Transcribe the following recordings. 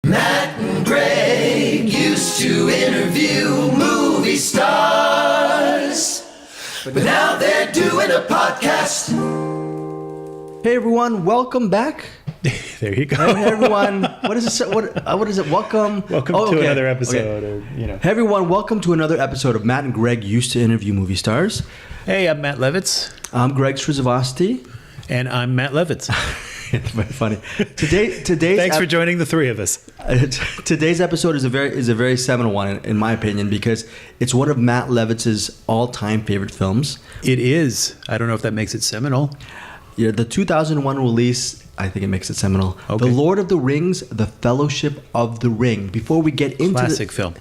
Matt and Greg used to interview movie stars, but now they're doing a podcast. Hey everyone, welcome back. There you go. Hey everyone, what is this? What is it? Welcome to another episode. Okay. Or, Hey everyone, welcome to another episode of Matt and Greg used to interview movie stars. Hey, I'm Matt Levitz. I'm Greg Srizavasti. And I'm Matt Levitz. It's very funny. Today's Thanks for joining the three of us. Today's episode is a very seminal one in my opinion because it's one of Matt Levitz's all-time favorite films. It is. I don't know if that makes it seminal. Yeah, the 2001 release, I think it makes it seminal. Okay. The Lord of the Rings, The Fellowship of the Ring. Before we get into classic film.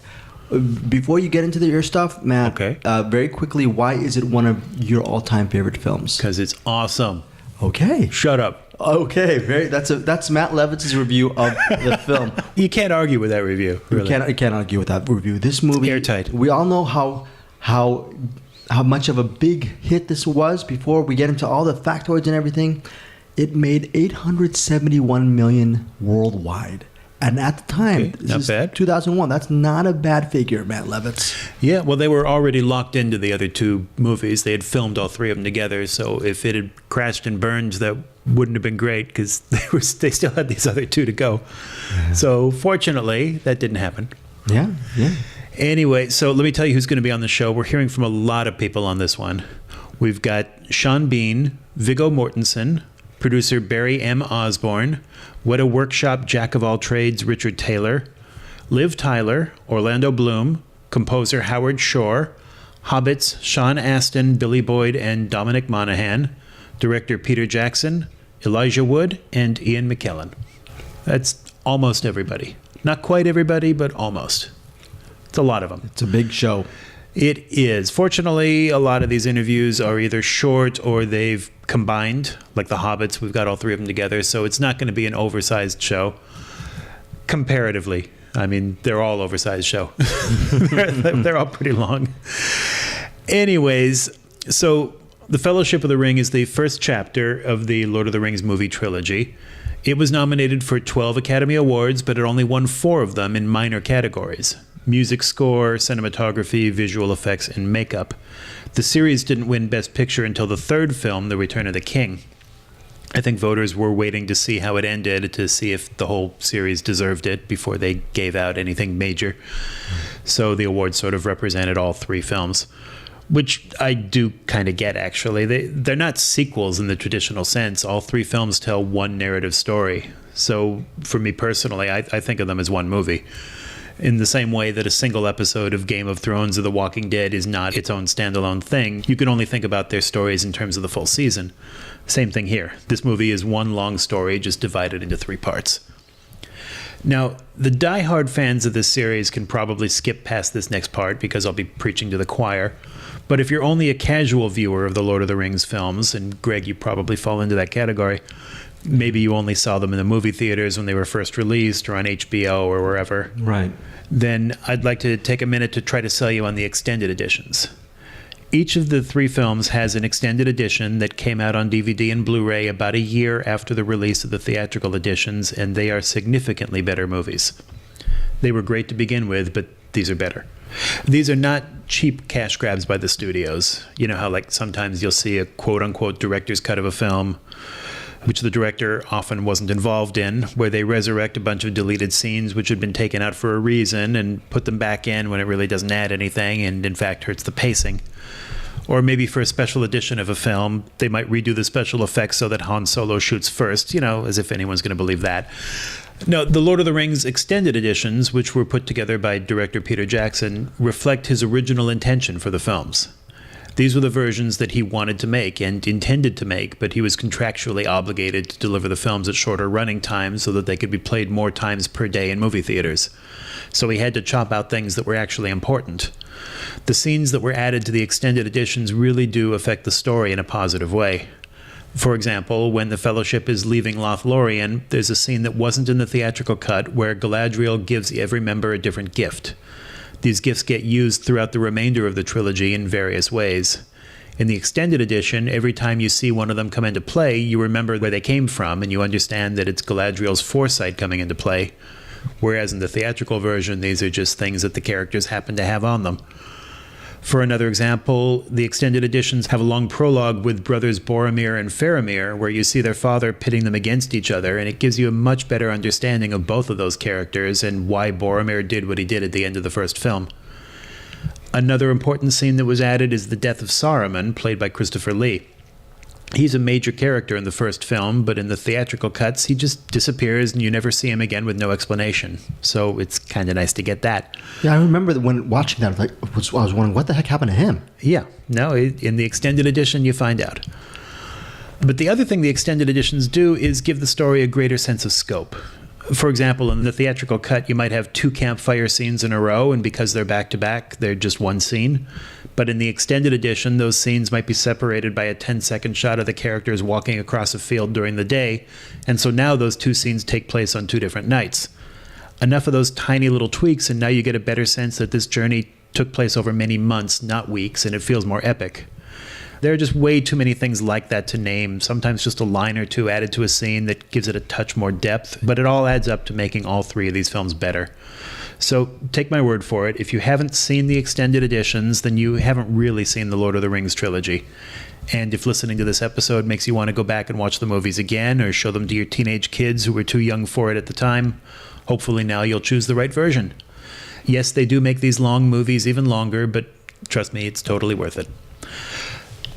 Before you get into your stuff, Matt, okay. Very quickly, why is it one of your all-time favorite films? Because it's awesome. Okay. Shut up. Okay, that's Matt Levitz's review of the film. You can't argue with that review. Really. You can't argue with that review. This movie, airtight. We all know how much of a big hit this was. Before we get into all the factoids and everything, it made $871 million worldwide. And at the time, not bad. 2001. That's not a bad figure, Matt Levitz. Yeah, well, they were already locked into the other two movies. They had filmed all three of them together. So if it had crashed and burned, that wouldn't have been great because they still had these other two to go. Yeah. So fortunately, that didn't happen. Yeah. Anyway, so let me tell you who's going to be on the show. We're hearing from a lot of people on this one. We've got Sean Bean, Viggo Mortensen, producer Barry M. Osborne, What a Workshop Jack of All Trades Richard Taylor, Liv Tyler, Orlando Bloom, composer Howard Shore, Hobbits Sean Astin, Billy Boyd, and Dominic Monaghan, director Peter Jackson, Elijah Wood, and Ian McKellen. That's almost everybody. Not quite everybody, but almost. It's a lot of them. It's a big show. It is. Fortunately, a lot of these interviews are either short or they've combined, like the Hobbits. We've got all three of them together, so it's not going to be an oversized show. Comparatively. I mean, they're all oversized show. they're all pretty long. Anyways, so The Fellowship of the Ring is the first chapter of the Lord of the Rings movie trilogy. It was nominated for 12 Academy Awards, but it only won 4 of them in minor categories: music score, cinematography, visual effects, and makeup. The series didn't win Best Picture until the third film, The Return of the King. I think voters were waiting to see how it ended to see if the whole series deserved it before they gave out anything major. So the awards sort of represented all 3 films, which I do kind of get, actually. They're not sequels in the traditional sense. All 3 films tell one narrative story. So for me personally, I think of them as one movie. In the same way that a single episode of Game of Thrones or The Walking Dead is not its own standalone thing, you can only think about their stories in terms of the full season. Same thing here. This movie is one long story, just divided into 3 parts. Now, the die-hard fans of this series can probably skip past this next part because I'll be preaching to the choir. But if you're only a casual viewer of the Lord of the Rings films, and Greg, you probably fall into that category, maybe you only saw them in the movie theaters when they were first released or on HBO or wherever. Right. Then I'd like to take a minute to try to sell you on the extended editions. Each of the 3 films has an extended edition that came out on DVD and Blu-ray about a year after the release of the theatrical editions, and they are significantly better movies. They were great to begin with, but these are better. These are not cheap cash grabs by the studios. You know how like sometimes you'll see a quote-unquote director's cut of a film, which the director often wasn't involved in, where they resurrect a bunch of deleted scenes which had been taken out for a reason and put them back in when it really doesn't add anything and in fact hurts the pacing. Or maybe for a special edition of a film, they might redo the special effects so that Han Solo shoots first, as if anyone's going to believe that. No, the Lord of the Rings extended editions, which were put together by director Peter Jackson, reflect his original intention for the films. These were the versions that he wanted to make and intended to make, but he was contractually obligated to deliver the films at shorter running times so that they could be played more times per day in movie theaters. So he had to chop out things that were actually important. The scenes that were added to the extended editions really do affect the story in a positive way. For example, when the Fellowship is leaving Lothlorien, there's a scene that wasn't in the theatrical cut where Galadriel gives every member a different gift. These gifts get used throughout the remainder of the trilogy in various ways. In the extended edition, every time you see one of them come into play, you remember where they came from and you understand that it's Galadriel's foresight coming into play. Whereas in the theatrical version, these are just things that the characters happen to have on them. For another example, the extended editions have a long prologue with brothers Boromir and Faramir, where you see their father pitting them against each other, and it gives you a much better understanding of both of those characters and why Boromir did what he did at the end of the first film. Another important scene that was added is the death of Saruman, played by Christopher Lee. He's a major character in the first film, but in the theatrical cuts, he just disappears and you never see him again with no explanation. So it's kind of nice to get that. Yeah, I remember that when watching that, I was wondering, what the heck happened to him? Yeah, no, in the extended edition, you find out. But the other thing the extended editions do is give the story a greater sense of scope. For example, in the theatrical cut, you might have 2 campfire scenes in a row, and because they're back-to-back, they're just one scene. But in the extended edition, those scenes might be separated by a 10-second shot of the characters walking across a field during the day, and so now those 2 scenes take place on 2 different nights. Enough of those tiny little tweaks, and now you get a better sense that this journey took place over many months, not weeks, and it feels more epic. There are just way too many things like that to name, sometimes just a line or two added to a scene that gives it a touch more depth, but it all adds up to making all 3 of these films better. So take my word for it, if you haven't seen the extended editions, then you haven't really seen the Lord of the Rings trilogy. And if listening to this episode makes you want to go back and watch the movies again, or show them to your teenage kids who were too young for it at the time, hopefully now you'll choose the right version. Yes, they do make these long movies even longer, but trust me, it's totally worth it.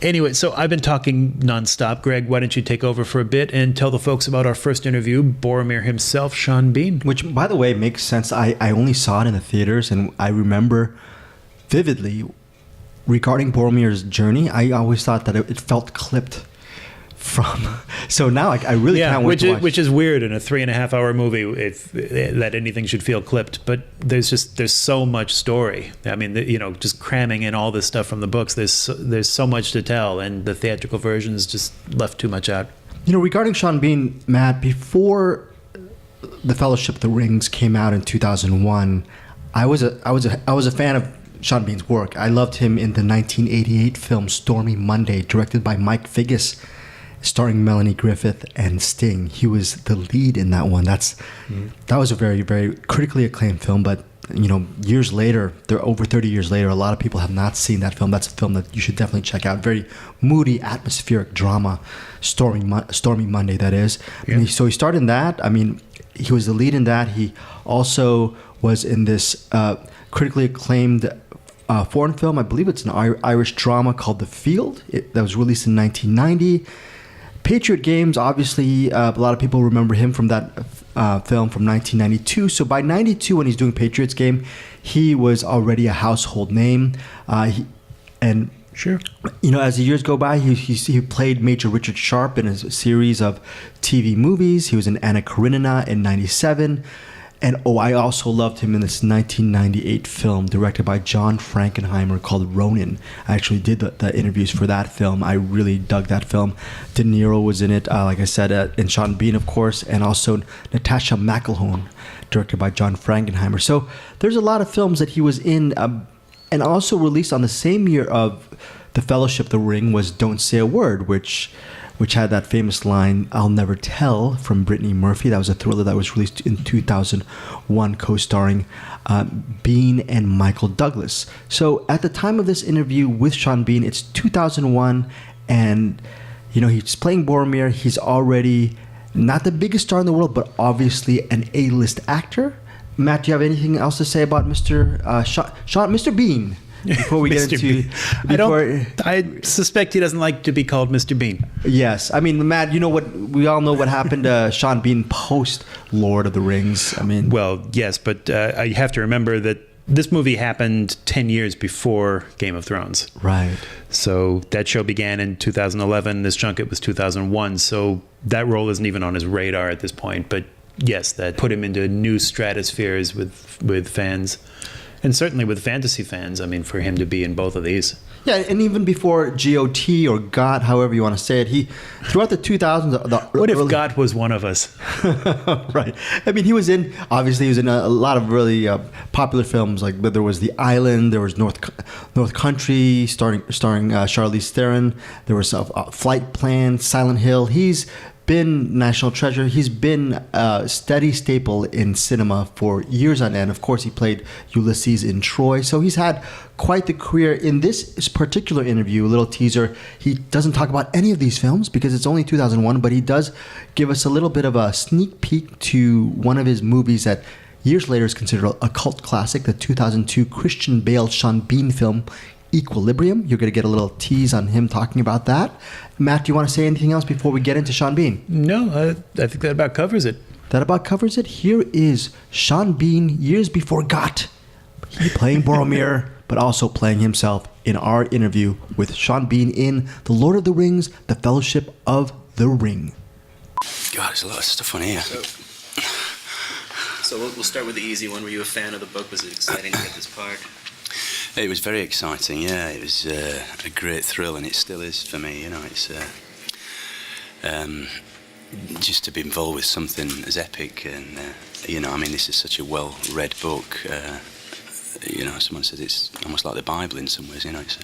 Anyway, so I've been talking nonstop. Greg, why don't you take over for a bit and tell the folks about our first interview, Boromir himself, Sean Bean. Which, by the way, makes sense. I only saw it in the theaters, and I remember vividly regarding Boromir's journey, I always thought that it felt clipped from. So now I really can't wait to watch. Which is weird in a 3.5 hour movie if that anything should feel clipped. But there's so much story. I mean, just cramming in all this stuff from the books. There's so much to tell, and the theatrical versions just left too much out. Regarding Sean Bean, Matt, before The Fellowship of the Rings came out in 2001, I was a fan of Sean Bean's work. I loved him in the 1988 film Stormy Monday, directed by Mike Figgis, starring Melanie Griffith and Sting. He was the lead in that one. That was a very, very critically acclaimed film, but years later, over 30 years later, a lot of people have not seen that film. That's a film that you should definitely check out. Very moody, atmospheric drama, Stormy Monday, that is. Yeah. So he starred in that. I mean, he was the lead in that. He also was in this critically acclaimed foreign film. I believe it's an Irish drama called The Field. That was released in 1990. Patriot Games, obviously, a lot of people remember him from that film from 1992. So by 92, when he's doing Patriots Game, he was already a household name. Sure. As the years go by, he played Major Richard Sharp in a series of TV movies. He was in Anna Karenina in 97. And I also loved him in this 1998 film directed by John Frankenheimer called Ronin. I actually did the interviews for that film. I really dug that film. De Niro was in it, like I said, and Sean Bean, of course, and also Natasha McElhone, directed by John Frankenheimer. So there's a lot of films that he was in, and also released on the same year of The Fellowship of the Ring was Don't Say a Word, which had that famous line, "I'll Never Tell," from Brittany Murphy. That was a thriller that was released in 2001, co-starring Bean and Michael Douglas. So at the time of this interview with Sean Bean, it's 2001, and he's playing Boromir. He's already not the biggest star in the world, but obviously an A-list actor. Matt, do you have anything else to say about Mr. Bean? Before we get into, I suspect he doesn't like to be called Mr. Bean. Yes, I mean, Matt, we all know what happened to Sean Bean post Lord of the Rings. I mean, well, yes, but you have to remember that this movie happened 10 years before Game of Thrones. Right. So that show began in 2011. This junket was 2001. So that role isn't even on his radar at this point. But yes, that put him into new stratospheres with fans. And certainly with fantasy fans, I mean, for him to be in both of these. Yeah, and even before GOT or GOT, however you want to say it, throughout the 2000s... What if GOT was one of us? Right. I mean, he was in a lot of really popular films, like there was The Island, there was North Country, starring Charlize Theron, there was Flight Plan, Silent Hill. He's been national treasure. He's been a steady staple in cinema for years on end. Of course, he played Ulysses in Troy, so he's had quite the career. In this particular interview, a little teaser, he doesn't talk about any of these films because it's only 2001, but he does give us a little bit of a sneak peek to one of his movies that years later is considered a cult classic, the 2002 Christian Bale Sean Bean film, Equilibrium. You're going to get a little tease on him talking about that. Matt, do you want to say anything else before we get into Sean Bean? No, I think that about covers it. That about covers it. Here is Sean Bean, years before Got. He playing Boromir, but also playing himself in our interview with Sean Bean in The Lord of the Rings, The Fellowship of the Ring. God, there's a lot of stuff on here. So we'll start with the easy one. Were you a fan of the book? Was it exciting to get this part? It was very exciting, yeah. It was a great thrill, and it still is for me. You know, it's just to be involved with something as epic, and you know, I mean, this is such a well-read book. You know, someone said it's almost like the Bible in some ways. You know, it's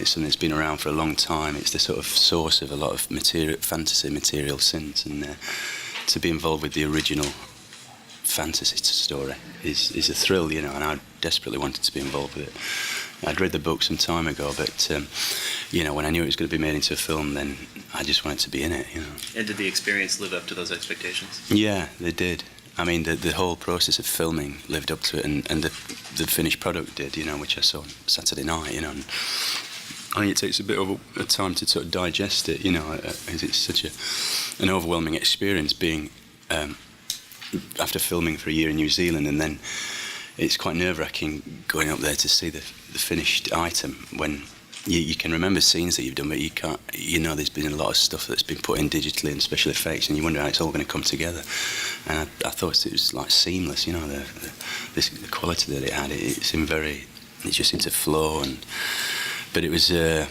something that's been around for a long time. It's the sort of source of a lot of fantasy material since, and to be involved with the original fantasy story is a thrill, you know, and I desperately wanted to be involved with it. I'd read the book some time ago, but you know, when I knew it was going to be made into a film, then I just wanted to be in it, you know. And did the experience live up to those expectations? Yeah, they did. I mean, the whole process of filming lived up to it, and the finished product did, you know, which I saw Saturday night, you know. And I think it takes a bit of a time to sort of digest it, you know, as it's such an overwhelming experience being after filming for a year in New Zealand, and then it's quite nerve-wracking going up there to see the finished item when you can remember scenes that you've done, but you can't, you know, there's been a lot of stuff that's been put in digitally and special effects, and you wonder how it's all going to come together. And I thought it was like seamless, you know, the quality that it had. It just seemed to flow, but it was a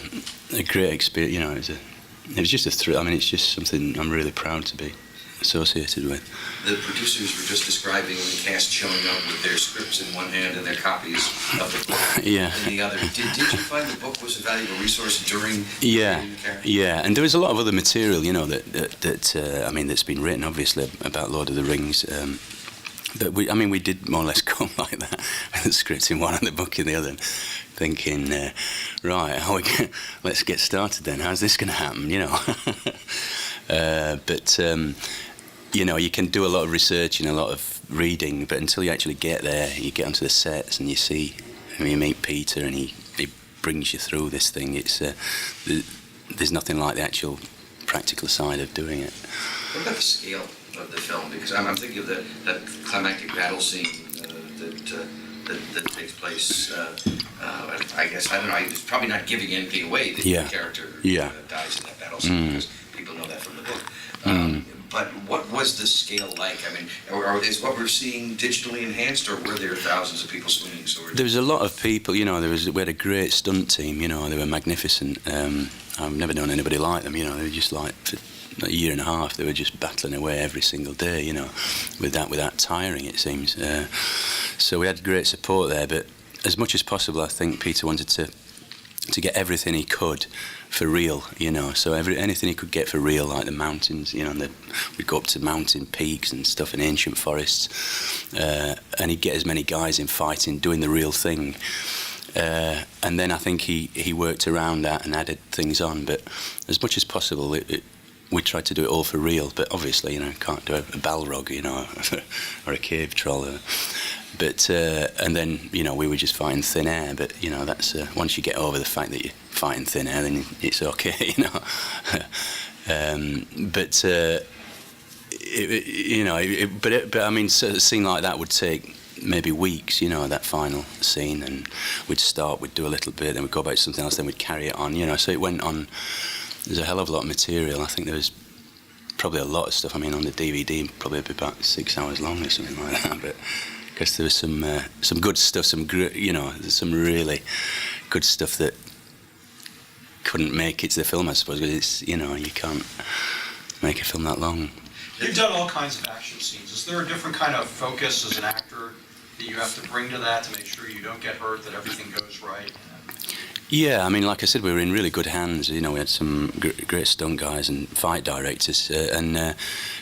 great experience, you know. It was just a thrill. I mean, it's just something I'm really proud to be associated with. The producers were just describing the cast showing up with their scripts in one hand and their copies of the book in the other. Did you find the book was a valuable resource during Yeah, and there was a lot of other material, you know, that I mean, that's been written obviously about Lord of the Rings. But we did more or less come like that, with the script in one and the book in the other, thinking, right, let's get started then. How's this going to happen, you know? But you know, you can do a lot of research and a lot of reading, but until you actually get there, you get onto the sets and you see, I mean, you meet Peter and he brings you through this thing. It's there's nothing like the actual practical side of doing it. What about the scale of the film? Because I'm thinking of that climactic battle scene that takes place. I guess, I don't know, it's probably not giving anything away that the character dies in that battle scene, because people know that from the book. But what was the scale like? I mean, is what we're seeing digitally enhanced, or were there thousands of people swinging swords? There was a lot of people, you know. We had a great stunt team, you know. They were magnificent. I've never known anybody like them, you know. They were just like, for a year and a half, they were just battling away every single day, you know, without tiring, it seems. So we had great support there, but as much as possible, I think Peter wanted to get everything he could for real, you know. So anything he could get for real, like the mountains, you know. We'd go up to mountain peaks and stuff in ancient forests, and he'd get as many guys in fighting, doing the real thing. And then I think he worked around that and added things on. But as much as possible, we tried to do it all for real. But obviously, you know, can't do a Balrog, you know, or a cave troll. But and then, you know, we were just fighting thin air. But you know, that's once you get over the fact that you're fighting thin air, then it's okay, you know. But I mean, a scene like that would take maybe weeks, you know, that final scene, and we'd do a little bit, then we'd go back to something else, then we'd carry it on, you know. So it went on. There's a hell of a lot of material. I think there was probably a lot of stuff. I mean, on the DVD, probably about 6 hours long or something like that. But because there was some good stuff, you know, there's some really good stuff that couldn't make it to the film, I suppose, because it's, you know, you can't make a film that long. You've done all kinds of action scenes. Is there a different kind of focus as an actor that you have to bring to that to make sure you don't get hurt, that everything goes right? Yeah, I mean, like I said, we were in really good hands. You know, we had some great stunt guys and fight directors,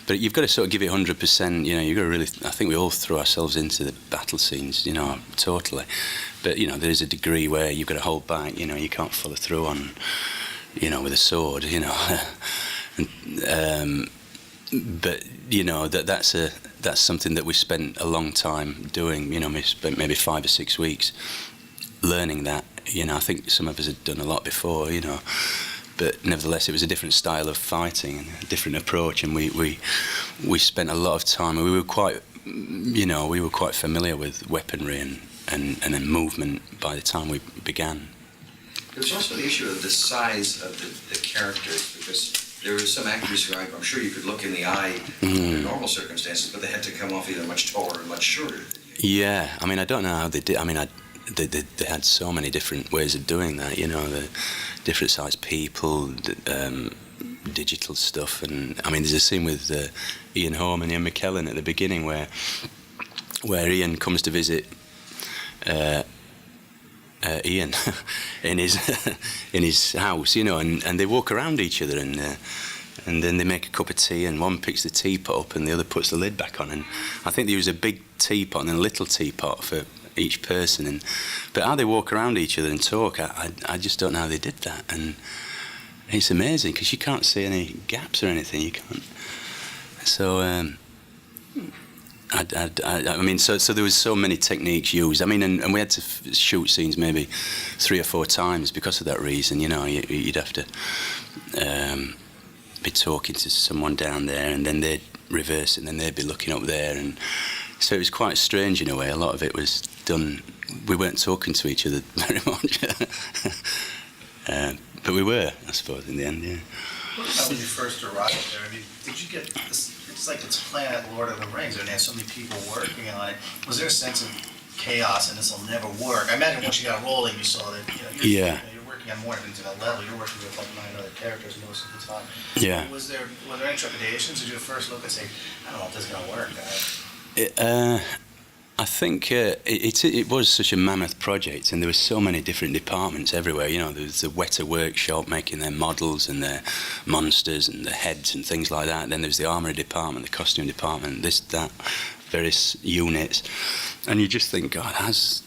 but you've got to sort of give it 100%. You know, you've got to really. I think we all throw ourselves into the battle scenes. You know, totally. But you know, there is a degree where you've got to hold back. You know, you can't follow through on, you know, with a sword. You know, but you know that's something that we spent a long time doing. You know, we spent maybe 5 or 6 weeks learning that. You know, I think some of us had done a lot before, you know, but nevertheless it was a different style of fighting and a different approach, and we spent a lot of time, and we were quite familiar with weaponry and then movement by the time we began. There's also the issue of the size of the characters, because there were some actors who I'm sure you could look in the eye under normal circumstances, but they had to come off either much taller or much shorter than you. Yeah, I mean, I don't know how they did. I mean, they had so many different ways of doing that, you know, the different sized people, digital stuff. And I mean, there's a scene with Ian Holm and Ian McKellen at the beginning where Ian comes to visit Ian in his house, you know, and they walk around each other, and then they make a cup of tea, and one picks the teapot up and the other puts the lid back on. And I think there was a big teapot and a little teapot for each person, but how they walk around each other and talk, I just don't know how they did that. And it's amazing because you can't see any gaps or anything. You can't. So I mean, so there was so many techniques used. I mean, and we had to shoot scenes maybe 3 or 4 times because of that reason. You know, you'd have to be talking to someone down there, and then they'd reverse, and then they'd be looking up there, and so it was quite strange in a way. A lot of it was done. We weren't talking to each other very much, but we were, I suppose, in the end. Yeah. What about when you first arrived there? I mean, did you get this? It's like it's Planet Lord of the Rings, and there's so many people working on it. Was there a sense of chaos and this will never work? I imagine once you got rolling, you saw that you're working on more of an intimate level. You're working with like 9 other characters most of the time. Yeah. Were there any trepidations? Did you first look and say, I don't know if this is gonna work? I think it was such a mammoth project, and there were so many different departments everywhere. You know, there was the Weta workshop making their models and their monsters and the heads and things like that. Then there was the armory department, the costume department, this, that, various units. And you just think, God, how's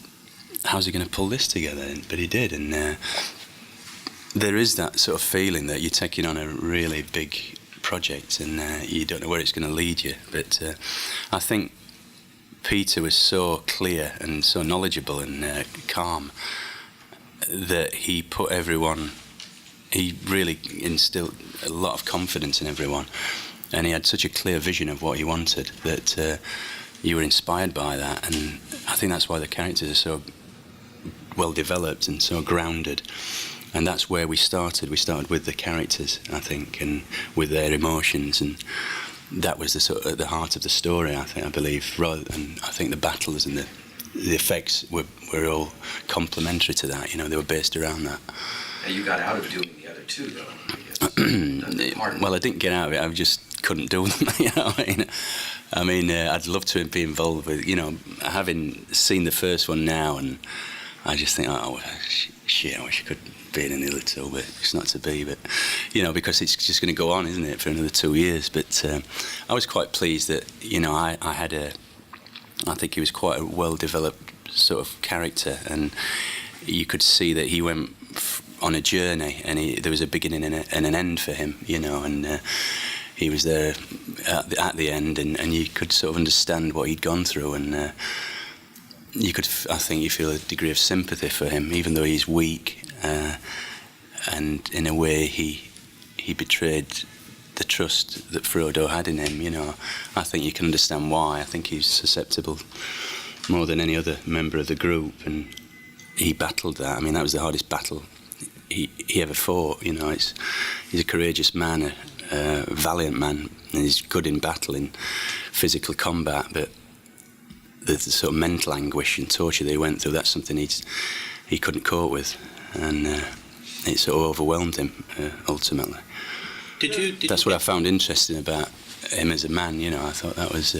he going to pull this together? But he did, and there is that sort of feeling that you're taking on a really big project, and you don't know where it's going to lead you. But I think Peter was so clear and so knowledgeable and calm that he put everyone, he really instilled a lot of confidence in everyone, and he had such a clear vision of what he wanted that you were inspired by that. And I think that's why the characters are so well developed and so grounded, and that's where we started with the characters, I think, and with their emotions, and that was the sort of the heart of the story, I believe. And I think the battles and the effects were all complementary to that. You know, they were based around that. And you got out of doing the other 2, though. Well, I didn't get out of it. I just couldn't do them. You know what I mean? I mean, I'd love to be involved with. You know, having seen the first one now, and I just think, oh shit, I wish I could be in the other 2, but it's not to be. But you know, because it's just going to go on, isn't it, for another 2 years? But I was quite pleased that, you know, I think he was quite a well-developed sort of character, and you could see that he went on a journey, and there was a beginning and an end for him, you know, and he was there at the end, and you could sort of understand what he'd gone through, and you feel a degree of sympathy for him, even though he's weak. And in a way, he betrayed the trust that Frodo had in him. You know, I think you can understand why. I think he's susceptible more than any other member of the group, and he battled that. I mean, that was the hardest battle he ever fought. You know, he's a courageous man, a valiant man, and he's good in battle, in physical combat. But the sort of mental anguish and torture that he went through, that's something he couldn't cope with. And it sort of overwhelmed him ultimately. That's what I found interesting about him as a man. You know, I thought that was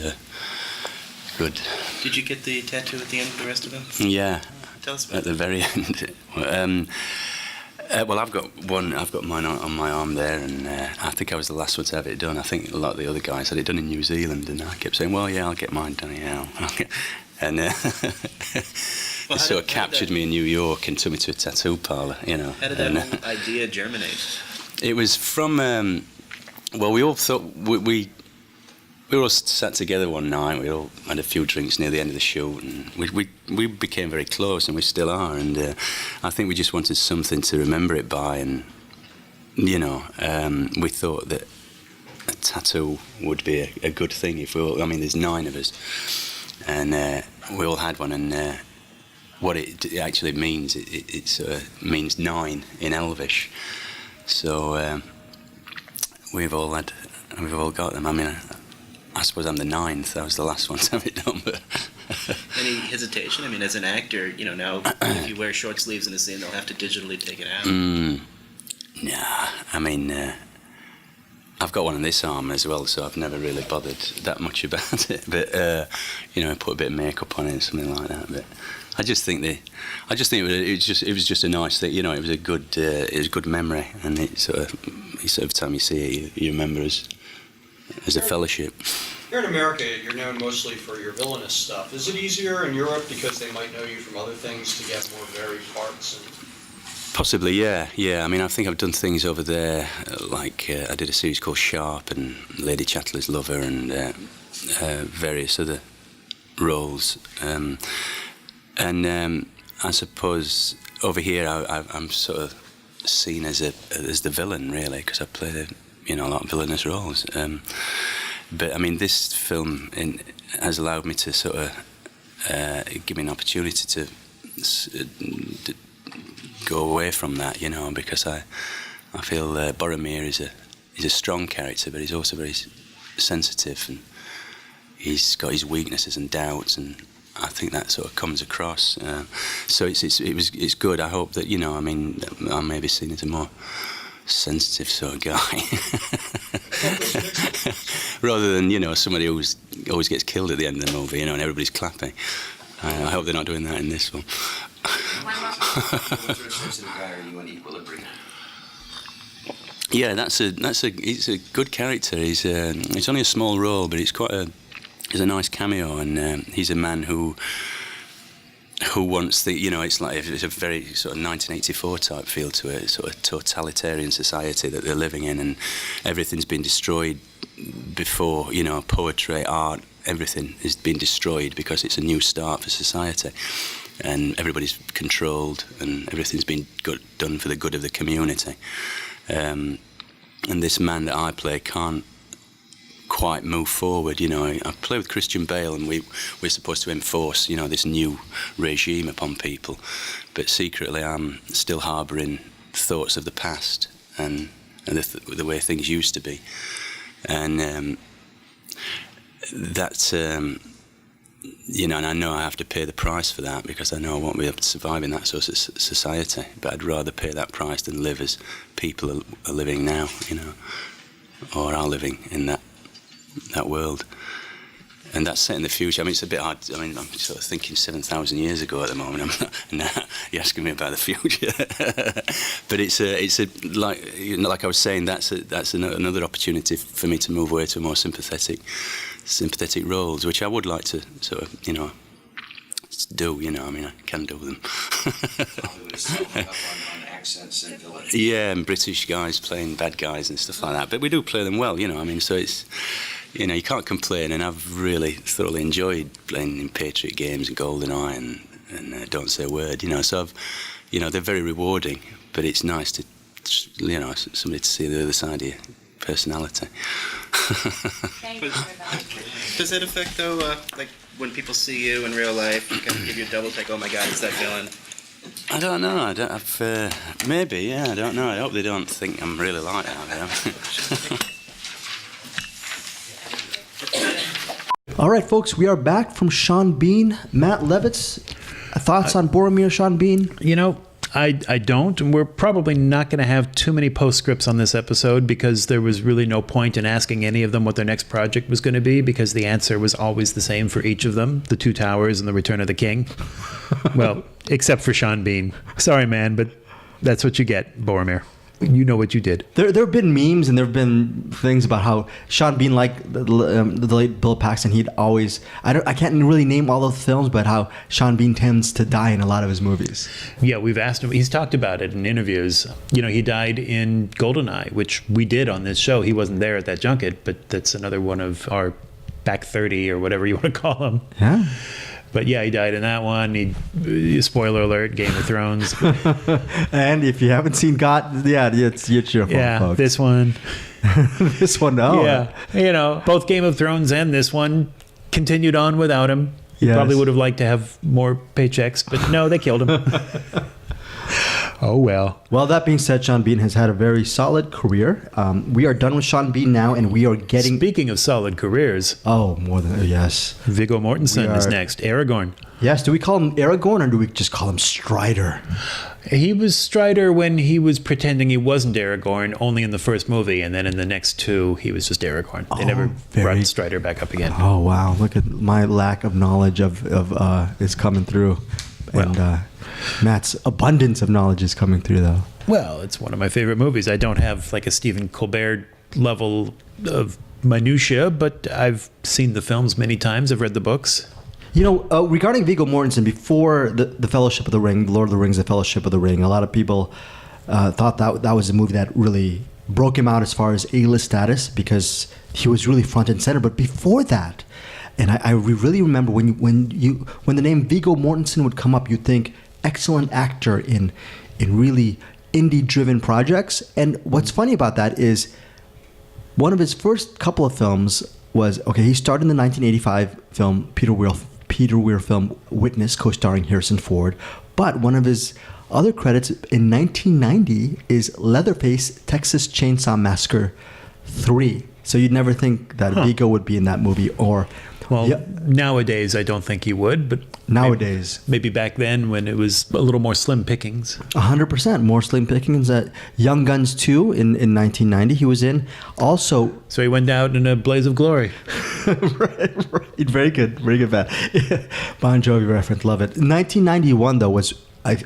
good. Did you get the tattoo at the end of the rest of them? Yeah. Tell us about at the very end. Well, I've got one. I've got mine on my arm there, and I think I was the last one to have it done. I think a lot of the other guys had it done in New Zealand, and I kept saying, "Well, yeah, I'll get mine done here." And they sort of captured me in New York and took me to a tattoo parlor. How did that whole idea germinate? It was from. Well, we all thought we all sat together one night. We all had a few drinks near the end of the shoot, and we became very close, and we still are. And I think we just wanted something to remember it by, and we thought that a tattoo would be a good thing if we all. I mean, there's 9 of us, and we all had one, and what it actually means, it means 9 in Elvish. So we've all got them. I mean, I suppose I'm the 9th. I was the last one to have it done. But any hesitation? I mean, as an actor, now if you wear short sleeves in a scene, they'll have to digitally take it out. Nah, I mean, I've got one on this arm as well, so I've never really bothered that much about it. But put a bit of makeup on it, and something like that. But I just think it was just a nice thing. It was a good memory, and it sort of every time you see it, you remember as a fellowship. Here in America, you're known mostly for your villainous stuff. Is it easier in Europe because they might know you from other things to get more varied parts? Possibly, yeah. I mean, I think I've done things over there, like I did a series called Sharp and Lady Chatterley's Lover and various other roles. And I suppose over here I'm sort of seen as the villain, really, because I play a lot of villainous roles. But I mean, this film has allowed me to sort of give me an opportunity to go away from that, because I feel Boromir is a strong character, but he's also very sensitive, and he's got his weaknesses and doubts, and I think that sort of comes across. So it's good. I hope that I may be seen as a more sensitive sort of guy, rather than somebody who always gets killed at the end of the movie, and everybody's clapping. I hope they're not doing that in this one. What sort of sensitive guy are you in Equilibrium? Yeah, he's a good character. He's only a small role, but he's a nice cameo, and he's a man who wants it's a very sort of 1984 type feel to it, sort of totalitarian society that they're living in, and everything's been destroyed before, poetry, art, everything has been destroyed because it's a new start for society, and everybody's controlled, and everything's been done for the good of the community. And this man that I play can't quite move forward. I play with Christian Bale, and we're supposed to enforce, this new regime upon people, but secretly I'm still harbouring thoughts of the past and the way things used to be, and that's and I know I have to pay the price for that, because I know I won't be able to survive in that sort of society, but I'd rather pay that price than live as people are living now, or are living in that world. And that's set in the future. I mean, it's a bit hard. I mean, I'm sort of thinking 7,000 years ago at the moment. Now you're asking me about the future. But it's like I was saying, that's another opportunity for me to move away to more sympathetic roles, which I would like to sort of, do. I mean, I can do them. Accents and villains. Yeah, and British guys playing bad guys and stuff like that. But we do play them well, I mean, so it's, you can't complain, and I've really thoroughly enjoyed playing in Patriot Games and GoldenEye and Don't Say a Word, so they're very rewarding, but it's nice to, somebody to see the other side of your personality. Does it affect, though, like when people see you in real life, kind of give you a double take, oh my God, it's that villain? I don't know. Maybe, yeah, I don't know. I hope they don't think I'm really like that. All right, folks, we are back from Sean Bean. Matt Levitz, thoughts on Boromir, Sean Bean? I don't. And we're probably not going to have too many postscripts on this episode, because there was really no point in asking any of them what their next project was going to be, because the answer was always the same for each of them: The Two Towers and The Return of the King. Well, except for Sean Bean. Sorry, man, but That's what you get, Boromir. You know what you did. There have been memes and there have been things about how Sean Bean, like the late Bill Paxton, he'd always, I can't really name all the films, but how Sean Bean tends to die in a lot of his movies. Yeah, we've asked him. He's talked about it in interviews. You know, he died in GoldenEye, which we did on this show. He wasn't there at that junket, but that's another one of our back 30 or whatever you want to call them. Yeah. But yeah, he died in that one. Spoiler alert, Game of Thrones. And if you haven't seen God, it's your fault, folks. This one. This one, no. Yeah, you know, both Game of Thrones and this one continued on without him. He Yes. probably would have liked to have more paychecks, but no, they killed him. Oh, well. Well, that being said, Sean Bean has had a very solid career. We are done with Sean Bean now, and we are getting... Speaking of solid careers, Oh, more than... Yes. Viggo Mortensen is next. Aragorn. Yes, do we call him Aragorn, or do we just call him Strider? He was Strider when he was pretending he wasn't Aragorn, only in the first movie, and then in the next two, he was just Aragorn. They never brought Strider back up again. Oh, wow. Look at my lack of knowledge of is coming through. Well. And Matt's abundance of knowledge is coming through, though. Well, it's one of my favorite movies. I don't have like a Stephen Colbert level of minutia, but I've seen the films many times. I've read the books. You know, regarding Viggo Mortensen, before the Fellowship of the Ring, Lord of the Rings, The Fellowship of the Ring, a lot of people thought that was a movie that really broke him out as far as A-list status because he was really front and center. But before that, and I really remember when the name Viggo Mortensen would come up, you'd think excellent actor in really indie-driven projects. And what's funny about that is one of his first couple of films was, he starred in the 1985 film Peter Weir film Witness, co-starring Harrison Ford. But one of his other credits in 1990 is Leatherface, Texas Chainsaw Massacre 3. So you'd never think that Viggo would be in that movie. Or nowadays I don't think he would, but nowadays maybe back then when it was a little more slim pickings. 100% more slim pickings. Young Guns 2 in 1990 he was in. Also, so he went out in a blaze of glory. right. Very good, Matt. Bon Jovi reference, love it. 1991 though was,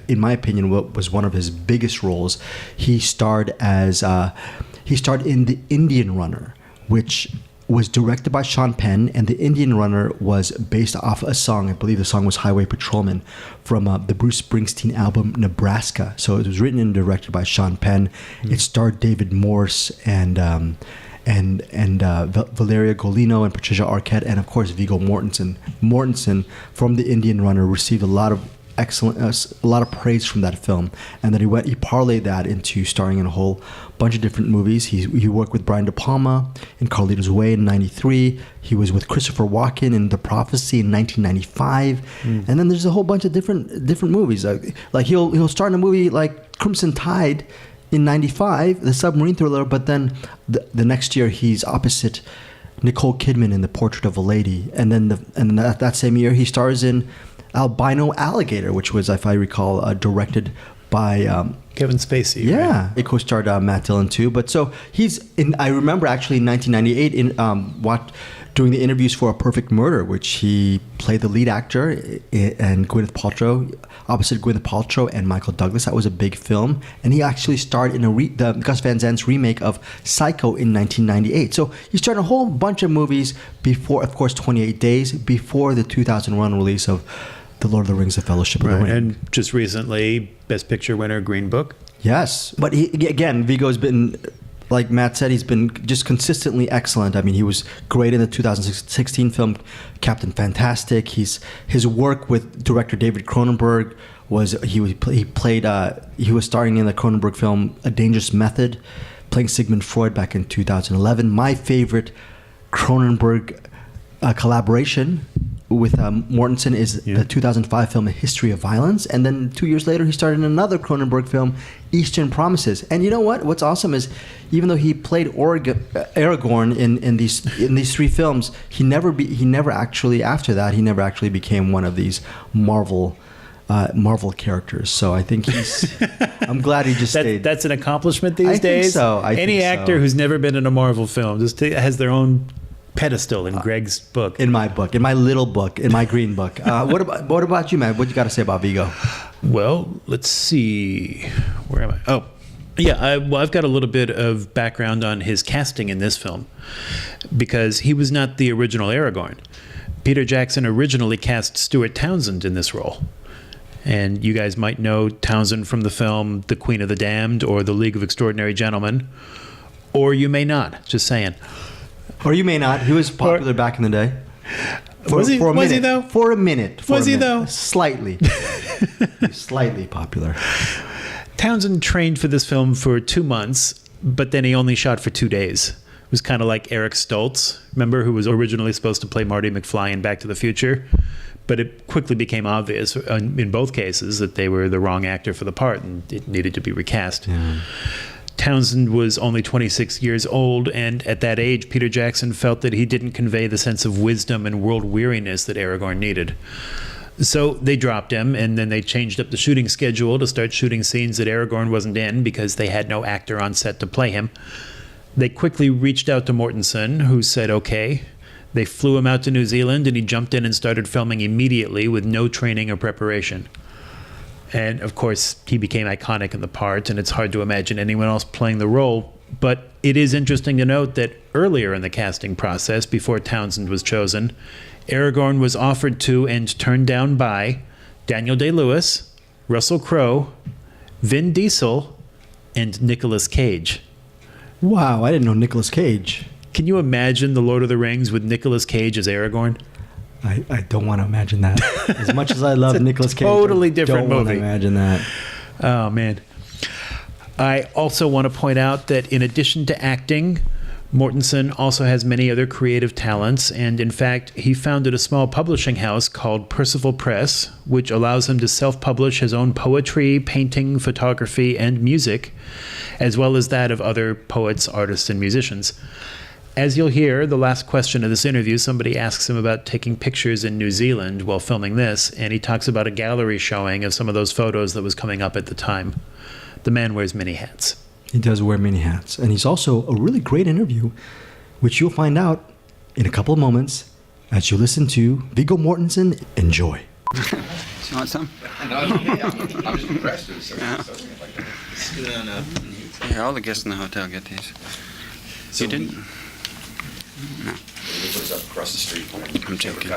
in my opinion, what was one of his biggest roles. He starred in The Indian Runner, which was directed by Sean Penn, and The Indian Runner was based off a song. I believe the song was Highway Patrolman from the Bruce Springsteen album Nebraska. So it was written and directed by Sean Penn. It starred David Morse and Valeria Golino and Patricia Arquette, and of course Viggo Mortensen. Mortensen from The Indian Runner received a lot of praise from that film, and then he parlayed that into starring in a whole bunch of different movies. He worked with Brian De Palma in Carlito's Way in '93. He was with Christopher Walken in The Prophecy in 1995, and then there's a whole bunch of different movies. Like he'll star in a movie like Crimson Tide in '95, the submarine thriller, but then the next year he's opposite Nicole Kidman in The Portrait of a Lady, and then that same year he stars in Albino Alligator, which was, if I recall, directed by Kevin Spacey. Yeah, it co-starred Matt Dillon too. But so he's in. I remember actually in 1998 doing the interviews for A Perfect Murder, which he played the lead actor and Gwyneth Paltrow, opposite Gwyneth Paltrow and Michael Douglas. That was a big film, and he actually starred in the Gus Van Sant's remake of Psycho in 1998. So he starred in a whole bunch of movies before, of course, 28 Days before the 2001 release of The Lord of the Rings, The Fellowship of the Ring. And just recently, Best Picture winner, Green Book. Yes. But Viggo's been, like Matt said, he's been just consistently excellent. I mean, he was great in the 2016 film Captain Fantastic. His work with director David Cronenberg he was starring in the Cronenberg film A Dangerous Method, playing Sigmund Freud back in 2011. My favorite Cronenberg collaboration with Mortensen is the 2005 film A History of Violence, and then 2 years later he starred in another Cronenberg film, Eastern Promises. And you know what? What's awesome is, even though he played Aragorn in these three films, he never actually became one of these Marvel characters. So I think I'm glad he just stayed. That's an accomplishment these days. Any actor who's never been in a Marvel film just has their own pedestal in Greg's book. In my book, in my little book, in my green book. What about you, man? What you got to say about Viggo? Well, let's see. Where am I? Oh, yeah. I've got a little bit of background on his casting in this film because he was not the original Aragorn. Peter Jackson originally cast Stuart Townsend in this role. And you guys might know Townsend from the film The Queen of the Damned or The League of Extraordinary Gentlemen. Or you may not, just saying. Or you may not. He was popular back in the day. Was he though? For a minute. Though? Slightly. Slightly popular. Townsend trained for this film for 2 months, but then he only shot for 2 days. It was kind of like Eric Stoltz, remember, who was originally supposed to play Marty McFly in Back to the Future. But it quickly became obvious in both cases that they were the wrong actor for the part and it needed to be recast. Yeah. Townsend was only 26 years old, and at that age, Peter Jackson felt that he didn't convey the sense of wisdom and world weariness that Aragorn needed. So they dropped him, and then they changed up the shooting schedule to start shooting scenes that Aragorn wasn't in because they had no actor on set to play him. They quickly reached out to Mortensen, who said okay. They flew him out to New Zealand, and he jumped in and started filming immediately with no training or preparation. And, of course, he became iconic in the part, and it's hard to imagine anyone else playing the role. But it is interesting to note that earlier in the casting process, before Townsend was chosen, Aragorn was offered to and turned down by Daniel Day-Lewis, Russell Crowe, Vin Diesel, and Nicolas Cage. Wow, I didn't know Nicolas Cage. Can you imagine The Lord of the Rings with Nicolas Cage as Aragorn? I don't want to imagine that. As much as I love Nicolas Cage, totally different movie. movie. Don't want to imagine that. Oh, man. I also want to point out that in addition to acting, Mortensen also has many other creative talents, and in fact, he founded a small publishing house called Percival Press, which allows him to self-publish his own poetry, painting, photography, and music, as well as that of other poets, artists, and musicians. As you'll hear, the last question of this interview, somebody asks him about taking pictures in New Zealand while filming this, and he talks about a gallery showing of some of those photos that was coming up at the time. The man wears many hats. He does wear many hats. And he's also a really great interview, which you'll find out in a couple of moments as you listen to Viggo Mortensen. Enjoy. You want some? No, yeah, I'm just impressed with it. Yeah. Scoot on up. Here, all the guests in the hotel get these. So you didn't? No. He lives up across the street. I'm joking.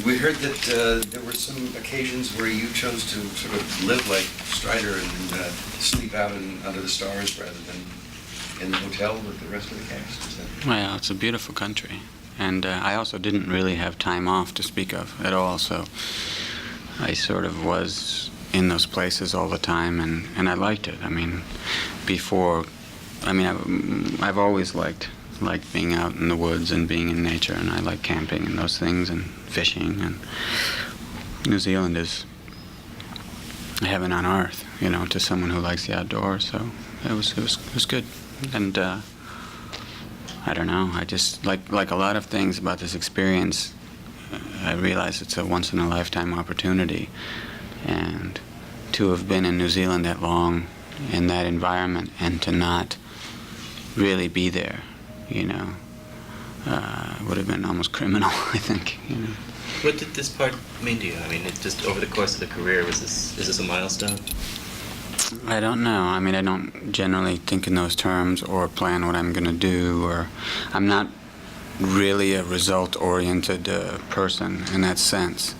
We heard that there were some occasions where you chose to sort of live like Strider and sleep out under the stars rather than in the hotel with the rest of the cast. Is that... Well, it's a beautiful country. And I also didn't really have time off to speak of at all, so I sort of was in those places all the time, and I liked it. I mean, I've always liked being out in the woods and being in nature, and I like camping and those things and fishing, and New Zealand is heaven on earth, you know, to someone who likes the outdoors, so it was good. And I don't know, I just like a lot of things about this experience, I realize it's a once in a lifetime opportunity, and to have been in New Zealand that long in that environment and to not really be there, you know, would have been almost criminal, I think. You know. What did this part mean to you? I mean, it just over the course of the career, is this a milestone? I don't know. I mean, I don't generally think in those terms or plan what I'm going to do, or I'm not really a result-oriented person in that sense.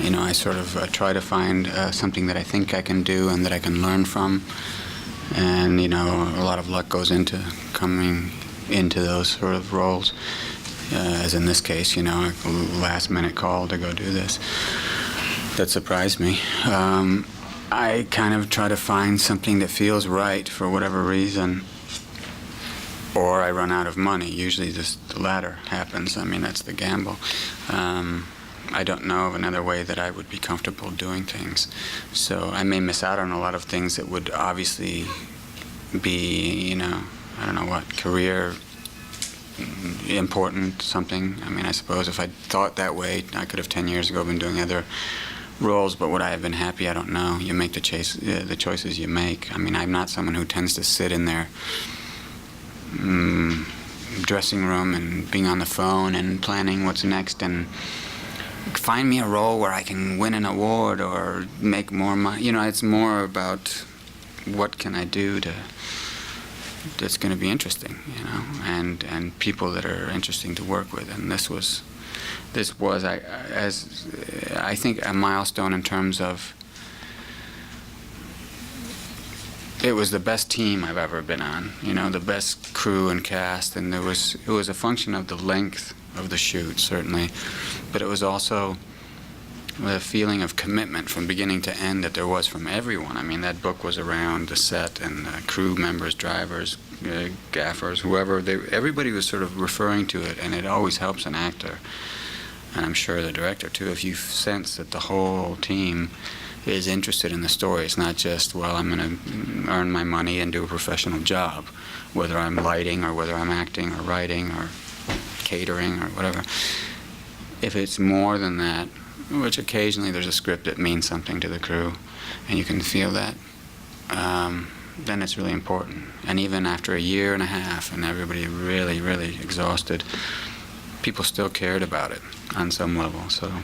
You know, I sort of try to find something that I think I can do and that I can learn from. And, you know, a lot of luck goes into coming into those sort of roles, as in this case, you know, a last-minute call to go do this. That surprised me. I kind of try to find something that feels right for whatever reason, or I run out of money. Usually just the latter happens. I mean, that's the gamble. I don't know of another way that I would be comfortable doing things. So I may miss out on a lot of things that would obviously be, you know, I don't know what, career important, something. I mean, I suppose if I thought that way, I could have 10 years ago been doing other roles, but would I have been happy? I don't know. You make the choices you make. I mean, I'm not someone who tends to sit in their dressing room and being on the phone and planning what's next and find me a role where I can win an award or make more money. You know, it's more about what can I do that's going to be interesting, you know, and people that are interesting to work with. And this was I think a milestone in terms of it was the best team I've ever been on, you know, the best crew and cast, and it was a function of the length of the shoot, certainly, but it was also a feeling of commitment from beginning to end that there was from everyone. I mean, that book was around the set, and crew members, drivers, gaffers, whoever, everybody was sort of referring to it, and it always helps an actor, and I'm sure the director too, if you sense that the whole team is interested in the story. It's not just, well, I'm going to earn my money and do a professional job, whether I'm lighting or whether I'm acting or writing or catering or whatever. If it's more than that, which occasionally there's a script that means something to the crew, and you can feel that, then it's really important. And even after a year and a half and everybody really, really exhausted, people still cared about it on some level. So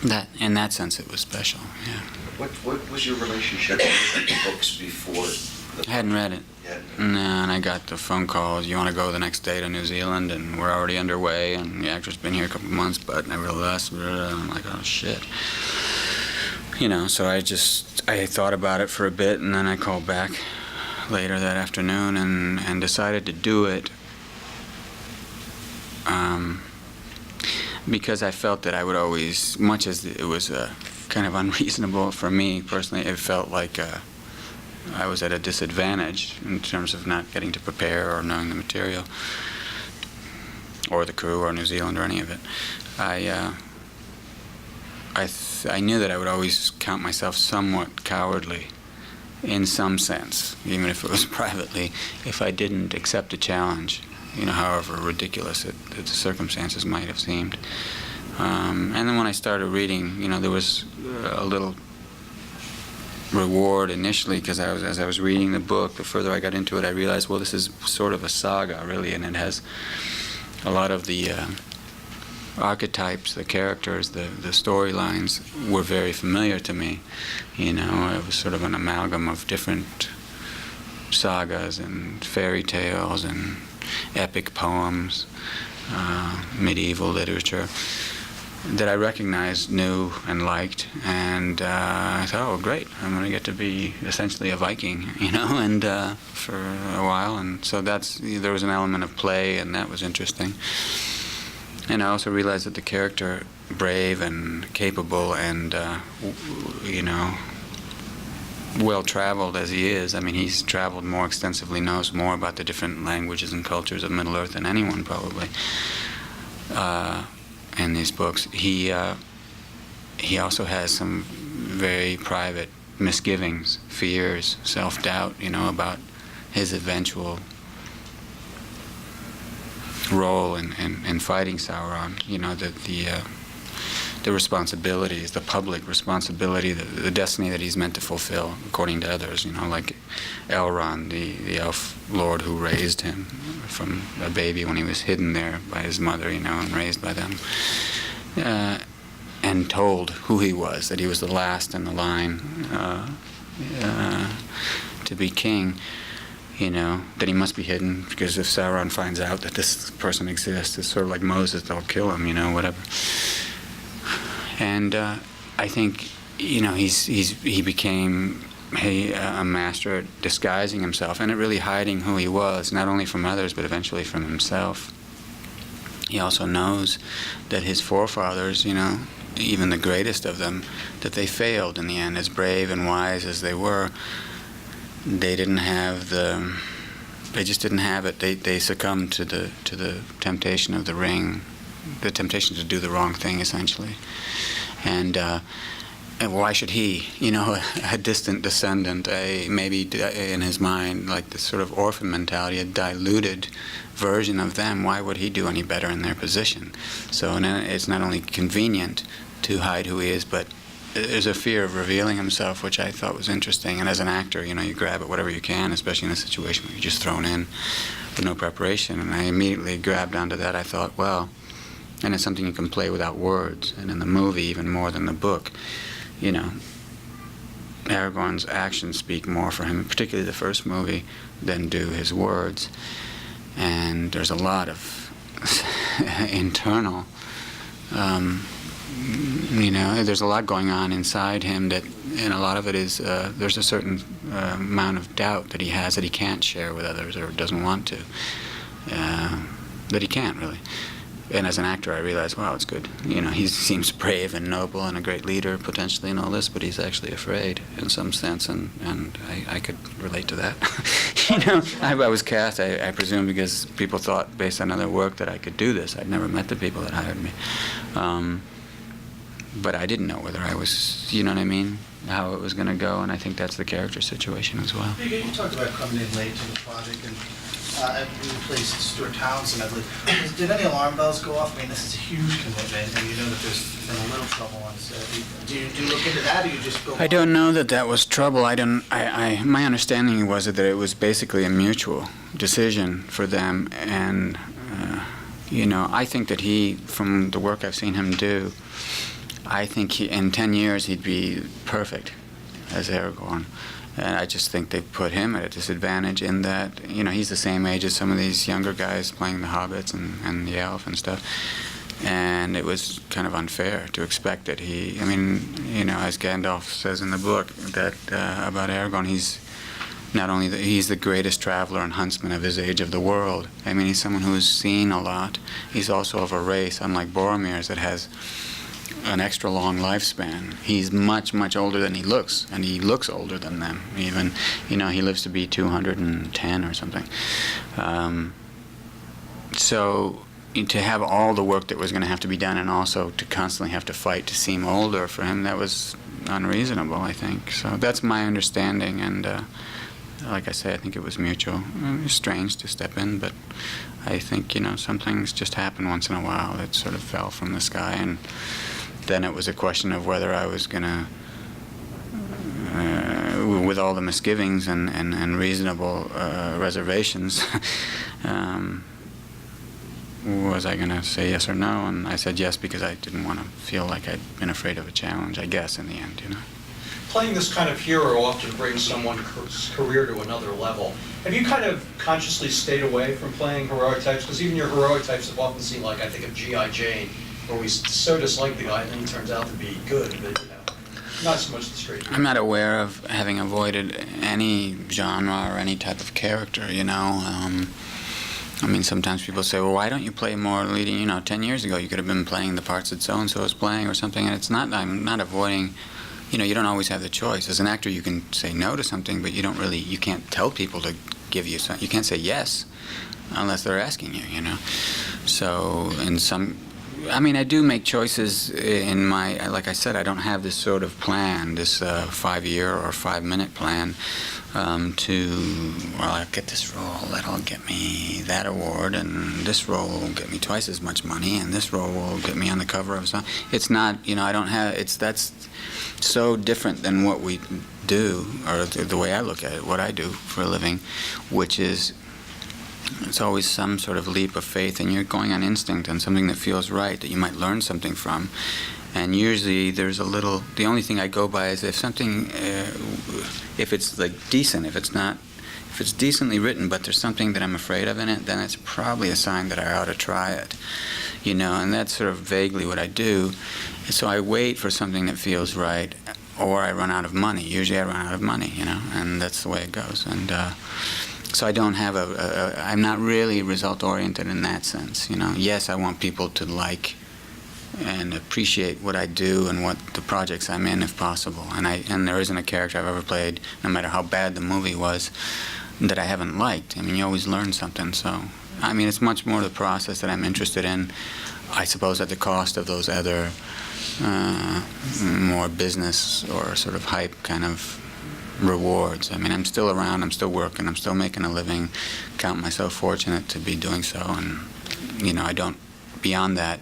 that, in that sense, it was special, yeah. What was your relationship with the books before? I hadn't read it. No, and I got the phone calls, you want to go the next day to New Zealand, and we're already underway, and the actor's been here a couple of months, but nevertheless, and I'm like, oh shit. You know, so I thought about it for a bit, and then I called back later that afternoon and decided to do it because I felt that I would always, much as it was kind of unreasonable for me personally, it felt like I was at a disadvantage in terms of not getting to prepare or knowing the material or the crew or New Zealand or any of it. I knew that I would always count myself somewhat cowardly in some sense, even if it was privately, if I didn't accept a challenge, you know, however ridiculous the circumstances might have seemed. And then when I started reading, you know, there was a little reward initially, because as I was reading the book, the further I got into it, I realized, well, this is sort of a saga, really, and it has a lot of the archetypes, the characters, the storylines were very familiar to me. You know, it was sort of an amalgam of different sagas and fairy tales and epic poems, medieval literature that I recognized, knew, and liked, and I thought, oh, great, I'm going to get to be essentially a Viking, you know, and for a while, and so there was an element of play, and that was interesting. And I also realized that the character, brave and capable and, you know, well-traveled as he is, I mean, he's traveled more extensively, knows more about the different languages and cultures of Middle-earth than anyone, probably, in these books. He also has some very private misgivings, fears, self-doubt, you know, about his eventual role in fighting Sauron, you know, the responsibilities, the public responsibility, the destiny that he's meant to fulfill, according to others, you know, like Elrond, the elf lord who raised him from a baby when he was hidden there by his mother, you know, and raised by them, and told who he was, that he was the last in the line to be king. You know, that he must be hidden, because if Sauron finds out that this person exists, it's sort of like Moses, they'll kill him, you know, whatever. And I think, you know, he became a master at disguising himself and at really hiding who he was, not only from others, but eventually from himself. He also knows that his forefathers, you know, even the greatest of them, that they failed in the end, as brave and wise as they were. They didn't have they just didn't have it. They succumbed to the temptation of the ring, the temptation to do the wrong thing, essentially. And why should he, you know, a distant descendant, maybe in his mind, like this sort of orphan mentality, a diluted version of them, why would he do any better in their position? So it's not only convenient to hide who he is, but there's a fear of revealing himself, which I thought was interesting. And as an actor, you know, you grab at whatever you can, especially in a situation where you're just thrown in with no preparation. And I immediately grabbed onto that. I thought, well, and it's something you can play without words. And in the movie, even more than the book, you know, Aragorn's actions speak more for him, particularly the first movie, than do his words. And there's a lot of internal, you know, there's a lot going on inside him that, and a lot of it is, there's a certain amount of doubt that he has that he can't share with others or doesn't want to, that he can't really. And as an actor, I realized, wow, it's good. You know, he seems brave and noble and a great leader potentially and all this, but he's actually afraid in some sense, and I could relate to that. You know, I was cast, I presume, because people thought, based on other work, that I could do this. I'd never met the people that hired me. But I didn't know whether I was, you know what I mean, how it was going to go, and I think that's the character situation as well. You talked about coming in late to the project, and you replaced Stuart Townsend, I believe. Did any alarm bells go off? I mean, this is a huge commitment, and you know that there's been a little trouble on set. Do you look into that, or you just go? I don't know that was trouble. My understanding was that it was basically a mutual decision for them, and you know, I think that he, from the work I've seen him do, I think in 10 years he'd be perfect as Aragorn. And I just think they put him at a disadvantage in that, you know, he's the same age as some of these younger guys playing the Hobbits and the Elf and stuff. And it was kind of unfair to expect that I mean, you know, as Gandalf says in the book, that about Aragorn, he's not only he's the greatest traveler and huntsman of his age of the world. I mean, he's someone who's seen a lot. He's also of a race, unlike Boromir's, that has an extra long lifespan. He's much, much older than he looks, and he looks older than them even. You know, he lives to be 210 or something. So to have all the work that was going to have to be done, and also to constantly have to fight to seem older, for him, that was unreasonable, I think. So that's my understanding, and like I say, I think it was mutual. It was strange to step in, but I think, you know, some things just happen once in a while that sort of fell from the sky, and then it was a question of whether I was going to, with all the misgivings and reasonable reservations, was I going to say yes or no? And I said yes because I didn't want to feel like I'd been afraid of a challenge, I guess, in the end, you know. Playing this kind of hero often brings someone's career to another level. Have you kind of consciously stayed away from playing heroic types? Because even your heroic types have often seemed like, I think of G.I. Jane, where we so dislike the guy and then he turns out to be good, but, you know, not so much the straight. I'm not aware of having avoided any genre or any type of character, you know. I mean, sometimes people say, well, why don't you play more leading, you know, 10 years ago you could have been playing the parts that so-and-so is playing or something, and it's not, I'm not avoiding. You know, you don't always have the choice. As an actor, you can say no to something, but you can't tell people to give you something. You can't say yes unless they're asking you, you know. So, I mean, I do make choices in my, like I said, I don't have this sort of plan, this 5-year or 5-minute plan well, I'll get this role, that'll get me that award, and this role will get me twice as much money, and this role will get me on the cover of something. It's not, you know, I don't have, that's so different than what we do, or the way I look at it, what I do for a living, which is, it's always some sort of leap of faith, and you're going on instinct and something that feels right, that you might learn something from. And usually there's a little, the only thing I go by is if something, if it's like decent, if it's decently written, but there's something that I'm afraid of in it, then it's probably a sign that I ought to try it, you know, and that's sort of vaguely what I do. So I wait for something that feels right, or I run out of money. Usually I run out of money, you know, and that's the way it goes. And so I don't have I'm not really result-oriented in that sense, you know. Yes, I want people to like and appreciate what I do and what the projects I'm in, if possible. And there isn't a character I've ever played, no matter how bad the movie was, that I haven't liked. I mean, you always learn something. So, I mean, it's much more the process that I'm interested in, I suppose, at the cost of those other more business or sort of hype kind of rewards. I mean, I'm still around, I'm still working, I'm still making a living, count myself fortunate to be doing so, and, you know, beyond that,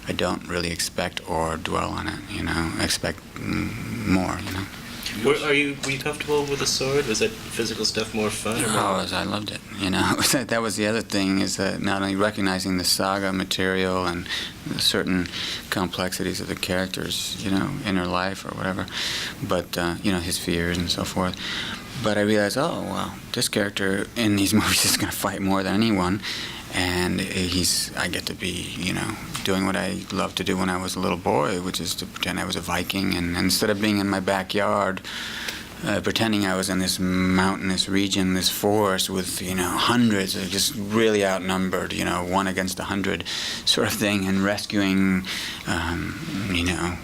I don't really expect or dwell on it, you know, I expect more, you know. Were you comfortable with the sword? Was that physical stuff more fun? Or more? Oh, I loved it. You know, that was the other thing, is that not only recognizing the saga material and the certain complexities of the characters, you know, inner life or whatever, but you know, his fears and so forth. But I realized, oh well, this character in these movies is going to fight more than anyone, and I get to be, you know, doing what I loved to do when I was a little boy, which is to pretend I was a Viking, and instead of being in my backyard, pretending I was in this mountainous region, this forest with, you know, hundreds of just really outnumbered, you know, 1 against 100 sort of thing, and rescuing, you know,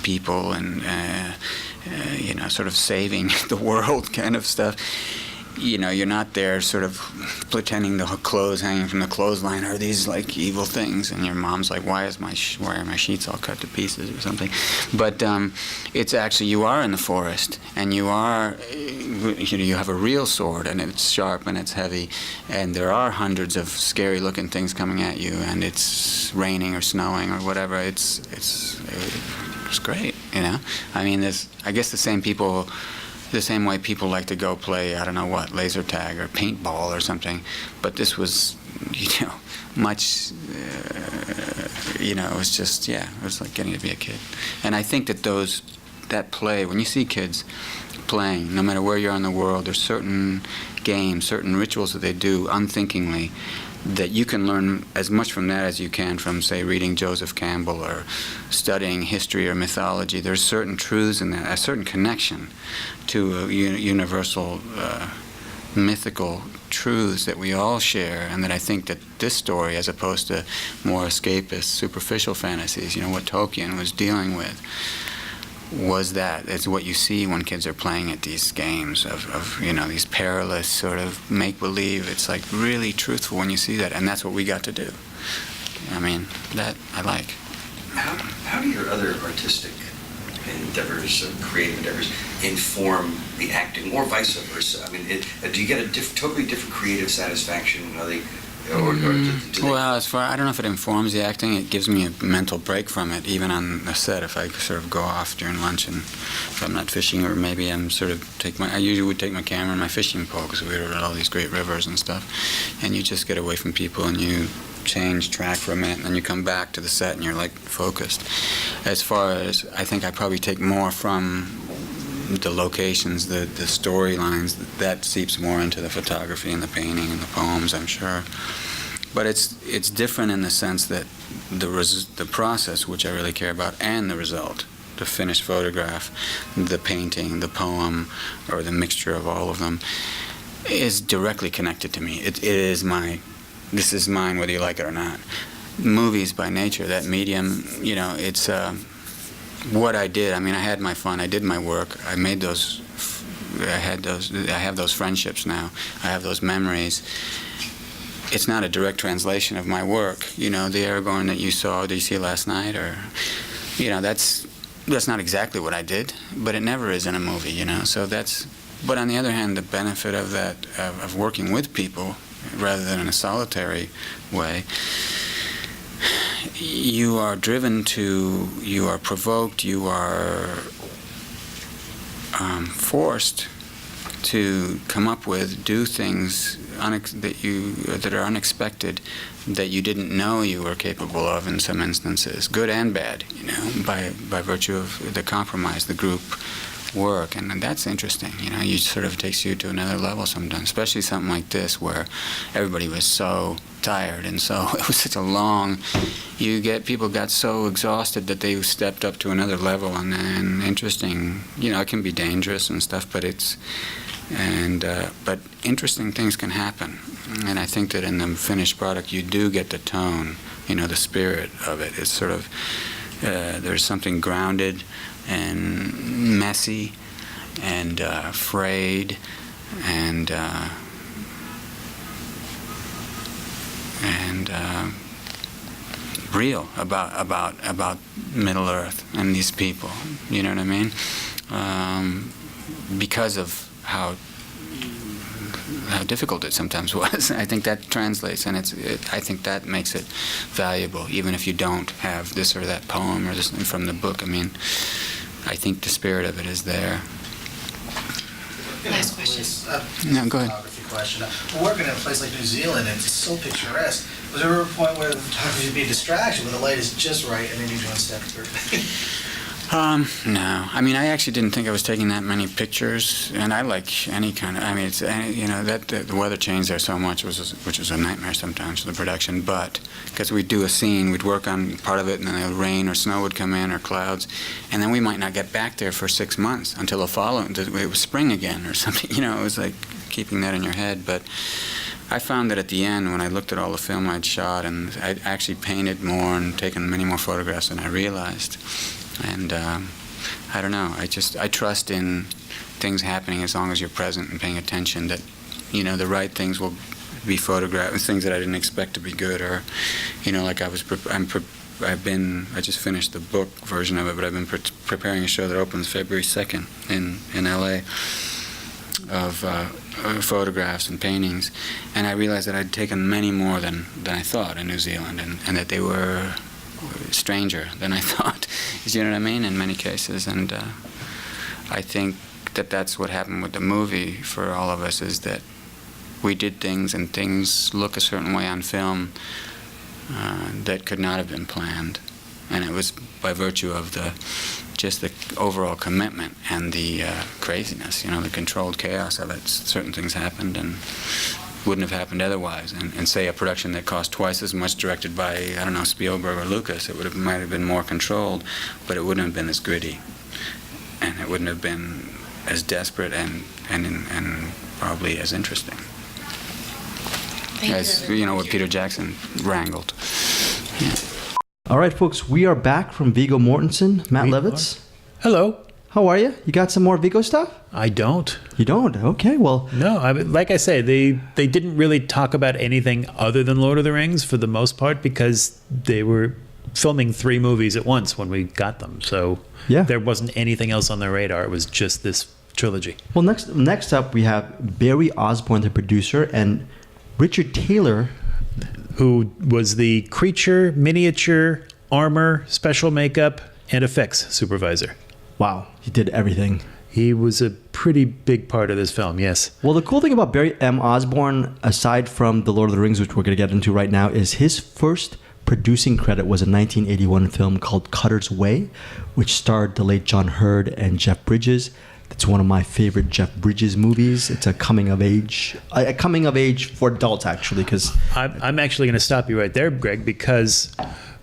people and, you know, sort of saving the world kind of stuff. You know, you're not there sort of pretending the clothes hanging from the clothesline are these like evil things, and your mom's like, why are my sheets all cut to pieces or something? But it's actually, you are in the forest, and you are, you know, you have a real sword, and it's sharp and it's heavy, and there are hundreds of scary looking things coming at you, and it's raining or snowing or whatever. It's great, you know. I mean, I guess the same way people like to go play, I don't know what, laser tag or paintball or something, but this was, you know, much, you know, it was just, yeah, it was like getting to be a kid. And I think that that play, when you see kids playing, no matter where you are in the world, there's certain games, certain rituals that they do unthinkingly, that you can learn as much from that as you can from, say, reading Joseph Campbell or studying history or mythology. There's certain truths in that, a certain connection to universal mythical truths that we all share, and that I think that this story, as opposed to more escapist, superficial fantasies, you know, what Tolkien was dealing with, was that it's what you see when kids are playing at these games of you know, these perilous sort of make-believe. It's like really truthful when you see that, and that's what we got to do. I mean, that I like. How do your other artistic endeavors, creative endeavors, inform the acting, or vice versa? I mean, do you get a totally different creative satisfaction? Are they, or do they... Well, I don't know if it informs the acting. It gives me a mental break from it, even on a set. If I sort of go off during lunch, and if I'm not fishing, or maybe I'm sort of I usually would take my camera and my fishing pole, because we were at all these great rivers and stuff, and you just get away from people and you change track for a minute, and then you come back to the set and you're like focused. As far as, I think I probably take more from the locations, the storylines, that seeps more into the photography and the painting and the poems, I'm sure. But it's different in the sense that the process, which I really care about, and the result, the finished photograph, the painting, the poem, or the mixture of all of them, is directly connected to me. It is this is mine whether you like it or not. Movies, by nature, that medium, you know, it's what I did. I mean, I had my fun. I did my work. I made those. I have those friendships now. I have those memories. It's not a direct translation of my work. You know, the Aragorn that you saw, did you see it last night? Or, you know, that's not exactly what I did, but it never is in a movie, you know. So that's. But on the other hand, the benefit of that, of working with people, rather than in a solitary way, you are driven to, you are provoked, you are forced to come up with, do things that are unexpected, that you didn't know you were capable of in some instances, good and bad, you know, by virtue of the compromise, the group work, and that's interesting. You know, it sort of takes you to another level sometimes, especially something like this where everybody was so tired, and so it was such a long. People got so exhausted that they stepped up to another level, and then interesting. You know, it can be dangerous and stuff, but but interesting things can happen, and I think that in the finished product you do get the tone. You know, the spirit of it. It's sort of there's something grounded and messy and frayed and real about Middle Earth and these people. You know what I mean? Because of how difficult it sometimes was. I think that translates, and I think that makes it valuable, even if you don't have this or that poem or this from the book. I mean, I think the spirit of it is there. Last question. No, go ahead. Photography question. Working in a place like New Zealand, it's so picturesque. Was there ever a point where the photography would be a distraction, where the light is just right, and then you're doing step through? No. I mean, I actually didn't think I was taking that many pictures, and I like any kind of. I mean, it's that the weather changed there so much, which was a nightmare sometimes for the production. But because we'd do a scene, we'd work on part of it, and then the rain or snow would come in or clouds, and then we might not get back there for 6 months until the following. It was spring again or something. It was like keeping that in your head. But I found that at the end, when I looked at all the film I'd shot, and I'd actually painted more and taken many more photographs than I realized. And I don't know. I trust in things happening as long as you're present and paying attention. That the right things will be photographed. Things that I didn't expect to be good, or like I just finished the book version of it, but I've been preparing a show that opens February 2nd in L.A. of photographs and paintings, and I realized that I'd taken many more than I thought in New Zealand, and that they were stranger than I thought. You know what I mean? In many cases, and I think that that's what happened with the movie for all of us, is that we did things, and things look a certain way on film that could not have been planned, and it was by virtue of the overall commitment and the craziness, the controlled chaos of it. Certain things happened and wouldn't have happened otherwise. And say a production that cost twice as much, directed by, I don't know, Spielberg or Lucas, it might have been more controlled, but it wouldn't have been as gritty, and it wouldn't have been as desperate and probably as interesting. As what Peter Jackson wrangled. Yeah. All right, folks, we are back from Viggo Mortensen. Matt Levitz. Hello. How are you? You got some more Viggo stuff? I don't. You don't? Okay, well. No, like I say, they didn't really talk about anything other than Lord of the Rings for the most part, because they were filming 3 movies at once when we got them. So there wasn't anything else on their radar. It was just this trilogy. Well, next up, we have Barry Osborne, the producer, and Richard Taylor, who was the creature, miniature, armor, special makeup, and effects supervisor. Wow, he did everything. He was a pretty big part of this film, yes. Well, the cool thing about Barry M. Osborne, aside from The Lord of the Rings, which we're going to get into right now, is his first producing credit was a 1981 film called Cutter's Way, which starred the late John Hurd and Jeff Bridges. It's one of my favorite Jeff Bridges movies. It's a coming of age for adults, actually. Because I'm actually going to stop you right there, Greg, because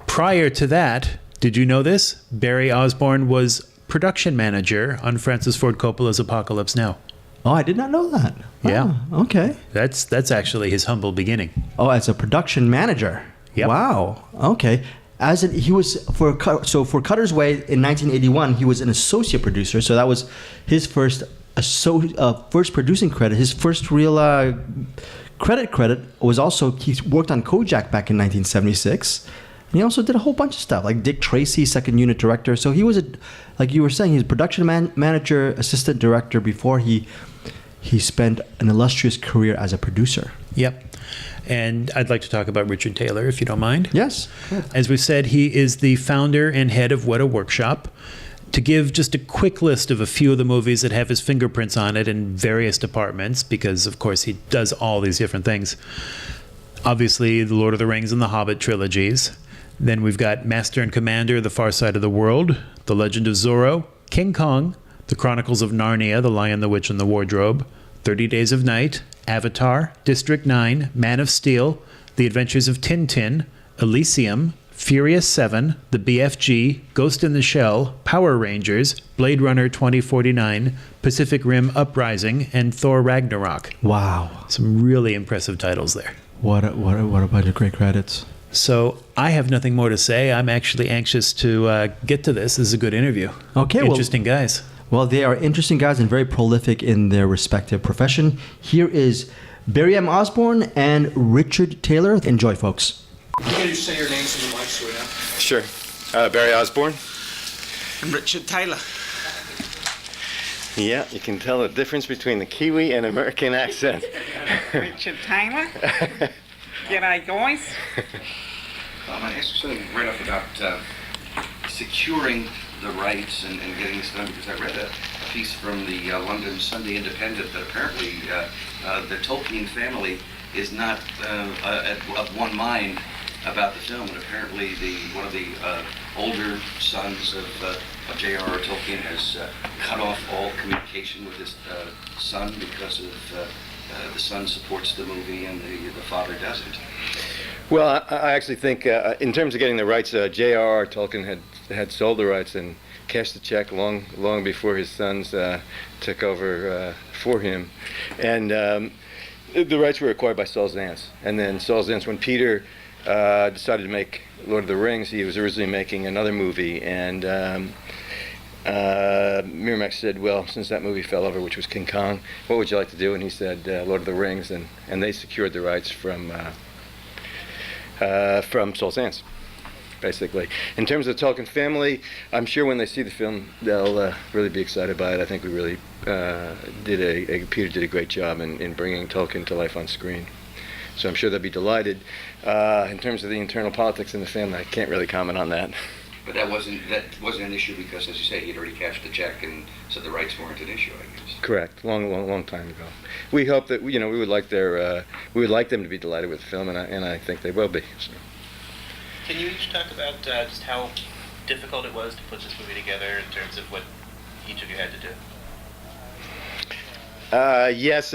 prior to that, did you know this? Barry Osborne was production manager on Francis Ford Coppola's Apocalypse Now. Oh, I did not know that. Yeah. Oh, okay. That's actually his humble beginning. Oh, as a production manager. Yep. Wow. Okay. For Cutter's Way in 1981, he was an associate producer. So that was his first producing credit. His first real credit was also, he worked on Kojak back in 1976. And he also did a whole bunch of stuff, like Dick Tracy, second unit director. So he was, like you were saying, he's a production manager, assistant director before he spent an illustrious career as a producer. Yep. And I'd like to talk about Richard Taylor, if you don't mind. Yes. As we said, he is the founder and head of What a Workshop. To give just a quick list of a few of the movies that have his fingerprints on it in various departments, because, of course, he does all these different things. Obviously, The Lord of the Rings and the Hobbit trilogies. Then we've got Master and Commander, The Far Side of the World, The Legend of Zorro, King Kong, The Chronicles of Narnia, The Lion, the Witch, and the Wardrobe, 30 Days of Night, Avatar, District 9, Man of Steel, The Adventures of Tintin, Elysium, Furious 7, The BFG, Ghost in the Shell, Power Rangers, Blade Runner 2049, Pacific Rim Uprising, and Thor Ragnarok. Wow. Some really impressive titles there. What a bunch of great credits. So I have nothing more to say. I'm actually anxious to get to this. This is a good interview. Okay. Interesting guys. Well, they are interesting guys and very prolific in their respective profession. Here is Barry M. Osborne and Richard Taylor. Enjoy, folks. Can you say your names in the mic so we know? Sure. Barry Osborne. And Richard Taylor. Yeah, you can tell the difference between the Kiwi and American accent. Richard Taylor. G'day, guys. I asked something right off about securing the rights and getting this done? Because I read a piece from the London Sunday Independent that apparently the Tolkien family is not of one mind about the film, and apparently one of the older sons of J.R.R. Tolkien has cut off all communication with his son because of the son supports the movie and the father doesn't. Well, I actually think in terms of getting the rights, J.R.R. Tolkien had sold the rights and cashed the check long before his sons took over for him, and the rights were acquired by Saul Zaentz. And then Saul Zaentz, when Peter decided to make Lord of the Rings, he was originally making another movie, and Miramax said, well, since that movie fell over, which was King Kong, what would you like to do? And he said, Lord of the Rings, and they secured the rights from Saul Zaentz, basically. In terms of the Tolkien family, I'm sure when they see the film, they'll really be excited by it. I think we really Peter did a great job in bringing Tolkien to life on screen. So I'm sure they'll be delighted. In terms of the internal politics in the family, I can't really comment on that. But that wasn't an issue because, as you say, he'd already cashed the check, and so the rights weren't an issue, I guess. Correct. Long time ago. We hope that we would like them to be delighted with the film, and I think they will be. So. Can you each talk about just how difficult it was to put this movie together in terms of what each of you had to do? Yes,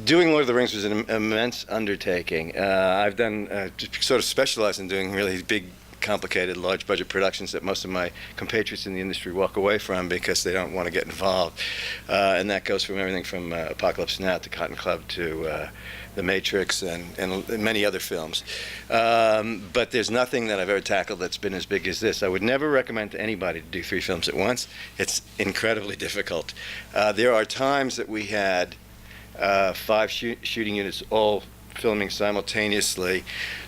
doing Lord of the Rings was an immense undertaking. I've done sort of specialized in doing really big, complicated, large budget productions that most of my compatriots in the industry walk away from because they don't want to get involved. And that goes from everything from Apocalypse Now to Cotton Club to The Matrix and many other films. But there's nothing that I've ever tackled that's been as big as this. I would never recommend to anybody to do 3 films at once. It's incredibly difficult. There are times that we had 5 shooting units all filming simultaneously,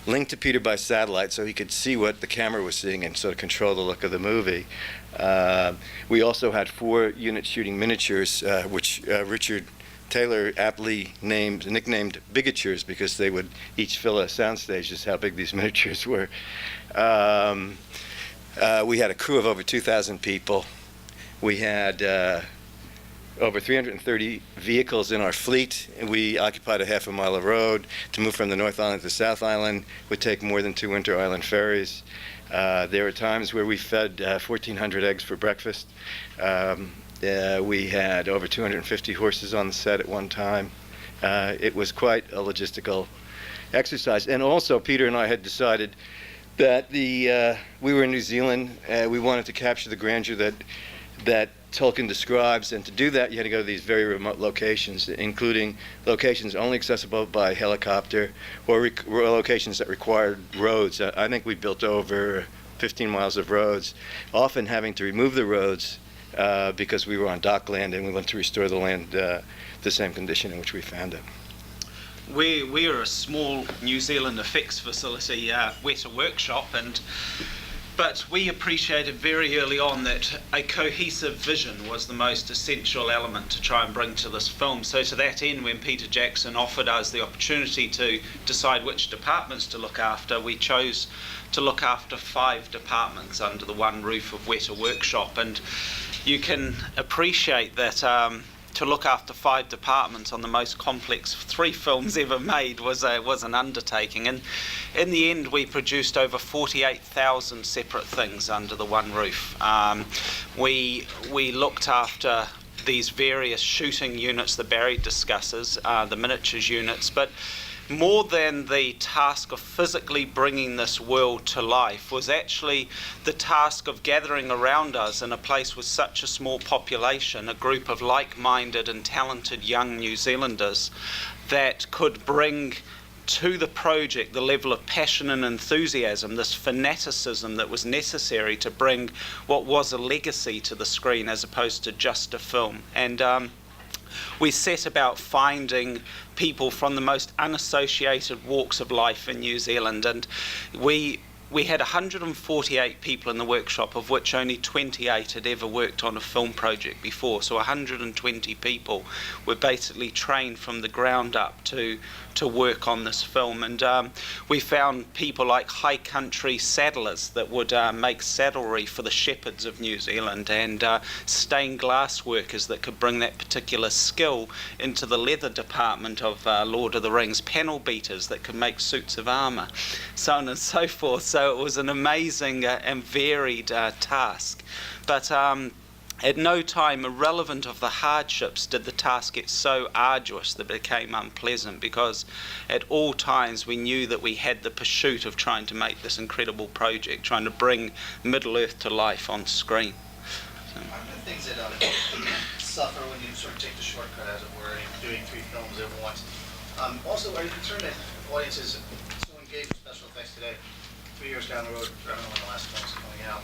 linked to Peter by satellite so he could see what the camera was seeing and sort of control the look of the movie. We also had 4 units shooting miniatures, which Richard Taylor aptly nicknamed bigatures because they would each fill a soundstage, just how big these miniatures were. We had a crew of over 2,000 people. We had over 330 vehicles in our fleet. We occupied a half a mile of road. To move from the North Island to the South Island would take more than 2 Winter Island ferries. There were times where we fed 1,400 eggs for breakfast. We had over 250 horses on the set at one time. It was quite a logistical exercise. And also, Peter and I had decided that we were in New Zealand. We wanted to capture the grandeur that Tolkien describes, and to do that you had to go to these very remote locations, including locations only accessible by helicopter or locations that required roads. I think we built over 15 miles of roads, often having to remove the roads because we were on dockland and we wanted to restore the land the same condition in which we found it. We are a small New Zealand effects facility, Weta Workshop, but we appreciated very early on that a cohesive vision was the most essential element to try and bring to this film. So to that end, when Peter Jackson offered us the opportunity to decide which departments to look after, we chose to look after 5 departments under the one roof of Weta Workshop. And you can appreciate that to look after 5 departments on the most complex 3 films ever made was an undertaking. And in the end, we produced over 48,000 separate things under the one roof. We looked after these various shooting units that Barry discusses, the miniatures units, but more than the task of physically bringing this world to life was actually the task of gathering around us in a place with such a small population, a group of like-minded and talented young New Zealanders that could bring to the project the level of passion and enthusiasm, this fanaticism that was necessary to bring what was a legacy to the screen as opposed to just a film. And we set about finding people from the most unassociated walks of life in New Zealand, and we we had 148 people in the workshop, of which only 28 had ever worked on a film project before. So 120 people were basically trained from the ground up to work on this film. And we found people like high country saddlers that would make saddlery for the shepherds of New Zealand, and stained glass workers that could bring that particular skill into the leather department of Lord of the Rings, panel beaters that could make suits of armour, so on and so forth. So it was an amazing and varied task. But at no time, irrelevant of the hardships, did the task get so arduous that it became unpleasant, because at all times we knew that we had the pursuit of trying to make this incredible project, trying to bring Middle-earth to life on screen. One of the things that suffer when you sort of take the shortcut, as it were, in doing 3 films at once. Also, are you concerned that audiences so engaged with special effects today, 3 years down the road, I don't know when the last film's coming out,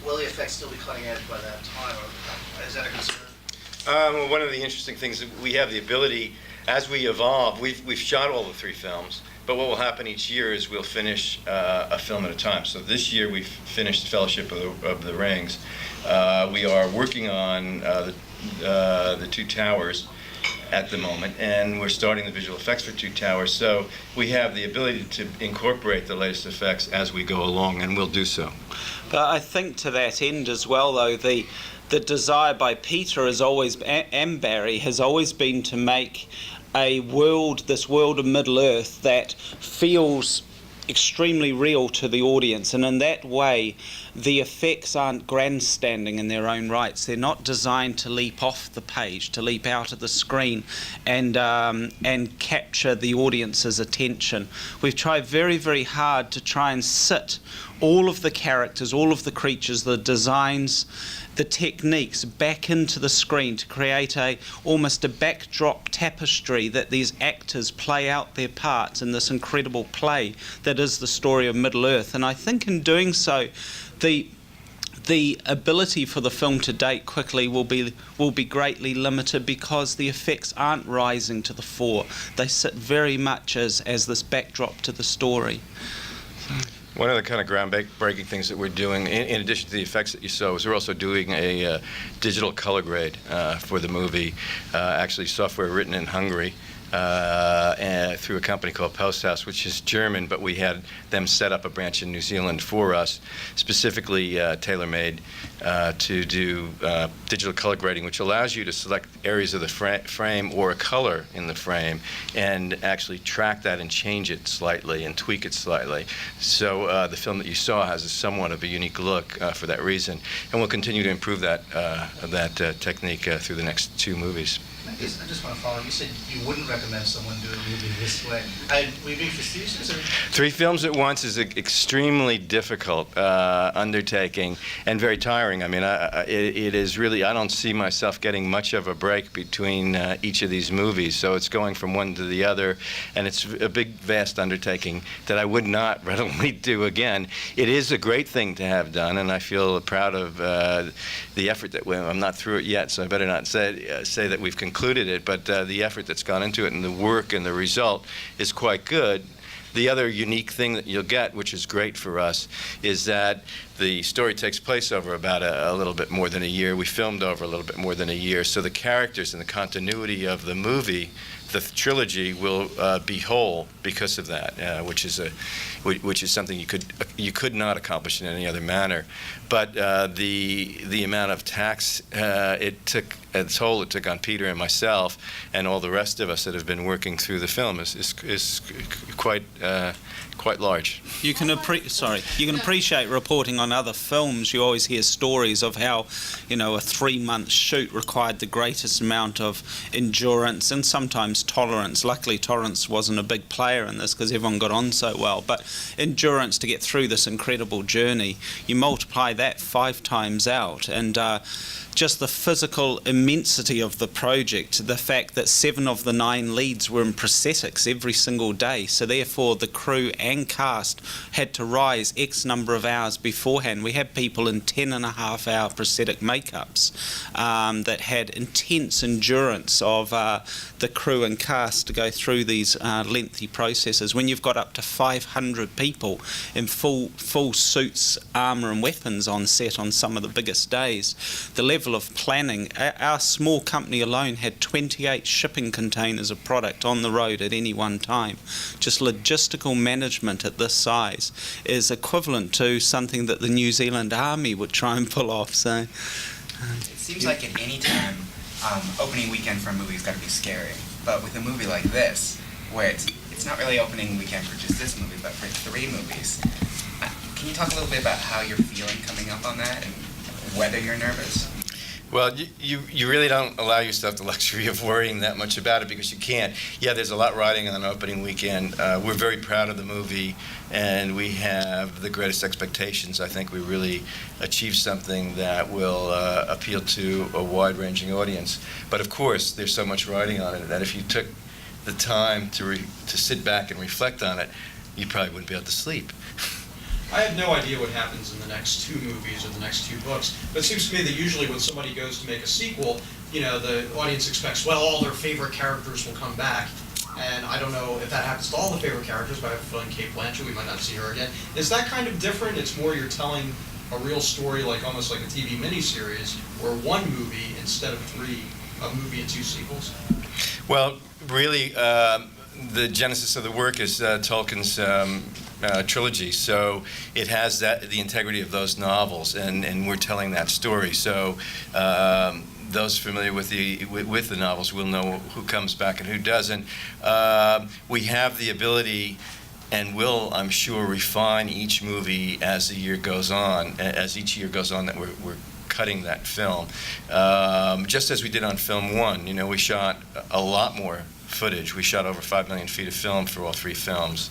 will the effects still be cutting edge by that time, or is that a concern? Well, one of the interesting things that we have the ability, as we evolve, we've shot all the 3 films, but what will happen each year is we'll finish a film at a time. So this year we've finished Fellowship of the Rings. We are working on the Two Towers at the moment, and we're starting the visual effects for Two Towers. So we have the ability to incorporate the latest effects as we go along, and we'll do so. But I think to that end as well, though, the desire by Peter has always, and Barry, has always been to make a world, this world of Middle-earth, that feels extremely real to the audience, and in that way the effects aren't grandstanding in their own rights. They're not designed to leap off the page, to leap out of the screen and capture the audience's attention. We've tried very, very hard to try and sit all of the characters, all of the creatures, the designs, the techniques back into the screen to create almost a backdrop tapestry that these actors play out their parts in this incredible play that is the story of Middle-earth. And I think in doing so, the ability for the film to date quickly will be greatly limited, because the effects aren't rising to the fore. They sit very much as this backdrop to the story. One of the kind of groundbreaking things that we're doing, in addition to the effects that you saw, is we're also doing a digital color grade for the movie, actually software written in Hungary through a company called Posthouse, which is German, but we had them set up a branch in New Zealand for us, specifically tailor-made to do digital color grading, which allows you to select areas of the frame or a color in the frame and actually track that and change it slightly and tweak it slightly. So the film that you saw has somewhat of a unique look for that reason, and we'll continue to improve that technique through the next 2 movies. I just want to follow. You said you wouldn't recommend someone do a movie this way. Would you be facetious? 3 films at once is an extremely difficult undertaking and very tiring. I mean, it is really, I don't see myself getting much of a break between each of these movies. So it's going from one to the other, and it's a big, vast undertaking that I would not readily do again. It is a great thing to have done, and I feel proud of the effort that I'm not through it yet, so I better not say that we've concluded it, but the effort that's gone into it and the work and the result is quite good. The other unique thing that you'll get, which is great for us, is that the story takes place over about a little bit more than a year. We filmed over a little bit more than a year, so the characters and the continuity of the movie, the trilogy, will be whole because of that, which is something you could not accomplish in any other manner. But the amount of tax it took on Peter and myself and all the rest of us that have been working through the film is quite large. You can appreciate reporting on other films. You always hear stories of how, a 3-month shoot required the greatest amount of endurance and sometimes tolerance. Luckily, tolerance wasn't a big player in this because everyone got on so well. But endurance to get through this incredible journey, you multiply that 5 times out, and just the physical immensity of the project, the fact that 7 of the 9 leads were in prosthetics every single day, so therefore the crew and cast had to rise X number of hours before beforehand. We had people in 10.5-hour prosthetic makeups that had intense endurance of the crew and cast to go through these lengthy processes. When you've got up to 500 people in full suits, armour and weapons on set on some of the biggest days, the level of planning, our small company alone had 28 shipping containers of product on the road at any one time. Just logistical management at this size is equivalent to something that the New Zealand Army would try and pull off. So it seems like at any time, opening weekend for a movie's got to be scary. But with a movie like this, where it's not really opening weekend for just this movie, but for 3 movies, can you talk a little bit about how you're feeling coming up on that and whether you're nervous? Well, you really don't allow yourself the luxury of worrying that much about it because you can't. Yeah, there's a lot riding on opening weekend. We're very proud of the movie, and we have the greatest expectations. I think we really achieved something that will appeal to a wide-ranging audience. But of course, there's so much riding on it that if you took the time to sit back and reflect on it, you probably wouldn't be able to sleep. I have no idea what happens in the next 2 movies or the next 2 books, but it seems to me that usually when somebody goes to make a sequel, the audience expects, well, all their favorite characters will come back. And I don't know if that happens to all the favorite characters, but I have a feeling Kate Blanchett, we might not see her again. Is that kind of different? It's more you're telling a real story, like almost like a TV miniseries, or 1 movie instead of 3, a movie and 2 sequels? Well, really, the genesis of the work is Tolkien's trilogy, so it has the integrity of those novels, and we're telling that story. So those familiar with the novels will know who comes back and who doesn't. We have the ability, and will, I'm sure, refine each movie as the year goes on. As each year goes on, that we're cutting that film, just as we did on film 1. We shot a lot more footage. We shot over 5 million feet of film for all 3 films,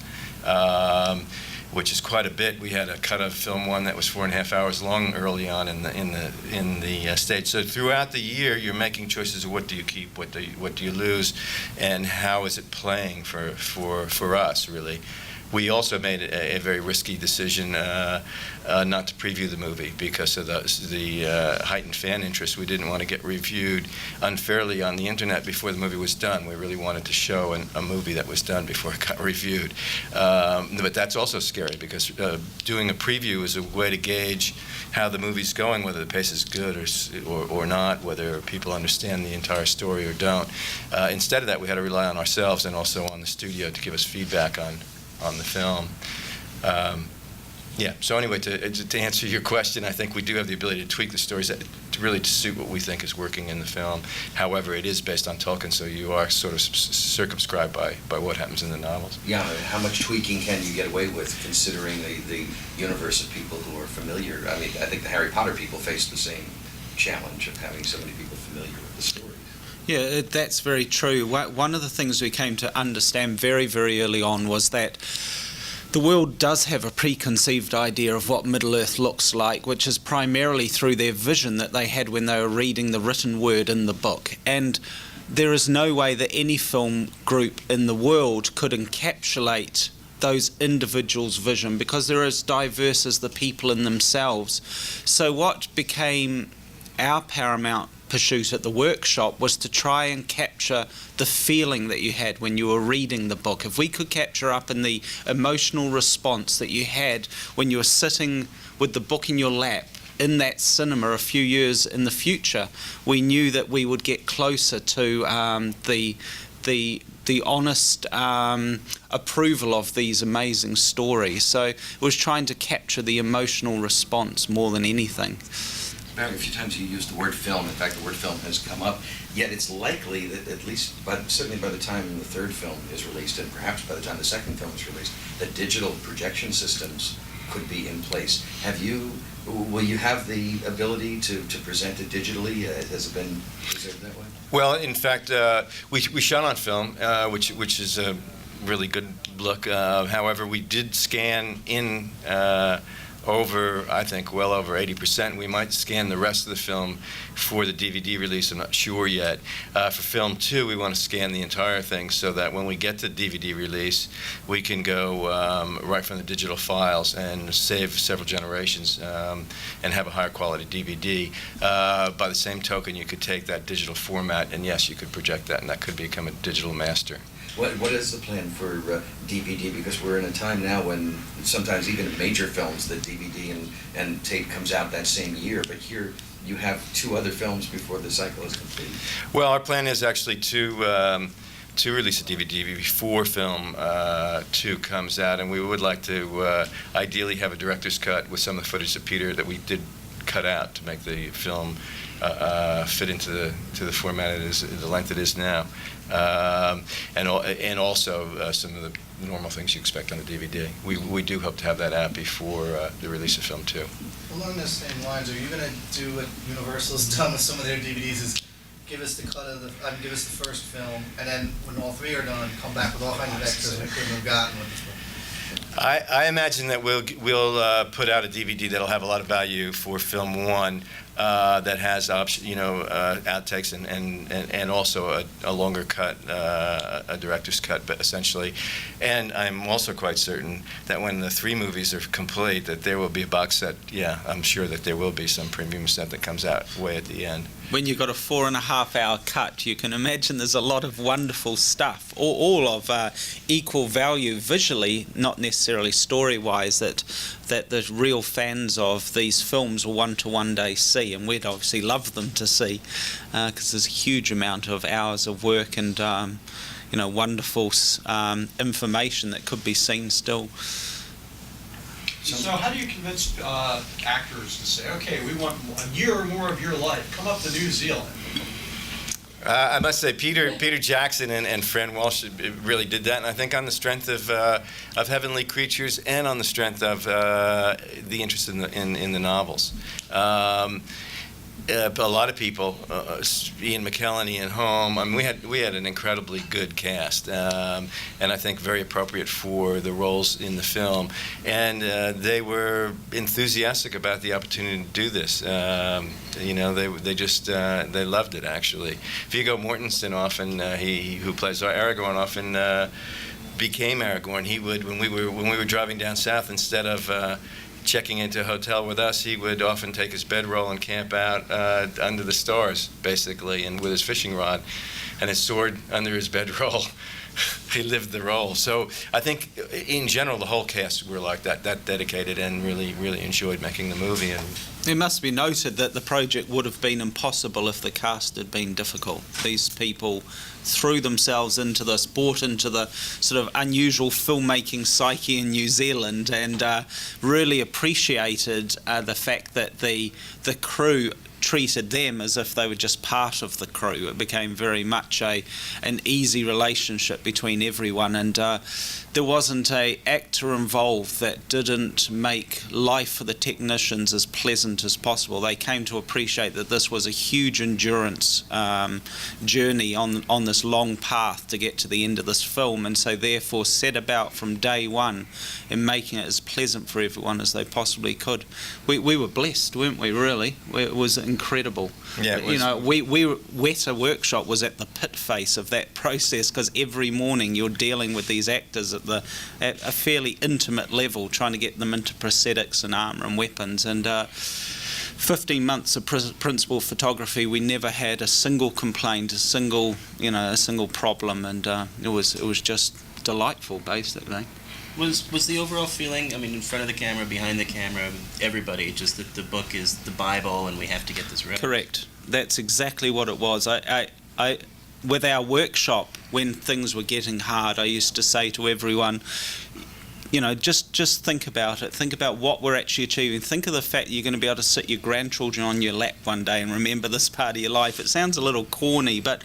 which is quite a bit. We had a cut of film 1 that was 4.5 hours long early on in the stage. So throughout the year, you're making choices of what do you keep, what do you lose, and how is it playing for us, really. We also made a very risky decision not to preview the movie because of the heightened fan interest. We didn't want to get reviewed unfairly on the internet before the movie was done. We really wanted to show a movie that was done before it got reviewed. But that's also scary because doing a preview is a way to gauge how the movie's going, whether the pace is good or not, whether people understand the entire story or don't. Instead of that, we had to rely on ourselves and also on the studio to give us feedback on the film. So anyway, to answer your question, I think we do have the ability to tweak the stories to suit what we think is working in the film. However, it is based on Tolkien, so you are sort of circumscribed by what happens in the novels. Yeah, how much tweaking can you get away with considering the universe of people who are familiar? I mean, I think the Harry Potter people face the same challenge of having so many people familiar with the story. Yeah, that's very true. One of the things we came to understand very, very early on was that the world does have a preconceived idea of what Middle-earth looks like, which is primarily through their vision that they had when they were reading the written word in the book. And there is no way that any film group in the world could encapsulate those individuals' vision because they're as diverse as the people in themselves. So what became our paramount pursuit at the workshop was to try and capture the feeling that you had when you were reading the book. If we could capture up in the emotional response that you had when you were sitting with the book in your lap in that cinema a few years in the future, we knew that we would get closer to the honest approval of these amazing stories. So it was trying to capture the emotional response more than anything. Barry, a few times you used the word film. In fact, the word film has come up. Yet it's likely that at least, certainly by the time the 3rd film is released, and perhaps by the time the 2nd film is released, that digital projection systems could be in place. Will you have the ability to present it digitally? Has it been preserved that way? Well, in fact, we shot on film, which is a really good look. However, we did scan in I think, well over 80%. We might scan the rest of the film for the DVD release. I'm not sure yet. For film 2, we want to scan the entire thing so that when we get to DVD release, we can go right from the digital files and save several generations and have a higher quality DVD. By the same token, you could take that digital format and yes, you could project that, and that could become a digital master. What is the plan for DVD? Because we're in a time now when sometimes even in major films, the DVD and tape comes out that same year. But here you have 2 other films before the cycle is complete. Well, our plan is actually to release a DVD before film 2 comes out, and we would like to ideally have a director's cut with some of the footage of Peter that we did cut out to make the film fit into the format it is, the length it is now. And also some of the normal things you expect on a DVD. We do hope to have that out before the release of film 2. Along those same lines, are you going to do what Universal has done with some of their DVDs? Is give us the cut of give us the first film, and then when all 3 are done, come back with all kinds of extras we couldn't have gotten with this one? I imagine that we'll put out a DVD that'll have a lot of value for film 1. That has outtakes and also a longer cut, a director's cut, but essentially. And I'm also quite certain that when the 3 movies are complete, that there will be a box set. Yeah, I'm sure that there will be some premium set that comes out way at the end. When you've got a 4.5-hour cut, you can imagine there's a lot of wonderful stuff, all of equal value visually, not necessarily story-wise, that the real fans of these films will want to one day see, and we'd obviously love them to see, because there's a huge amount of hours of work and wonderful information that could be seen still. So how do you convince actors to say, okay, we want a year or more of your life, come up to New Zealand? I must say, Peter Jackson and Fran Walsh really did that, and I think on the strength of Heavenly Creatures and on the strength of the interest in the novels. A lot of people, Ian McKellen, Ian Holm. I mean, we had an incredibly good cast, and I think very appropriate for the roles in the film. And they were enthusiastic about the opportunity to do this. They loved it actually. Viggo Mortensen often, who plays Aragorn, often became Aragorn. He would when we were driving down south, instead of checking into a hotel with us, he would often take his bedroll and camp out under the stars, basically, and with his fishing rod and his sword under his bedroll. He lived the role. So I think, in general, the whole cast were like that dedicated and really, really enjoyed making the movie. And it must be noted that the project would have been impossible if the cast had been difficult. These people threw themselves into this, bought into the sort of unusual filmmaking psyche in New Zealand, and really appreciated the fact that the crew treated them as if they were just part of the crew. It became very much an easy relationship between everyone, and there wasn't an actor involved that didn't make life for the technicians as pleasant as possible. They came to appreciate that this was a huge endurance journey on this long path to get to the end of this film, and so therefore set about from day one in making it as pleasant for everyone as they possibly could. We were blessed, weren't we, really? It was incredible. Yeah, it was. Weta Workshop was at the pit face of that process, because every morning you're dealing with these actors at a fairly intimate level, trying to get them into prosthetics and armour and weapons. And 15 months of principal photography, we never had a single complaint, a single problem, and it was just delightful, basically. Was the overall feeling, I mean, in front of the camera, behind the camera, everybody, just that the book is the Bible and we have to get this right? Correct. That's exactly what it was. I with our workshop, when things were getting hard, I used to say to everyone, just think about it. Think about what we're actually achieving. Think of the fact that you're going to be able to sit your grandchildren on your lap one day and remember this part of your life. It sounds a little corny, but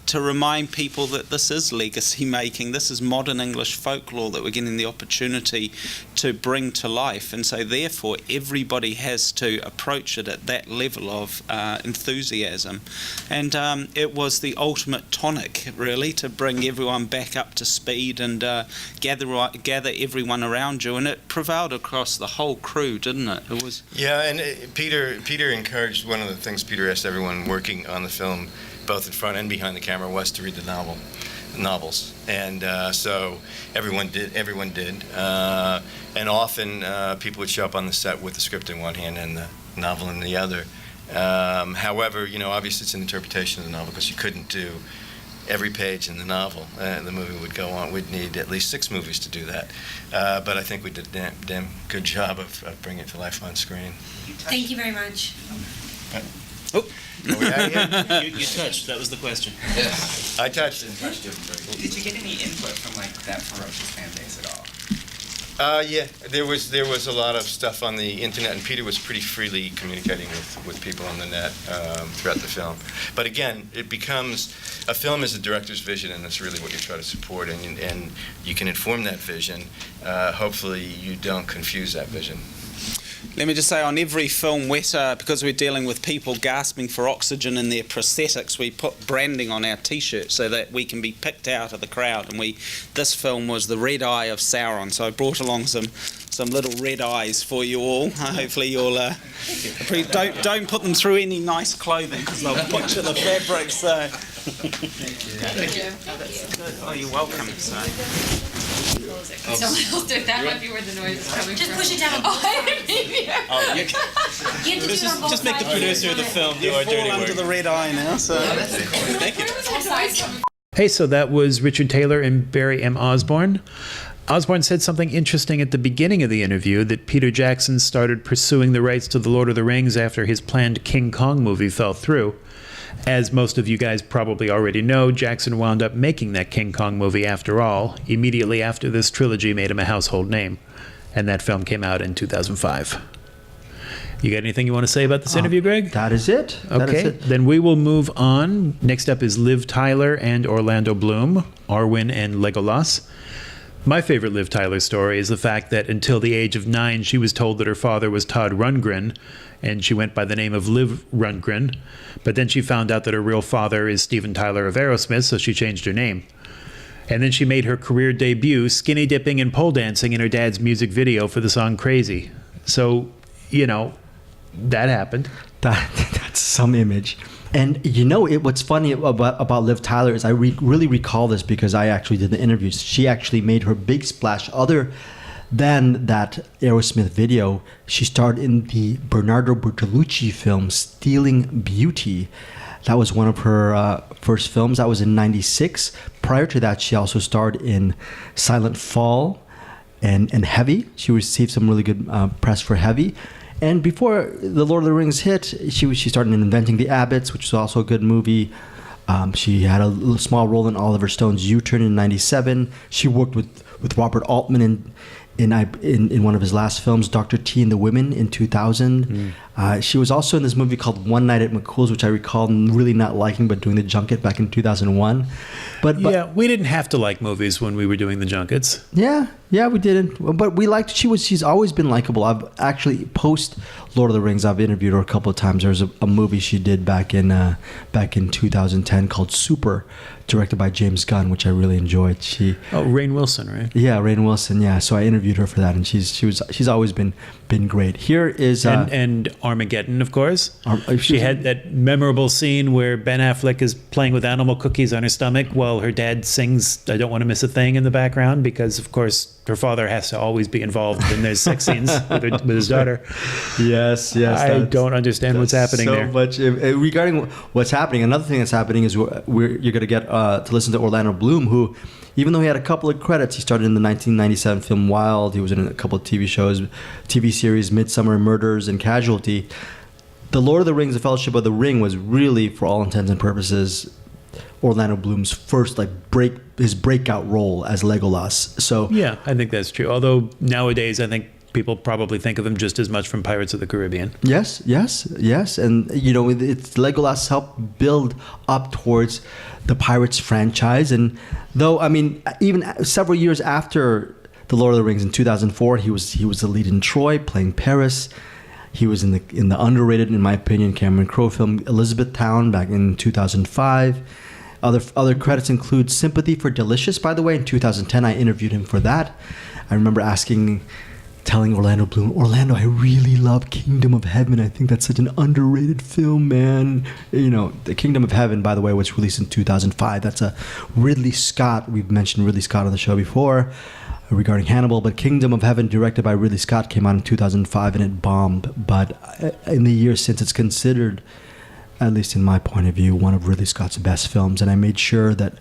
to remind people that this is legacy making, this is modern English folklore that we're getting the opportunity to bring to life, and so therefore everybody has to approach it at that level of enthusiasm. And it was the ultimate tonic, really, to bring everyone back up to speed and gather everyone around you, and it prevailed across the whole crew, didn't it? It was. Yeah, and Peter encouraged, one of the things Peter asked everyone working on the film, both in front and behind the camera, was to read the novels, and so everyone did, and often people would show up on the set with the script in one hand and the novel in the other. However, obviously it's an interpretation of the novel, because you couldn't do every page in the novel. The movie would go on. We'd need at least 6 movies to do that. But I think we did a damn good job of bringing it to life on screen. Thank you very much. Oh, are we out of here? You touched. That was the question. I touched. Did you get any input from that ferocious fan base at all? Yeah, there was a lot of stuff on the internet, and Peter was pretty freely communicating with people on the net throughout the film. But again, it becomes a film is a director's vision, and that's really what you try to support, and you can inform that vision. Hopefully, you don't confuse that vision. Let me just say, on every film, because we're dealing with people gasping for oxygen in their prosthetics, we put branding on our T-shirts so that we can be picked out of the crowd. And this film was the red eye of Sauron, so I brought along some little red eyes for you all. Hopefully you'll don't put them through any nice clothing, because they'll butcher the fabric. So. Thank you. Oh, you're welcome. Someone else do it. That might be where the noise is coming from. Just push it down. Just make the producer of the film do our dirty work. Under the red eye now. So. Thank you. Hey, so that was Richard Taylor and Barry M. Osborne. Osborne said something interesting at the beginning of the interview, that Peter Jackson started pursuing the rights to The Lord of the Rings after his planned King Kong movie fell through. As most of you guys probably already know, Jackson wound up making that King Kong movie after all, immediately after this trilogy made him a household name. And that film came out in 2005. You got anything you want to say about this interview, Greg? That is it. Okay, then we will move on. Next up is Liv Tyler and Orlando Bloom, Arwen and Legolas. My favorite Liv Tyler story is the fact that until the age of 9, she was told that her father was Todd Rundgren, and she went by the name of Liv Rundgren. But then she found out that her real father is Steven Tyler of Aerosmith, so she changed her name. And then she made her career debut skinny dipping and pole dancing in her dad's music video for the song Crazy. So, that happened. That's some image. And what's funny about Liv Tyler is I really recall this because I actually did the interviews. She actually made her big splash other than that Aerosmith video. She starred in the Bernardo Bertolucci film Stealing Beauty. That was one of her first films. That was in '96. Prior to that, she also starred in Silent Fall and Heavy. She received some really good press for Heavy. And before The Lord of the Rings hit, she started in Inventing the Abbots, which was also a good movie. She had a small role in Oliver Stone's U-Turn in '97. She worked with Robert Altman in one of his last films, Dr. T and the Women, in 2000. She was also in this movie called One Night at McCool's, which I recall really not liking, but doing the junket back in 2001. But yeah, we didn't have to like movies when we were doing the junkets. Yeah, we didn't. But we liked. She's always been likable. I've actually post Lord of the Rings, I've interviewed her a couple of times. There was a movie she did back in 2010 called Super, directed by James Gunn, which I really enjoyed. Rainn Wilson, right? Yeah, Rainn Wilson. Yeah, so I interviewed her for that, and she's always been great. Here is and Armageddon, of course. She had that memorable scene where Ben Affleck is playing with animal cookies on her stomach while her dad sings "I Don't Want to Miss a Thing" in the background, because of course her father has to always be involved in those sex scenes with his daughter. Yes. I don't understand what's happening so there. Much regarding what's happening. Another thing that's happening is you're going to get to listen to Orlando Bloom, who, even though he had a couple of credits, he started in the 1997 film Wild. He was in a couple of TV shows, TV series, Midsummer Murders and Casualty. The Lord of the Rings, The Fellowship of the Ring was really, for all intents and purposes, Orlando Bloom's first breakout role as Legolas. So yeah, I think that's true. Although nowadays I think people probably think of him just as much from Pirates of the Caribbean. Yes. And, it's Legolas helped build up towards the Pirates franchise. And though, even several years after The Lord of the Rings in 2004, he was the lead in Troy, playing Paris. He was in the underrated, in my opinion, Cameron Crowe film Elizabethtown back in 2005. Other credits include Sympathy for Delicious, by the way. In 2010, I interviewed him for that. I remember telling Orlando Bloom, Orlando, I really love Kingdom of Heaven. I think that's such an underrated film, man. The Kingdom of Heaven, by the way, was released in 2005. That's a Ridley Scott. We've mentioned Ridley Scott on the show before regarding Hannibal, but Kingdom of Heaven, directed by Ridley Scott, came out in 2005 and it bombed. But in the years since, it's considered, at least in my point of view, one of Ridley Scott's best films. And I made sure that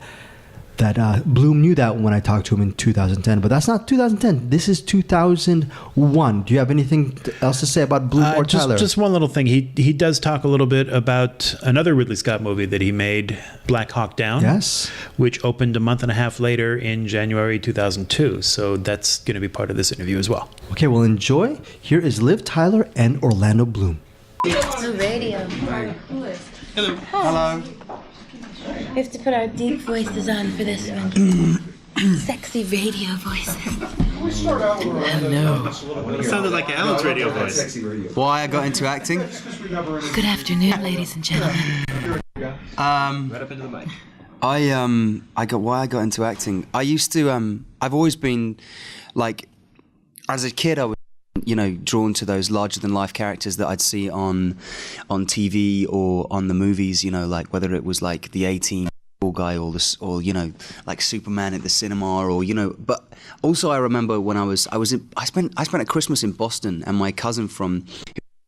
Bloom knew that when I talked to him in 2010. But that's not 2010. This is 2001. Do you have anything else to say about Bloom or Tyler? Just one little thing. He does talk a little bit about another Ridley Scott movie that he made, Black Hawk Down. Yes. Which opened a month and a half later in January 2002. So that's going to be part of this interview as well. Okay, well, enjoy. Here is Liv Tyler and Orlando Bloom. The radio. Hello. Hello. We have to put our deep voices on for this one. Sexy radio voices. Hello. It sounded like Alan's radio voice. Why I got into acting? Good afternoon, ladies and gentlemen. Right up into the mic. Why I got into acting. I used to I've always been like, as a kid I was drawn to those larger than life characters that I'd see on TV or on the movies, like whether it was like the A-Team guy or like Superman at the cinema or but also I remember when I spent a Christmas in Boston, and my cousin from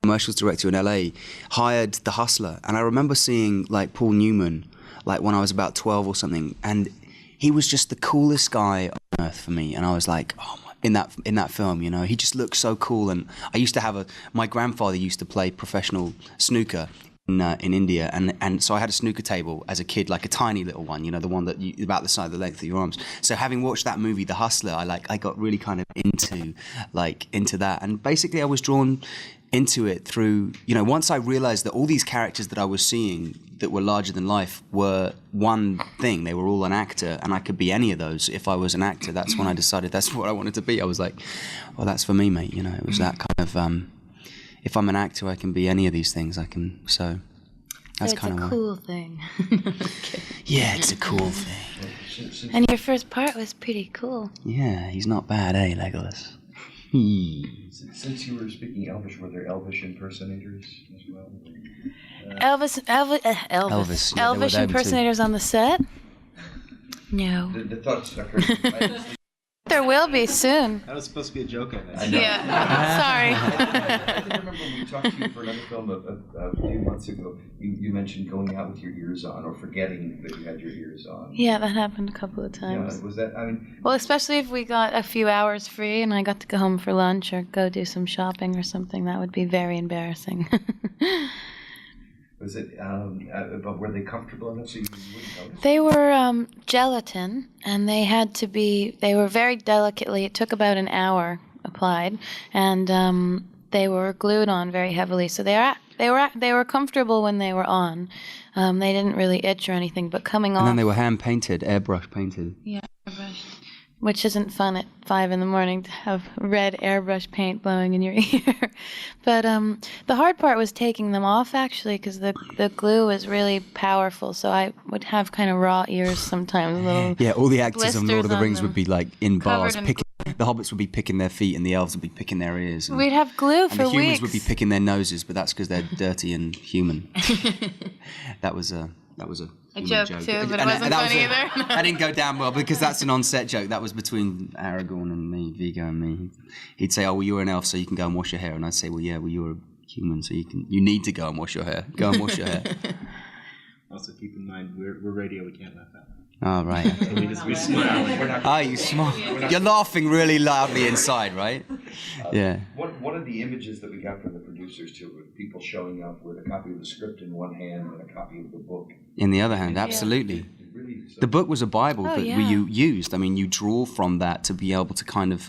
commercials director in LA hired The Hustler, and I remember seeing like Paul Newman like when I was about 12 or something, and he was just the coolest guy on earth for me, and I was like, oh my, in that film, he just looked so cool. And I used to have my grandfather used to play professional snooker in India, and so I had a snooker table as a kid, like a tiny little one, the one that about the size of the length of your arms. So having watched that movie, The Hustler, I got really kind of into that, and basically I was drawn into it through, once I realized that all these characters that I was seeing that were larger than life were one thing. They were all an actor, and I could be any of those if I was an actor. That's when I decided that's what I wanted to be. I was like, well, that's for me, mate. It was that kind of, if I'm an actor, I can be any of these things. So that's kind of It's a cool thing. Yeah, it's a cool thing. And your first part was pretty cool. Yeah, he's not bad, Legolas? Since you were speaking Elvish, were there Elvish impersonators as well? Elvis. Yeah, Elvish impersonators on the set? No. The thoughts occurred. There will be soon. That was supposed to be a joke, I think. I know. Yeah. Sorry. I remember when we talked to you for another film a few months ago, you mentioned going out with your ears on or forgetting that you had your ears on. Yeah, that happened a couple of times. Yeah, was that, Well, especially if we got a few hours free and I got to go home for lunch or go do some shopping or something, that would be very embarrassing. Was it, but were they comfortable enough so you wouldn't notice? They were gelatin, and they were very delicately, it took about an hour applied, and they were glued on very heavily, so they were comfortable when they were on. They didn't really itch or anything, but coming off... And then they were hand-painted, airbrush painted. Yeah, airbrush. Which isn't fun at 5 a.m. to have red airbrush paint blowing in your ear. But the hard part was taking them off, actually, because the glue was really powerful, so I would have kind of raw ears sometimes. Yeah, all the actors on Lord of the Rings would be like in bars, in picking. The hobbits would be picking their feet, and the elves would be picking their ears. And, we'd have glue for and the humans weeks. would be picking their noses, but that's because they're dirty and human. That was a joke too, but it wasn't funny either. That didn't go down well because that's an on-set joke. That was between Aragorn and me, Viggo and me. He'd say, "Oh, well, you're an elf, so you can go and wash your hair," and I'd say, "Well, yeah, well, you're a human, so you need to go and wash your hair. Go and wash your hair." Also, keep in mind, we're radio, we can't laugh at. Oh, right. So we smile. We're not, oh, you smile. You're laughing really loudly inside, right? Yeah. One of the images that we got from the producers, too, were people showing up with a copy of the script in one hand and a copy of the book in the other hand, absolutely. The book was a Bible that you used. I mean, you draw from that to be able to kind of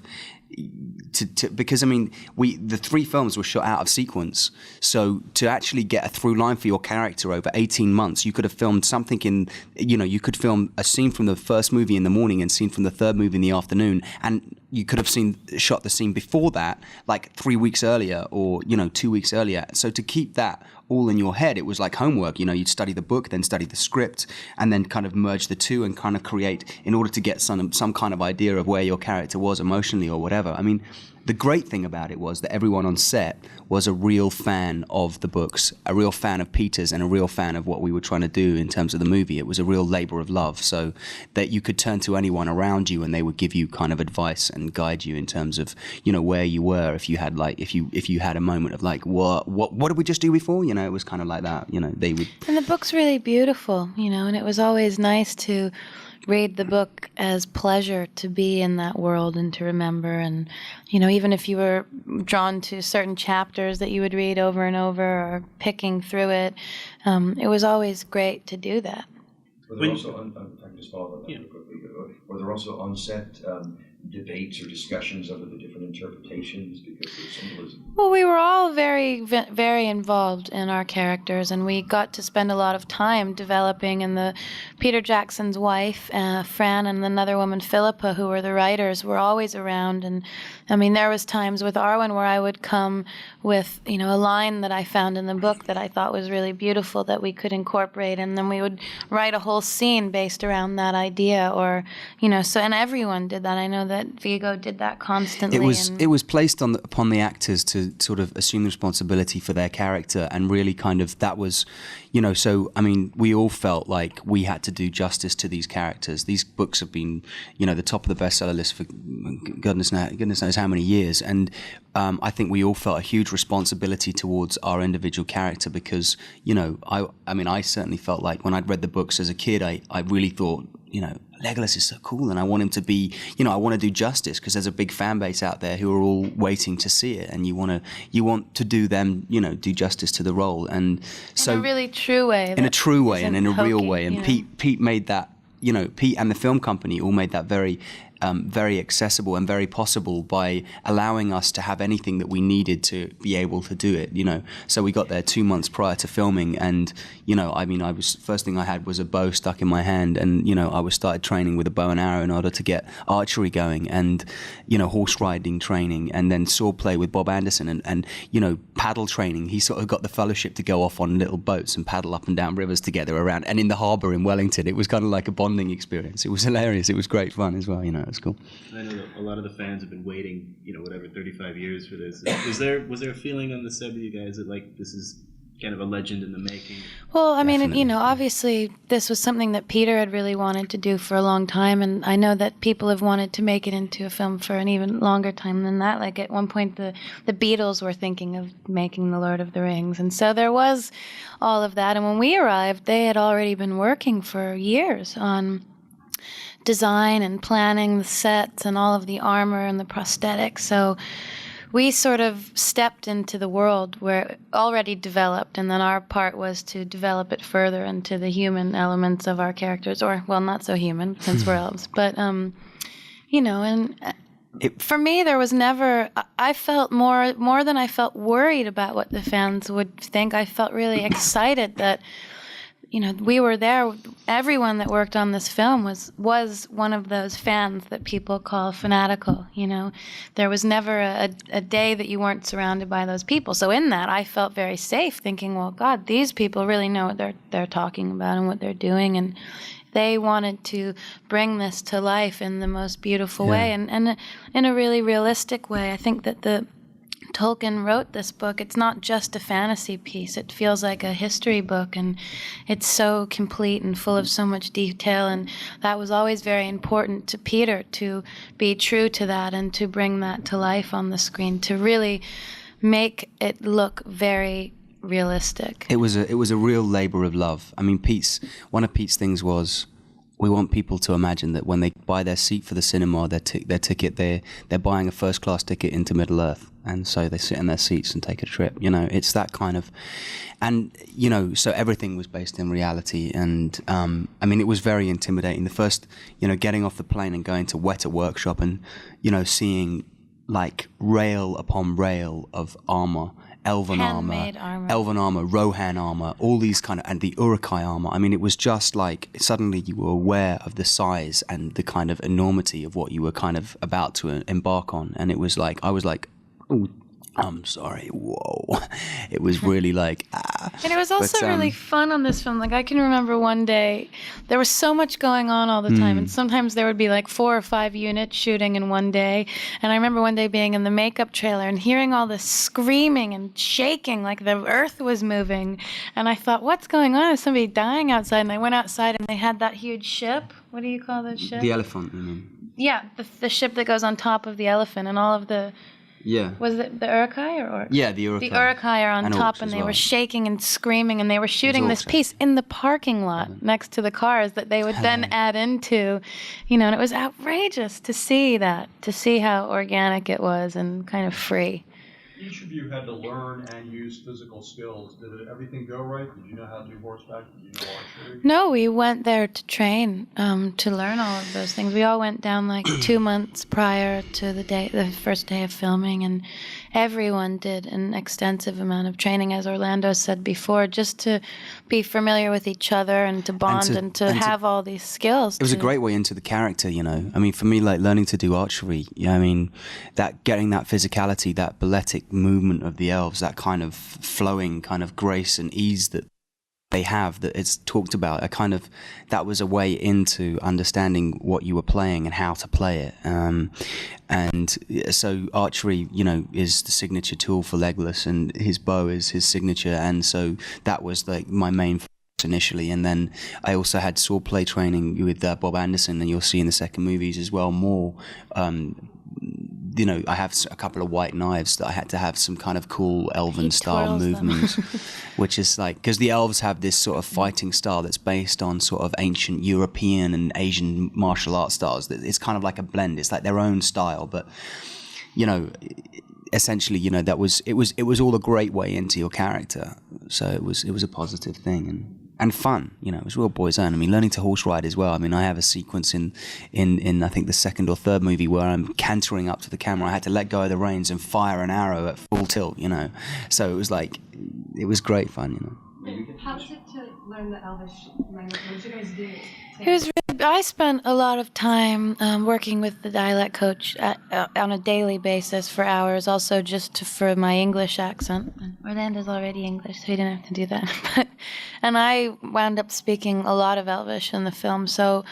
because I mean, the 3 films were shot out of sequence. So to actually get a through line for your character over 18 months, you could have filmed something you could film a scene from the first movie in the morning and scene from the third movie in the afternoon, and you could have shot the scene before that, like 3 weeks earlier or 2 weeks earlier. So to keep that all in your head, it was like homework. You'd study the book, then study the script, and then kind of merge the two and kind of create, in order to get some kind of idea of where your character was emotionally or whatever. I mean, the great thing about it was that everyone on set was a real fan of the books, a real fan of Peter's, and a real fan of what we were trying to do in terms of the movie. It was a real labor of love, so that you could turn to anyone around you and they would give you kind of advice and guide you in terms of where you were. If you had if you had a moment of like, what did we just do before? It was kind of like that. They would. And the book's really beautiful, and it was always nice to read the book as pleasure, to be in that world and to remember. And even if you were drawn to certain chapters that you would read over and over, or picking through it, it was always great to do that. Were there also, if I can just follow on that real quickly, were there also on-set debates or discussions over the different interpretations because of symbolism? Well, we were all very, very involved in our characters, and we got to spend a lot of time developing. And Peter Jackson's wife, Fran, and another woman, Philippa, who were the writers, were always around. And I mean, there was times with Arwen where I would come with, a line that I found in the book that I thought was really beautiful that we could incorporate, and then we would write a whole scene based around that idea, or, so, and everyone did that. I know that Viggo did that constantly. It was placed upon the actors to sort of assume the responsibility for their character, and really kind of that was, so I mean, we all felt like we had to do justice to these characters. These books have been, the top of the bestseller list for goodness knows how many years, and I think we all felt a huge responsibility towards our individual character because, I mean, I certainly felt like when I'd read the books as a kid, I really thought, Legolas is so cool, and I want him to be, I want to do justice because there's a big fan base out there who are all waiting to see it, and you want to do them, do justice to the role, and so in a really true way. In a true way and in a real way, and yeah. Pete made that, Pete and the film company all made that very accessible and very possible by allowing us to have anything that we needed to be able to do it, So we got there 2 months prior to filming, and, I mean, first thing I had was a bow stuck in my hand, and, I started training with a bow and arrow in order to get archery going, and, horse riding training, and then sword play with Bob Anderson, and paddle training. He sort of got the fellowship to go off on little boats and paddle up and down rivers together around, and in the harbour in Wellington. It was kind of like a bonding experience. It was hilarious. It was great fun as well, It's cool. I know that a lot of the fans have been waiting, 35 years for this. Was there a feeling on the set with you guys that like this is kind of a legend in the making? Well, I mean, obviously this was something that Peter had really wanted to do for a long time, and I know that people have wanted to make it into a film for an even longer time than that. Like at one point, the Beatles were thinking of making The Lord of the Rings, and so there was all of that. And when we arrived, they had already been working for years on design and planning the sets and all of the armor and the prosthetics. So we sort of stepped into the world where it already developed, and then our part was to develop it further into the human elements of our characters, or, well, not so human since we're elves. But, and for me, there was never, I felt more than I felt worried about what the fans would think. I felt really excited that, we were there. Everyone that worked on this film was one of those fans that people call fanatical. There was never a day that you weren't surrounded by those people. So in that, I felt very safe, thinking, well, God, these people really know what they're talking about and what they're doing, and they wanted to bring this to life in the most beautiful way and in a really realistic way. I think that Tolkien wrote this book, it's not just a fantasy piece. It feels like a history book, and it's so complete and full of so much detail, and that was always very important to Peter, to be true to that and to bring that to life on the screen, to really make it look very realistic. It was a real labor of love. I mean, one of Pete's things was, we want people to imagine that when they buy their seat for the cinema, their ticket, they're buying a first-class ticket into Middle-earth, and so they sit in their seats and take a trip. It's that kind of, and so everything was based in reality. And I mean, it was very intimidating. The first, getting off the plane and going to Weta Workshop and seeing like rail upon rail of armor. Handmade Elven armor, Rohan armor, all these kind of, and the Uruk-hai armor. I mean, it was just like, suddenly you were aware of the size and the kind of enormity of what you were kind of about to embark on. And it was like, I was like, oh, I'm sorry, whoa. It was really like, And it was also really fun on this film. Like, I can remember one day, there was so much going on all the time, and sometimes there would be like 4 or 5 units shooting in one day. And I remember one day being in the makeup trailer and hearing all this screaming and shaking, like the earth was moving. And I thought, what's going on? Is somebody dying outside? And I went outside and they had that huge ship. What do you call that ship? The elephant, you mean? Yeah, the ship that goes on top of the elephant, and all of the... Yeah. Was it the Uruk-hai or orcs? Yeah, the Uruk-hai. The Uruk-hai are on And top, orcs and as they well. were shaking and screaming, and they were shooting this orcs, piece in the parking lot next to the cars that they would then add into, and it was outrageous to see that, to see how organic it was and kind of free. Each of you had to learn and use physical skills. Did everything go right? Did you know how to do horseback? Did you know archery? No, we went there to train, to learn all of those things. We all went down like 2 months prior to the first day of filming, and everyone did an extensive amount of training, as Orlando said before, just to be familiar with each other and to bond and to have all these skills. It was a great way into the character, I mean, for me, like learning to do archery, I mean, that getting that physicality, that balletic movement of the elves, that kind of flowing kind of grace and ease that they have, that it's talked about, that was a way into understanding what you were playing and how to play it. And so archery, is the signature tool for Legolas, and his bow is his signature, and so that was like my main initially. And then I also had swordplay training with Bob Anderson, and you'll see in the second movies as well more. I have a couple of white knives that I had to have some kind of cool elven style movement, which is like, because the elves have this sort of fighting style that's based on sort of ancient European and Asian martial art styles. It's kind of like a blend. It's like their own style, but essentially, it was all a great way into your character. So it was a positive thing and fun. It was real boys' own. I mean, learning to horse ride as well. I mean, I have a sequence in I think the second or third movie where I'm cantering up to the camera. I had to let go of the reins and fire an arrow at full tilt. So it was like, it was great fun. How was it to learn the Elvish language? What did you guys do? It was I spent a lot of time working with the dialect coach on a daily basis for hours, also just for my English accent. Orlando's already English, so he didn't have to do that. And I wound up speaking a lot of Elvish in the film, so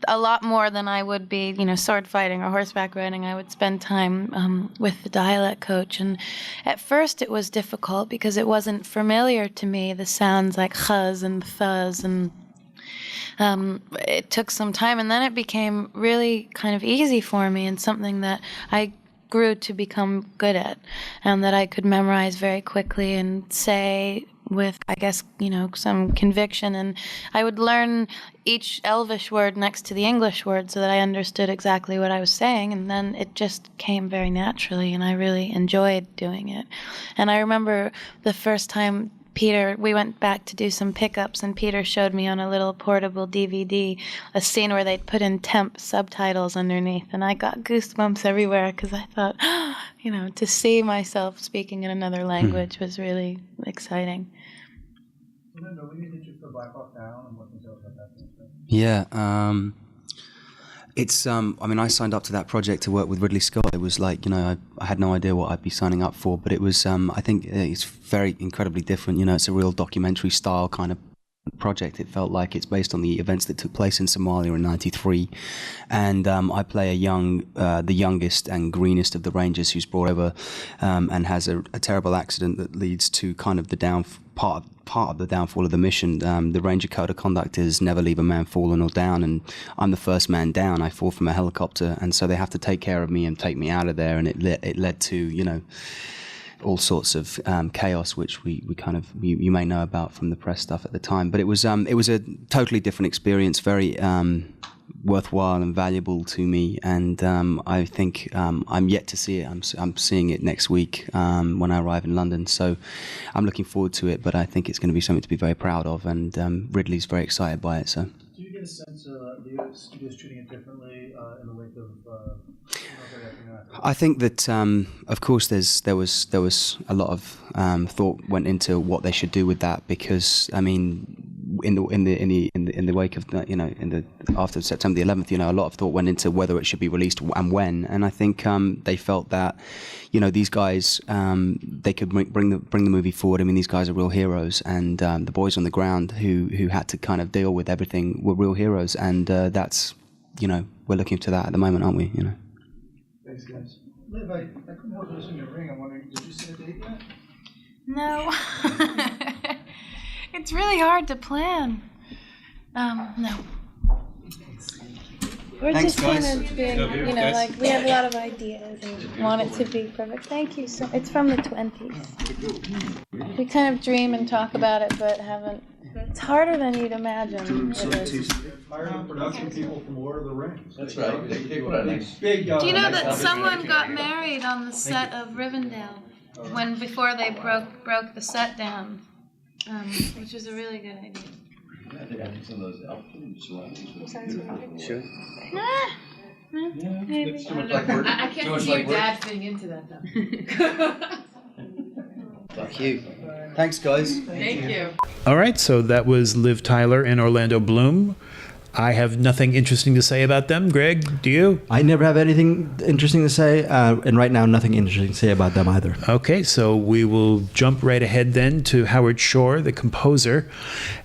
a lot more than I would be, sword fighting or horseback riding. I would spend time with the dialect coach. And at first it was difficult because it wasn't familiar to me, the sounds like chuz and thuz, and it took some time, and then it became really kind of easy for me and something that I grew to become good at, and that I could memorize very quickly and say with, I guess, some conviction. And I would learn each Elvish word next to the English word so that I understood exactly what I was saying, and then it just came very naturally, and I really enjoyed doing it. And I remember the first time we went back to do some pickups, and Peter showed me on a little portable DVD a scene where they'd put in temp subtitles underneath, and I got goosebumps everywhere because I thought, to see myself speaking in another language was really exciting. Yeah, it's, I mean, I signed up to that project to work with Ridley Scott. It was like, I had no idea what I'd be signing up for, but it was, I think it's very incredibly different. It's a real documentary style kind of project. It felt like it's based on the events that took place in Somalia in '93, and I play the youngest and greenest of the Rangers who's brought over and has a terrible accident that leads to kind of the part of the downfall of the mission. The Ranger Code of Conduct is never leave a man fallen or down, and I'm the first man down. I fall from a helicopter, and so they have to take care of me and take me out of there, and it led to, all sorts of chaos, which we kind of, you may know about from the press stuff at the time. But it was a totally different experience, very worthwhile and valuable to me, and I think I'm yet to see it. I'm seeing it next week when I arrive in London, so I'm looking forward to it. But I think it's going to be something to be very proud of, and Ridley's very excited by it. So. Do you get a sense the studio's treating it differently in the wake of I think that, of course, there was a lot of thought went into what they should do with that, because I mean, in the wake of the, after September the 11th, a lot of thought went into whether it should be released and when, and I think they felt that these guys, they could bring the movie forward. I mean, these guys are real heroes, and the boys on the ground who had to kind of deal with everything were real heroes, and that's we're looking to that at the moment, aren't we? Thanks, guys. Liv, I couldn't help noticing your ring. I'm wondering, did you set a date yet? No. It's really hard to plan. No. We're Thanks, just guys. kind of being, like we have a lot of ideas and want it to be perfect. Thank you. So it's from the 20s. We kind of dream and talk about it, but haven't. It's harder than you'd imagine. It is. Hired production people from Lord of the Rings. That's right. Big, Do you know that someone got married on the set of Rivendell before they broke the set down, which was a really good idea. Sure. Maybe. I can't see your dad fitting into that though. Fuck you. Thanks, guys. Thank you. All right, so that was Liv Tyler and Orlando Bloom. I have nothing interesting to say about them. Greg, do you? I never have anything interesting to say, and right now nothing interesting to say about them either. Okay, so we will jump right ahead then to Howard Shore, the composer.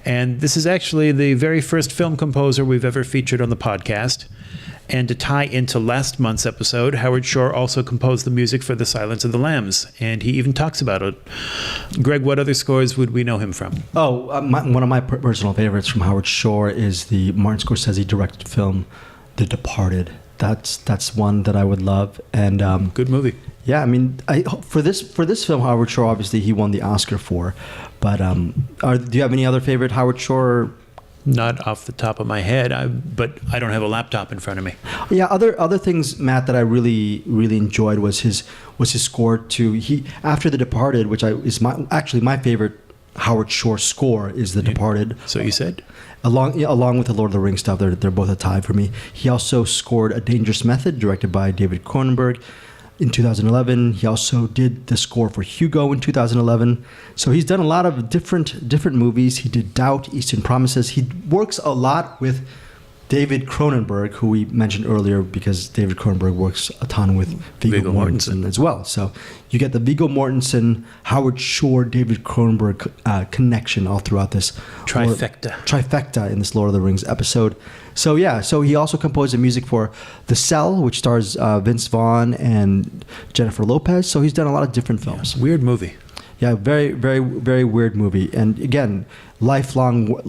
And this is actually the very first film composer we've ever featured on the podcast. And to tie into last month's episode, Howard Shore also composed the music for The Silence of the Lambs, and he even talks about it. Greg, what other scores would we know him from? Oh, one of my personal favorites from Howard Shore is the Martin Scorsese directed film, The Departed. That's one that I would love, and good movie. Yeah, I mean, for this film, Howard Shore, obviously he won the Oscar for. But do you have any other favorite Howard Shore? Not off the top of my head, but I don't have a laptop in front of me. Yeah, other things, Matt, that I really enjoyed was his score to after The Departed, which is my favorite Howard Shore score is The Departed. So you said? Along with the Lord of the Rings stuff, they're both a tie for me. He also scored A Dangerous Method, directed by David Cronenberg, in 2011. He also did the score for Hugo in 2011. So he's done a lot of different movies. He did Doubt, Eastern Promises. He works a lot with David Cronenberg, who we mentioned earlier, because David Cronenberg works a ton with Viggo Mortensen as well. So you get the Viggo Mortensen, Howard Shore, David Cronenberg connection all throughout this trifecta in this Lord of the Rings episode. So he also composed the music for The Cell, which stars Vince Vaughn and Jennifer Lopez. So he's done a lot of different films. Yeah, weird movie. Yeah, very, very, very weird movie. And again, lifelong.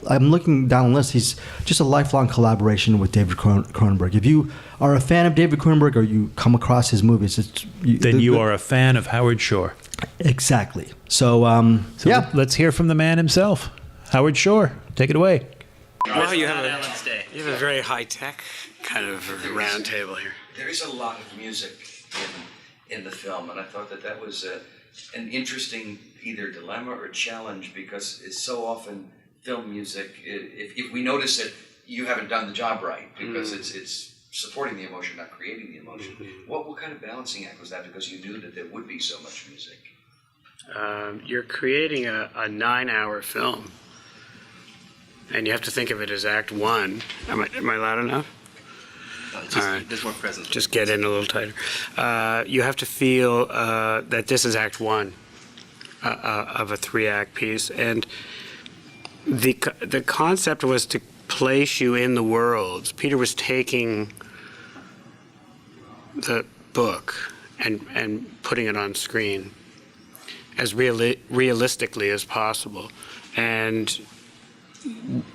I'm looking down the list. He's just a lifelong collaboration with David Cronenberg. If you are a fan of David Cronenberg or you come across his movies, you are a fan of Howard Shore. Exactly. So let's hear from the man himself, Howard Shore. Take it away. Well, you have a very high-tech kind of round table here. There is a lot of music in the film, and I thought that was an interesting either dilemma or challenge, because it's so often film music. If we notice it, you haven't done the job right, because it's supporting the emotion, not creating the emotion. What kind of balancing act was that? Because you knew that there would be so much music. You're creating a 9-hour film. And you have to think of it as Act 1. Am I loud enough? All right. There's more presence. Just get in a little tighter. You have to feel that this is Act 1 of a 3-act piece. And the concept was to place you in the worlds. Peter was taking the book and putting it on screen as realistically as possible. And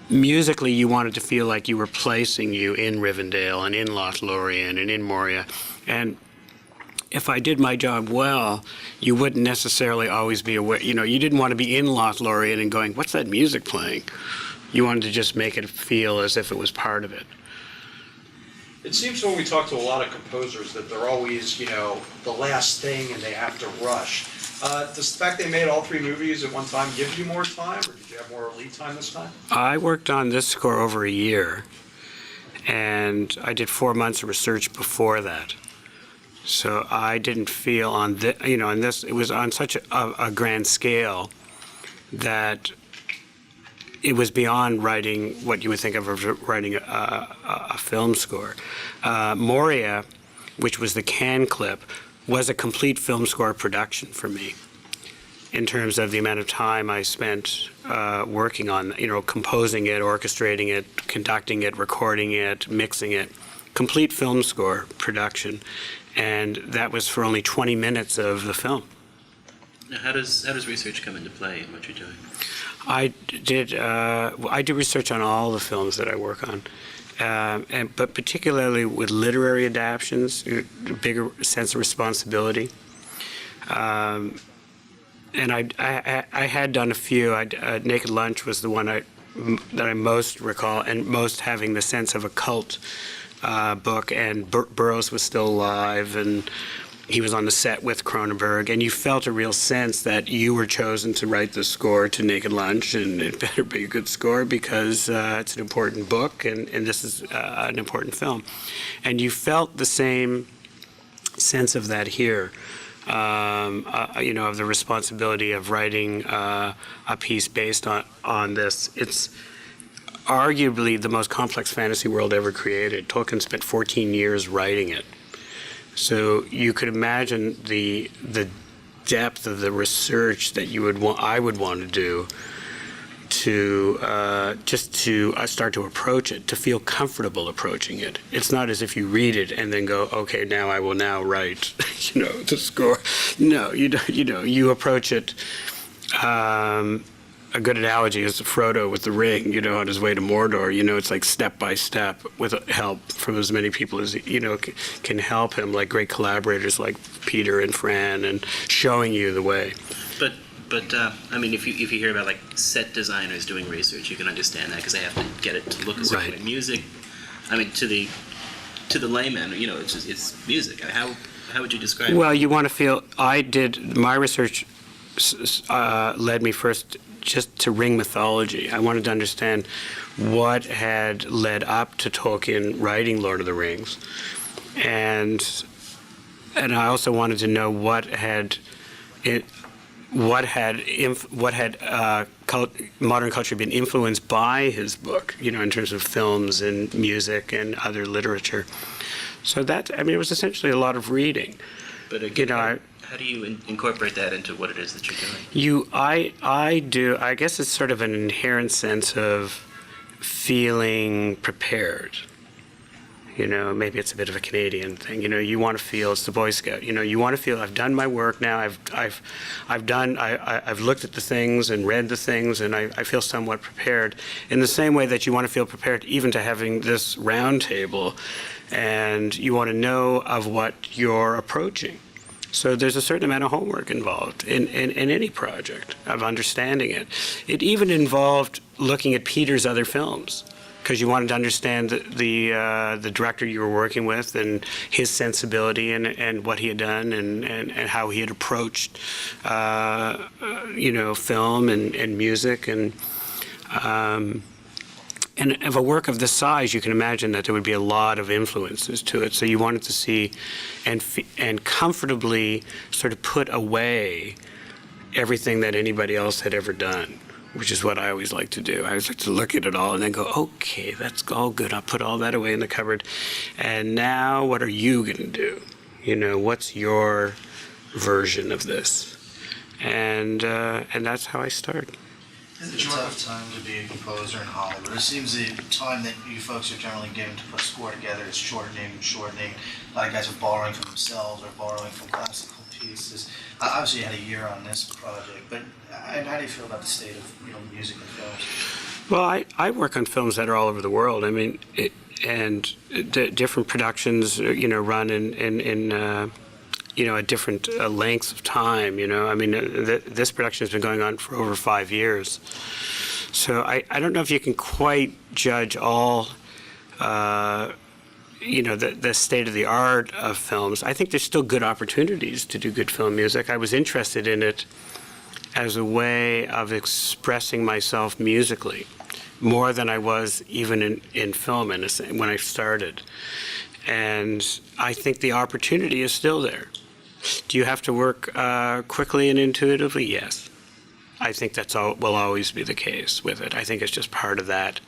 musically, you wanted to feel like you were placing you in Rivendell and in Lothlorien and in Moria. And if I did my job well, you wouldn't necessarily always be aware. You didn't want to be in Lothlorien and going, what's that music playing? You wanted to just make it feel as if it was part of it. It seems when we talk to a lot of composers that they're always, the last thing and they have to rush. Does the fact they made all 3 movies at one time give you more time, or did you have more lead time this time? I worked on this score over a year, and I did 4 months of research before that. So I didn't feel on this, on this, it was on such a grand scale that it was beyond writing what you would think of as writing a film score. Moria, which was the Cannes clip, was a complete film score production for me in terms of the amount of time I spent working on, composing it, orchestrating it, conducting it, recording it, mixing it. Complete film score production. And that was for only 20 minutes of the film. Now, how does research come into play in what you're doing? I do research on all the films that I work on, but particularly with literary adaptions, a bigger sense of responsibility. And I had done a few. Naked Lunch was the one that I most recall, and most having the sense of a cult book, and Burroughs was still alive, and he was on the set with Cronenberg, and you felt a real sense that you were chosen to write the score to Naked Lunch, and it better be a good score because it's an important book, and this is an important film. And you felt the same sense of that here, of the responsibility of writing a piece based on this. It's arguably the most complex fantasy world ever created. Tolkien spent 14 years writing it. So you could imagine the depth of the research that I would want to do to just to start to approach it, to feel comfortable approaching it. It's not as if you read it and then go, okay, now I will now write, the score. No, you approach it. A good analogy is Frodo with the ring, on his way to Mordor. It's like step by step with help from as many people as, can help him, like great collaborators like Peter and Fran, and showing you the way. But if you hear about like set designers doing research, you can understand that because they have to get it to look a certain way. Music, to the layman, it's music. How would you describe it? Well, you want to feel. My research led me first just to ring mythology. I wanted to understand what had led up to Tolkien writing Lord of the Rings, and I also wanted to know what had modern culture been influenced by his book, in terms of films and music and other literature. So that, it was essentially a lot of reading. But again, how do you incorporate that into what it is that you're doing? I do. I guess it's sort of an inherent sense of feeling prepared. Maybe it's a bit of a Canadian thing. You want to feel, it's the Boy Scout. You want to feel I've done my work now. I've looked at the things and read the things, and I feel somewhat prepared. In the same way that you want to feel prepared even to having this round table, and you want to know of what you're approaching. So there's a certain amount of homework involved in any project of understanding it. It even involved looking at Peter's other films, because you wanted to understand the director you were working with and his sensibility and what he had done and how he had approached film and music and of a work of this size, you can imagine that there would be a lot of influences to it. So you wanted to see and comfortably sort of put away everything that anybody else had ever done, which is what I always like to do. I always like to look at it all and then go, okay, that's all good. I'll put all that away in the cupboard. And now what are you going to do? What's your version of this? And that's how I started. It's a tough time to be a composer in Hollywood. It seems the time that you folks are generally given to put a score together is shortening. A lot of guys are borrowing from themselves or borrowing from classical pieces. Obviously, you had a year on this project, but how do you feel about the state of music and films? Well, I work on films that are all over the world. Different productions, run in at different lengths of time. This production has been going on for over 5 years. So I don't know if you can quite judge all the state of the art of films. I think there's still good opportunities to do good film music. I was interested in it as a way of expressing myself musically, more than I was even in film when I started. And I think the opportunity is still there. Do you have to work quickly and intuitively? Yes. I think will always be the case with it. I think it's just part of that,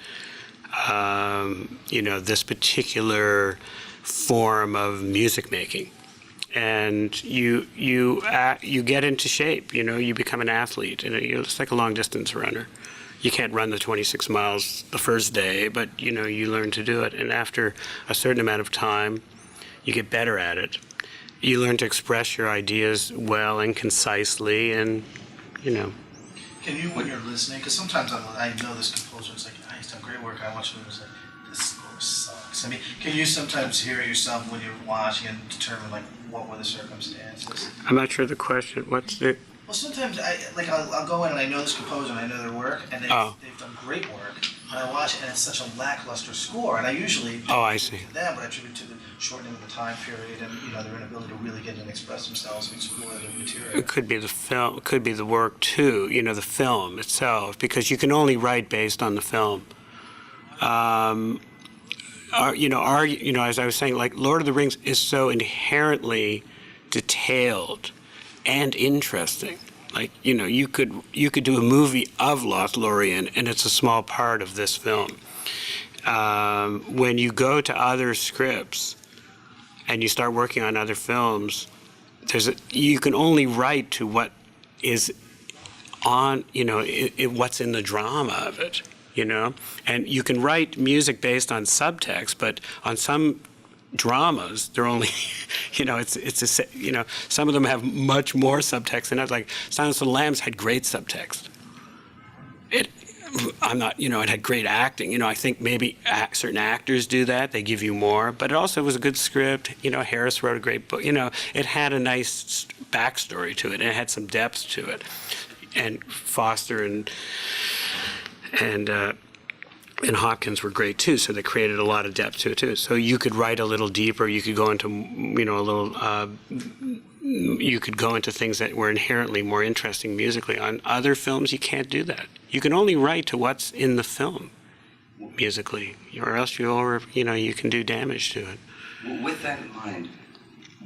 this particular form of music making. And you get into shape, you become an athlete, and it's like a long distance runner. You can't run the 26 miles the first day, but you learn to do it. And after a certain amount of time, you get better at it. You learn to express your ideas well and concisely, and Can you, when you're listening, because sometimes I know this composer, it's like, he's done great work, I watch him, it's like, this score sucks. I mean, can you sometimes hear it yourself when you're watching and determine, like, what were the circumstances? I'm not sure the question. What's the... Well, sometimes I'll go in and I know this composer and I know their work, and they've done great work, and I watch it and it's such a lackluster score, and I usually I see. to them, but I attribute to the shortening of the time period and their inability to really get in and express themselves and explore the material. It could be the film, it could be the work too, the film itself, because you can only write based on the film. As I was saying, like Lord of the Rings is so inherently detailed and interesting. Like, you could do a movie of Lothlorien, and it's a small part of this film. When you go to other scripts and you start working on other films, you can only write to what is on, what's in the drama of it, And you can write music based on subtext, but on some dramas, they're only, some of them have much more subtext than others. Like Silence of the Lambs had great subtext. It had great acting. I think maybe certain actors do that. They give you more, but it also was a good script. Harris wrote a great book. It had a nice backstory to it, and it had some depth to it. And Foster and Hopkins were great too, so they created a lot of depth to it too. So you could write a little deeper. You could go into, you could go into things that were inherently more interesting musically. On other films, you can't do that. You can only write to what's in the film musically, or else you can do damage to it. With that in mind,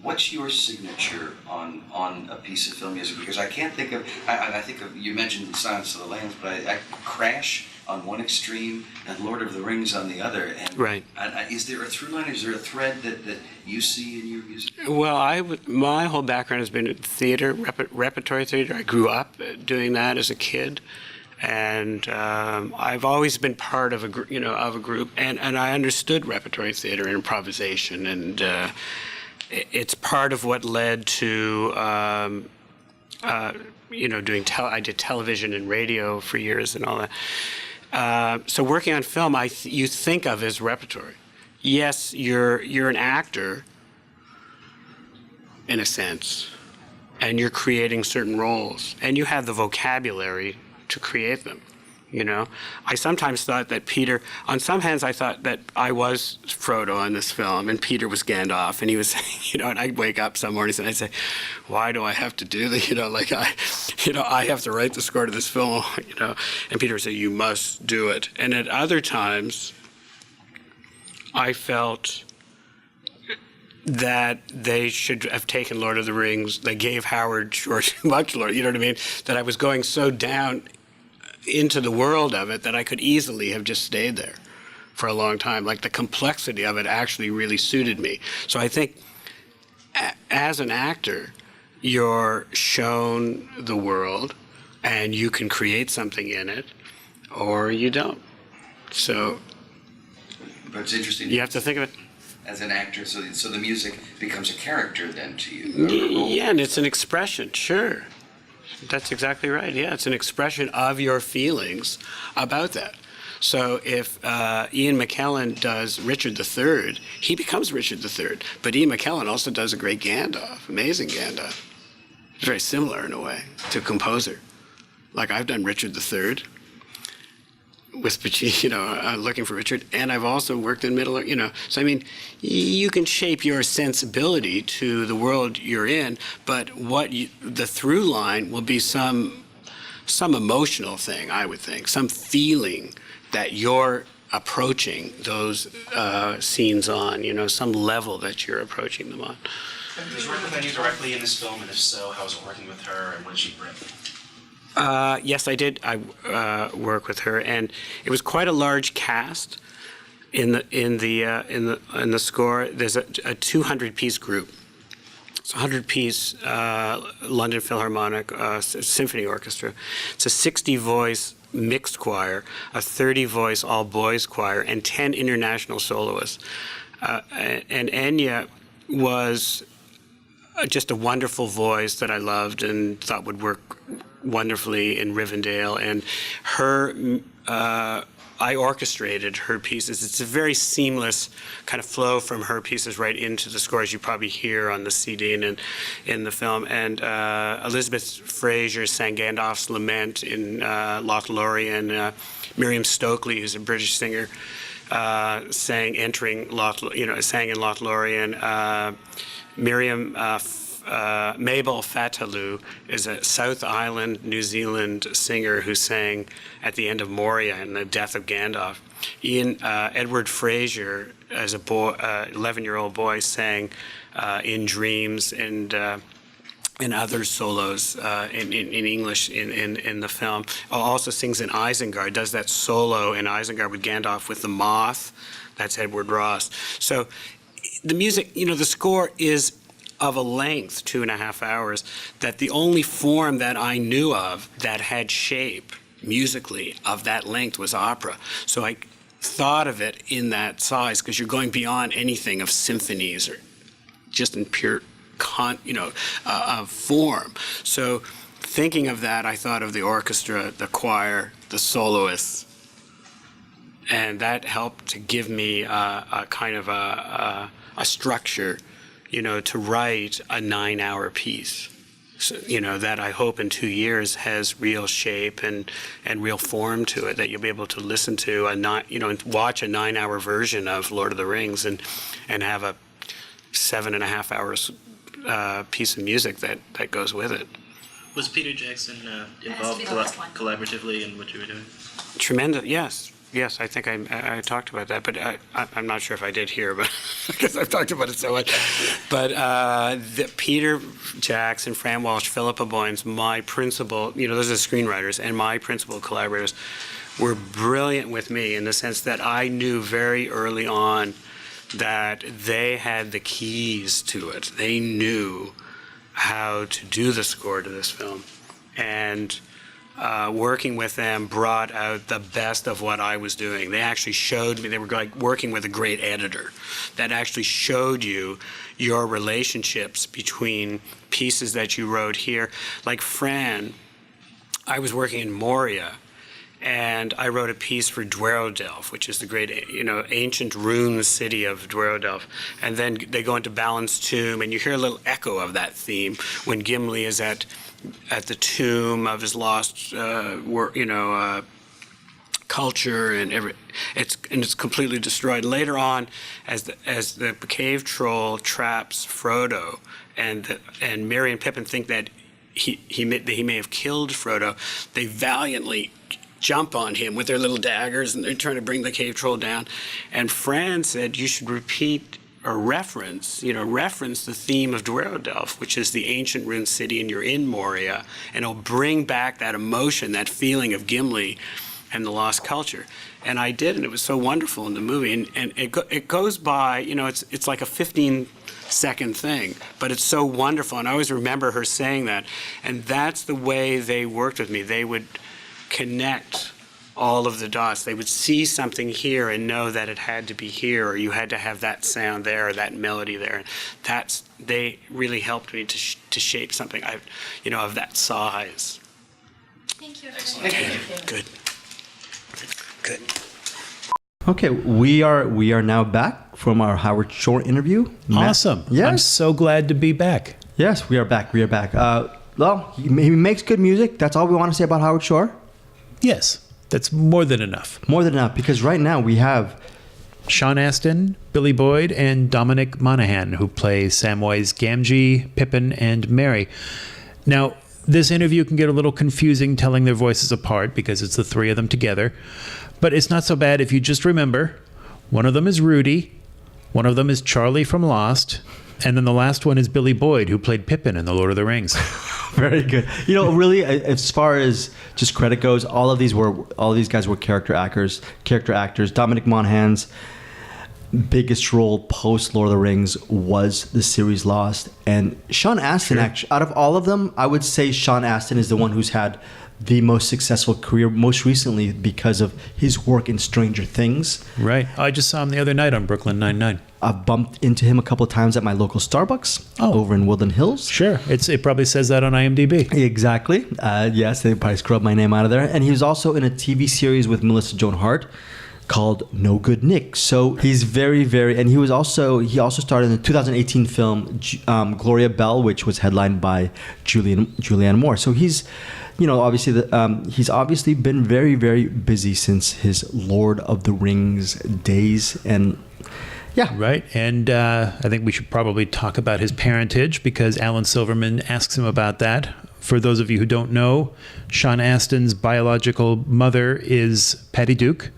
what's your signature on a piece of film music? Because I can't think of, I think of, you mentioned Silence of the Lambs, but I Crash on one extreme and Lord of the Rings on the other. And, right. Is there a through line? Is there a thread that you see in your music? Well, my whole background has been in theater, repertory theater. I grew up doing that as a kid. And I've always been part of a group, and I understood repertory theater and improvisation, and it's part of what led to doing. I did television and radio for years and all that. So working on film, you think of as repertory. Yes, you're an actor in a sense, and you're creating certain roles, and you have the vocabulary to create them. I sometimes thought that Peter, on some hands I thought that I was Frodo in this film and Peter was Gandalf, and he was, and I'd wake up some mornings and I'd say, why do I have to do this? I have to write the score to this film, and Peter would say, you must do it. And at other times, I felt that they should have taken Lord of the Rings, they gave Howard Shore too much Lord, you know what I mean? That I was going so down into the world of it that I could easily have just stayed there for a long time. Like the complexity of it actually really suited me. So I think as an actor, you're shown the world and you can create something in it or you don't. So but it's interesting. You have to think of it as an actor, so the music becomes a character then to you. Yeah, and it's an expression, sure. That's exactly right. Yeah, it's an expression of your feelings about that. So if Ian McKellen does Richard III, he becomes Richard III. But Ian McKellen also does a great Gandalf, amazing Gandalf. It's very similar in a way to a composer. Like I've done Richard III with looking for Richard, and I've also worked in Middle, So I mean, you can shape your sensibility to the world you're in, but the through line will be some emotional thing, I would think, some feeling that you're approaching those scenes on, some level that you're approaching them on. Did you work with any directly in this film, and if so, how was it working with her, and what did she bring? Yes, I did. I work with her, and it was quite a large cast in the score. There's a 200-piece group. It's a 100-piece London Philharmonic Symphony Orchestra. It's a 60-voice mixed choir, a 30-voice all-boys choir, and 10 international soloists. And Enya was just a wonderful voice that I loved and thought would work wonderfully in Rivendell. And her, I orchestrated her pieces. It's a very seamless kind of flow from her pieces right into the score, as you probably hear on the CD and in the film. And Elizabeth Fraser sang Gandalf's Lament in Lothlorien. Miriam Stokely, who's a British singer, sang in Lothlorien. Mabel Fatalu is a South Island, New Zealand singer who sang at the end of Moria in the death of Gandalf. Edward Fraser, as a boy, 11-year-old boy, sang in Dreams and other solos in English in the film. Also sings in Isengard, does that solo in Isengard with Gandalf with the moth. That's Edward Ross. So the music, the score is of a length, 2.5 hours, that the only form that I knew of that had shape musically of that length was opera. So I thought of it in that size because you're going beyond anything of symphonies or just in pure form. So thinking of that, I thought of the orchestra, the choir, the soloists, and that helped to give me a kind of a structure, to write a 9-hour piece, so, that I hope in 2 years has real shape and real form to it, that you'll be able to listen to and watch a 9-hour version of Lord of the Rings and have a 7.5 hours piece of music that goes with it. Was Peter Jackson involved collaboratively in what you were doing? Tremendous, yes. Yes, I think I talked about that, but I'm not sure if I did here, but because I've talked about it so much. But Peter Jackson, Fran Walsh, Philippa Boyens, my principal, those are the screenwriters, and my principal collaborators were brilliant with me in the sense that I knew very early on that they had the keys to it. They knew how to do the score to this film. And working with them brought out the best of what I was doing. They actually showed me, they were like working with a great editor that actually showed you your relationships between pieces that you wrote here. Like Fran, I was working in Moria, and I wrote a piece for Dwerodelf, which is the great, ancient rune city of Dwerodelf. And then they go into Balin's tomb, and you hear a little echo of that theme when Gimli is at the tomb of his lost, culture, and it's completely destroyed. Later on, as the cave troll traps Frodo, and Merry and Pippin think that he may have killed Frodo, they valiantly jump on him with their little daggers, and they're trying to bring the cave troll down. And Fran said you should repeat or reference the theme of Dwerodelf, which is the ancient ruined city, and you're in Moria, and it'll bring back that emotion, that feeling of Gimli and the lost culture. And I did, and it was so wonderful in the movie. And it goes by, it's like a 15-second thing, but it's so wonderful. And I always remember her saying that. And that's the way they worked with me. They would connect all of the dots. They would see something here and know that it had to be here, or you had to have that sound there, or that melody there. They really helped me to shape something of that size. Thank you. Good. Good. Okay, we are now back from our Howard Shore interview. Awesome. Yes. I'm so glad to be back. Yes, we are back. Well, he makes good music. That's all we want to say about Howard Shore. Yes. That's more than enough. More than enough, because right now we have Sean Astin, Billy Boyd, and Dominic Monaghan, who play Samwise Gamgee, Pippin, and Merry. Now, this interview can get a little confusing telling their voices apart because it's the three of them together, but it's not so bad if you just remember one of them is Rudy, one of them is Charlie from Lost, and then the last one is Billy Boyd, who played Pippin in The Lord of the Rings. Very good. You know, really, as far as just credit goes, all of these guys were character actors. Dominic Monaghan's biggest role post Lord of the Rings was the series Lost, and Sean Astin. Actually, out of all of them, I would say Sean Astin is the one who's had the most successful career, most recently because of his work in Stranger Things. Right. I just saw him the other night on Brooklyn Nine-Nine. I've bumped into him a couple of times at my local Starbucks over in Woodland Hills. Sure. It probably says that on IMDb. Exactly. Yes, they probably scrubbed my name out of there. And he was also in a TV series with Melissa Joan Hart called No Good Nick. So he's very, very, and he also starred in the 2018 film Gloria Bell, which was headlined by Julianne Moore. So he's, he's obviously been very, very busy since his Lord of the Rings days. And yeah. Right. And I think we should probably talk about his parentage because Alan Silverman asks him about that. For those of you who don't know, Sean Astin's biological mother is Patty Duke.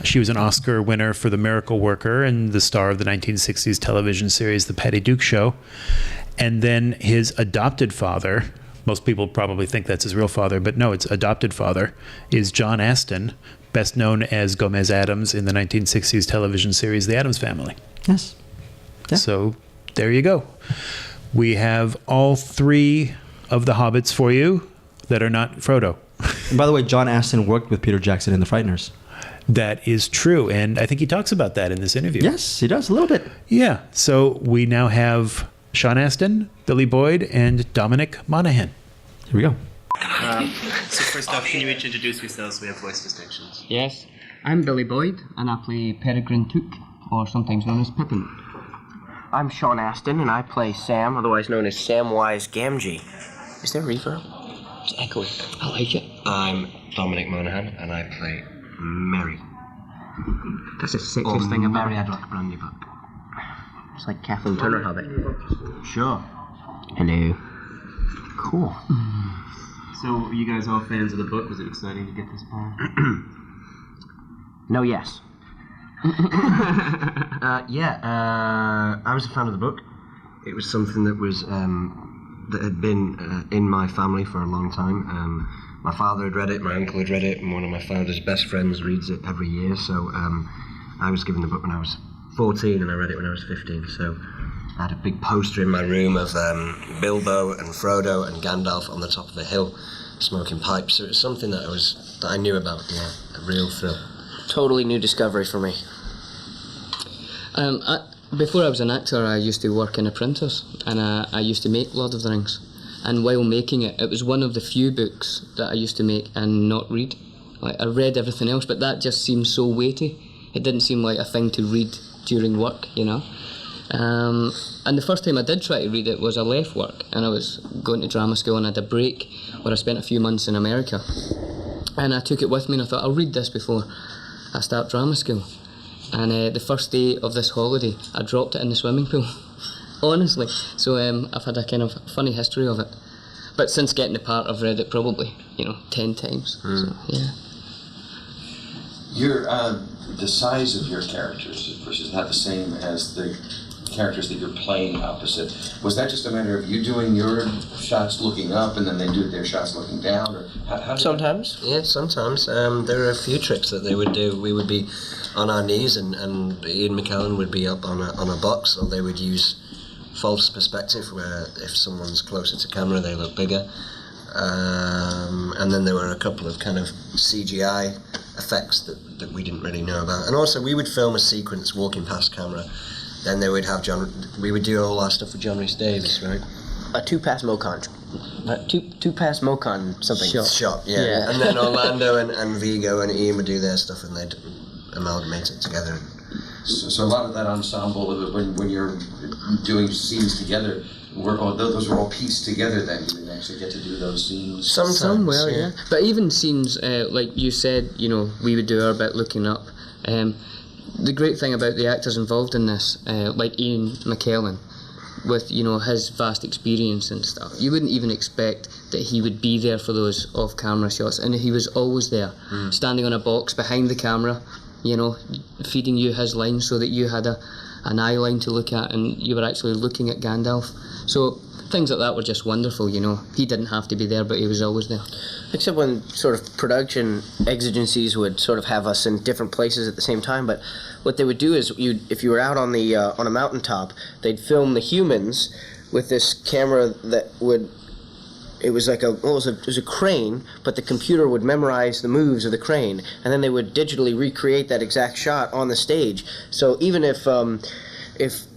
She was an Oscar winner for The Miracle Worker and the star of the 1960s television series The Patty Duke Show. And then his adopted father, most people probably think that's his real father, but no, it's adopted father, is John Astin, best known as Gomez Addams in the 1960s television series The Addams Family. Yes. Yeah. So there you go. We have all three of the Hobbits for you that are not Frodo. And by the way, John Astin worked with Peter Jackson in The Frighteners. That is true, and I think he talks about that in this interview. Yes, he does, a little bit. Yeah, so we now have Sean Astin, Billy Boyd, and Dominic Monaghan. Here we go. So first off, can you each introduce yourselves? We have voice distinctions. Yes, I'm Billy Boyd, and I play Peregrine Took, or sometimes known as Pippin. I'm Sean Astin, and I play Sam, otherwise known as Samwise Gamgee. Is there reverb? It's echoey. I like it. I'm Dominic Monaghan, and I play Merry. That's the sexiest thing about Merry, I'd like a brand new book. It's like Kathleen Turner Hobbit. Sure. Hello. Cool. So, were you guys all fans of the book? Was it exciting to get this part? No, yes. I was a fan of the book. It was something that was that had been in my family for a long time. My father had read it, my uncle had read it, and one of my father's best friends reads it every year. So I was given the book when I was 14, and I read it when I was 15. So I had a big poster in my room of Bilbo and Frodo and Gandalf on the top of a hill, smoking pipes. So it was something that I knew about. Yeah, a real thrill. Totally new discovery for me. Before I was an actor, I used to work in a printers, and I used to make Lord of the Rings. And while making it, it was one of the few books that I used to make and not read. Like, I read everything else, but that just seemed so weighty. It didn't seem like a thing to read during work, you know. And the first time I did try to read it was I left work, and I was going to drama school, and I had a break where I spent a few months in America. And I took it with me, and I thought, I'll read this before I start drama school. And the first day of this holiday, I dropped it in the swimming pool. Honestly. So I've had a kind of funny history of it. But since getting the part, I've read it probably, 10 times. So, yeah. The size of your characters, of course, is not the same as the characters that you're playing opposite. Was that just a matter of you doing your shots looking up and then they do their shots looking down? Or how sometimes. Yeah, sometimes. There are a few tricks that they would do. We would be on our knees and Ian McKellen would be up on a box, or they would use false perspective where if someone's closer to camera they look bigger. And then there were a couple of kind of CGI effects that we didn't really know about. And also we would film a sequence walking past camera. Then they would have we would do all our stuff with John Rhys Davies, right? A two-pass Mocon. Two-pass Mocon something. Shot, yeah. And then Orlando and Viggo and Ian would do their stuff and they'd amalgamate it together. So a lot of that ensemble, when you're doing scenes together, work all those are all pieced together. Then you didn't actually get to do those scenes. Some will, yeah. But even scenes like you said, we would do our bit looking up. The great thing about the actors involved in this, like Ian McKellen, with his vast experience and stuff, you wouldn't even expect that he would be there for those off-camera shots, and he was always there, standing on a box behind the camera, feeding you his lines so that you had an eye line to look at and you were actually looking at Gandalf. So things like that were just wonderful. He didn't have to be there, but he was always there. Except when sort of production exigencies would sort of have us in different places at the same time. But what they would do is, if you were out on a mountaintop, they'd film the humans with this camera that would. It was like it was a crane, but the computer would memorize the moves of the crane, and then they would digitally recreate that exact shot on the stage. So even if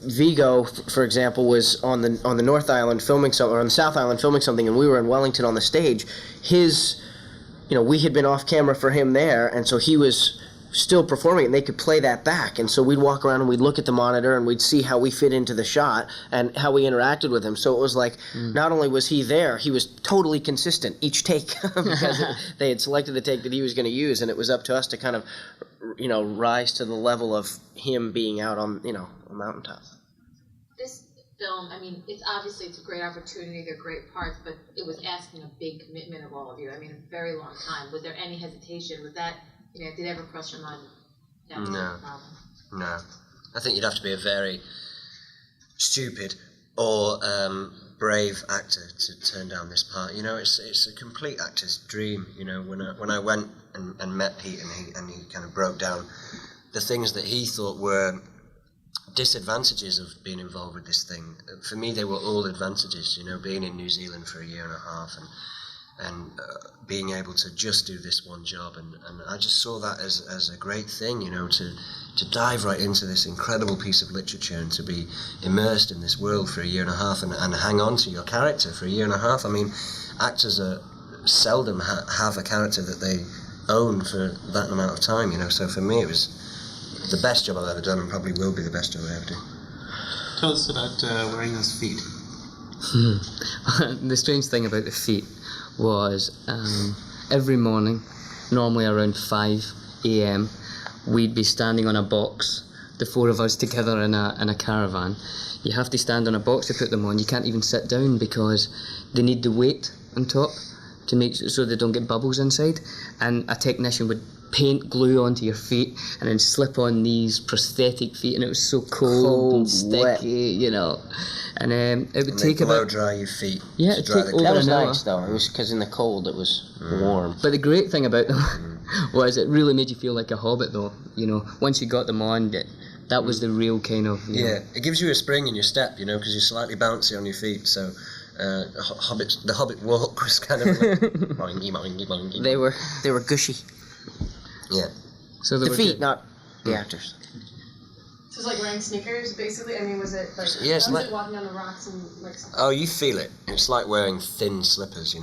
Viggo, for example, was on the North Island filming something, or on the South Island filming something, and we were in Wellington on the stage, we had been off camera for him there, and so he was still performing, and they could play that back. And so we'd walk around and we'd look at the monitor and we'd see how we fit into the shot and how we interacted with him. So it was like, not only was he there, he was totally consistent each take because they had selected the take that he was going to use, and it was up to us to kind of, rise to the level of him being out on, a mountaintop. This film, it's a great opportunity, they're great parts, but it was asking a big commitment of all of you. A very long time. Was there any hesitation? Was that, did it ever cross your mind? No. I think you'd have to be a very stupid or brave actor to turn down this part. It's a complete actor's dream. When I went and met Pete and he kind of broke down the things that he thought were disadvantages of being involved with this thing. For me, they were all advantages. Being in New Zealand for a year and a half and being able to just do this one job, and I just saw that as a great thing, to dive right into this incredible piece of literature and to be immersed in this world for a year and a half and hang on to your character for a year and a half. Actors seldom have a character that they own for that amount of time, so for me it was the best job I've ever done, and probably will be the best job I ever do. Tell us about wearing those feet. The strange thing about the feet was every morning, normally around 5 a.m, we'd be standing on a box, the four of us together in a caravan. You have to stand on a box to put them on. You can't even sit down because they need the weight on top to make so they don't get bubbles inside. And a technician would paint glue onto your feet and then slip on these prosthetic feet, and it was so cold and sticky, And it would take about dry your feet. Yeah, it'd take over that was an hour. nice though. It was because in the cold it was warm. But the great thing about them was it really made you feel like a hobbit, though. Once you got them on, that was the real kind of. It gives you a spring in your step, because you're slightly bouncy on your feet. So the Hobbit walk was kind of like, boingy, boingy, boingy. They were gushy. Yeah. So the feet, not the actors. So it's like wearing sneakers, basically? Was it like, yes, was it walking on the rocks and like... Oh, you feel it. It's like wearing thin slippers,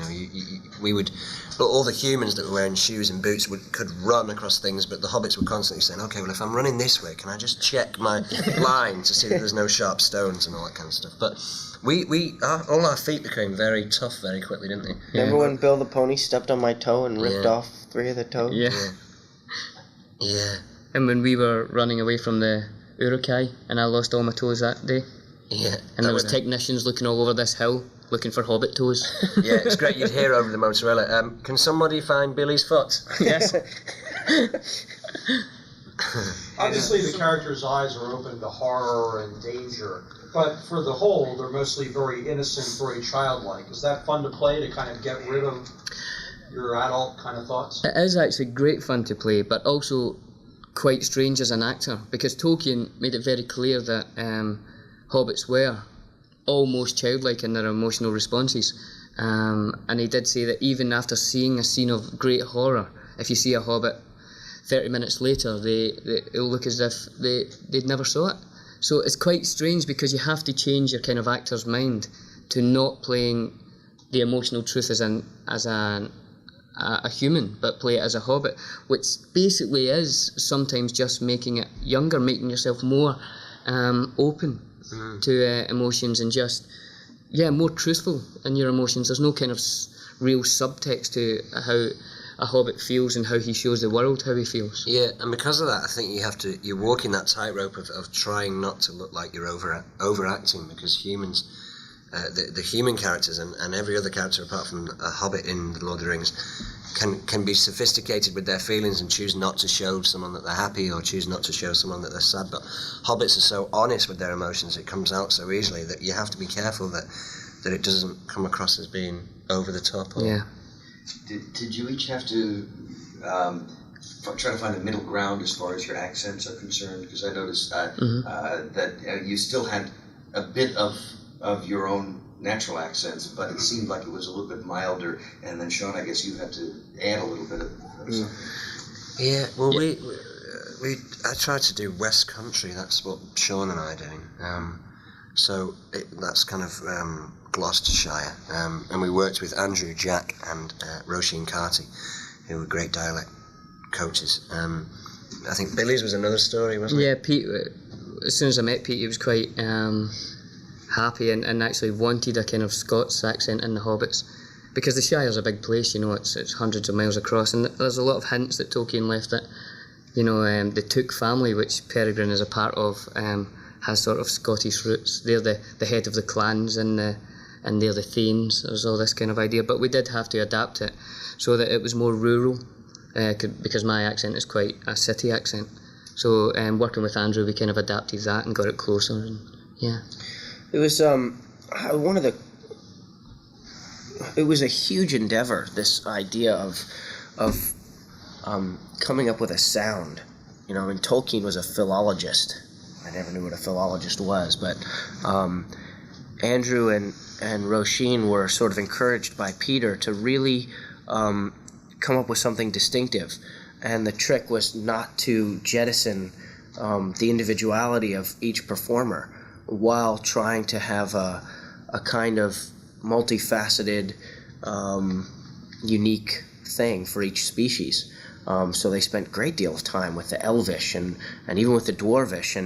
we would... But all the humans that were wearing shoes and boots could run across things, but the hobbits were constantly saying, okay, well, if I'm running this way, can I just check my line to see that there's no sharp stones and all that kind of stuff? But all our feet became very tough very quickly, didn't they? Remember when Bill the pony stepped on my toe and ripped off 3 of the toes? Yeah. And when we were running away from the Urukai, and I lost all my toes that day. Yeah. And there was technicians looking all over this hill, looking for hobbit toes. Yeah, it's great. You'd hear over the mozzarella, can somebody find Billy's foot? Yes. Obviously, the characters' eyes are open to horror and danger, but for the whole, they're mostly very innocent, very childlike. Is that fun to play, to kind of get rid of your adult kind of thoughts? It is actually great fun to play, but also quite strange as an actor, because Tolkien made it very clear that hobbits were almost childlike in their emotional responses, and he did say that even after seeing a scene of great horror, if you see a hobbit 30 minutes later, it'll look as if they'd never saw it. So it's quite strange, because you have to change your kind of actor's mind to not playing the emotional truth as a human, but play it as a hobbit, which basically is sometimes just making it younger, making yourself more open to emotions, and just more truthful in your emotions. There's no kind of real subtext to how a hobbit feels and how he shows the world how he feels. Yeah, and because of that, I think you're walking that tightrope of trying not to look like you're overacting, because humans, the human characters and every other character apart from a hobbit in The Lord of the Rings can be sophisticated with their feelings and choose not to show someone that they're happy or choose not to show someone that they're sad. But hobbits are so honest with their emotions, it comes out so easily that you have to be careful that it doesn't come across as being over the top. Yeah. Did you each have to try to find a middle ground as far as your accents are concerned? Because I noticed that you still had a bit of your own natural accents, but it seemed like it was a little bit milder. And then Sean, I guess you had to add a little bit of something. Yeah, well, I tried to do West Country. That's what Sean and I are doing. So that's kind of Gloucestershire, and we worked with Andrew, Jack, and Roisin Carty, who were great dialect coaches. I think Billy's was another story, wasn't it? Yeah, Pete. As soon as I met Pete, he was quite happy and actually wanted a kind of Scots accent in the Hobbits, because the Shire's a big place, you know, it's hundreds of miles across, and there's a lot of hints that Tolkien left that, you know, the Took family, which Peregrine is a part of, has sort of Scottish roots. They're the head of the clans and they're the Thanes. There's all this kind of idea, but we did have to adapt it so that it was more rural, because my accent is quite a city accent. So working with Andrew, we kind of adapted that and got it closer. And yeah, it was it was a huge endeavor. This idea of coming up with a sound. You know, I mean, Tolkien was a philologist. I never knew what a philologist was, but Andrew and Roisin were sort of encouraged by Peter to really come up with something distinctive. And the trick was not to jettison the individuality of each performer while trying to have a kind of multifaceted, unique thing for each species. So they spent a great deal of time with the Elvish and even with the Dwarvish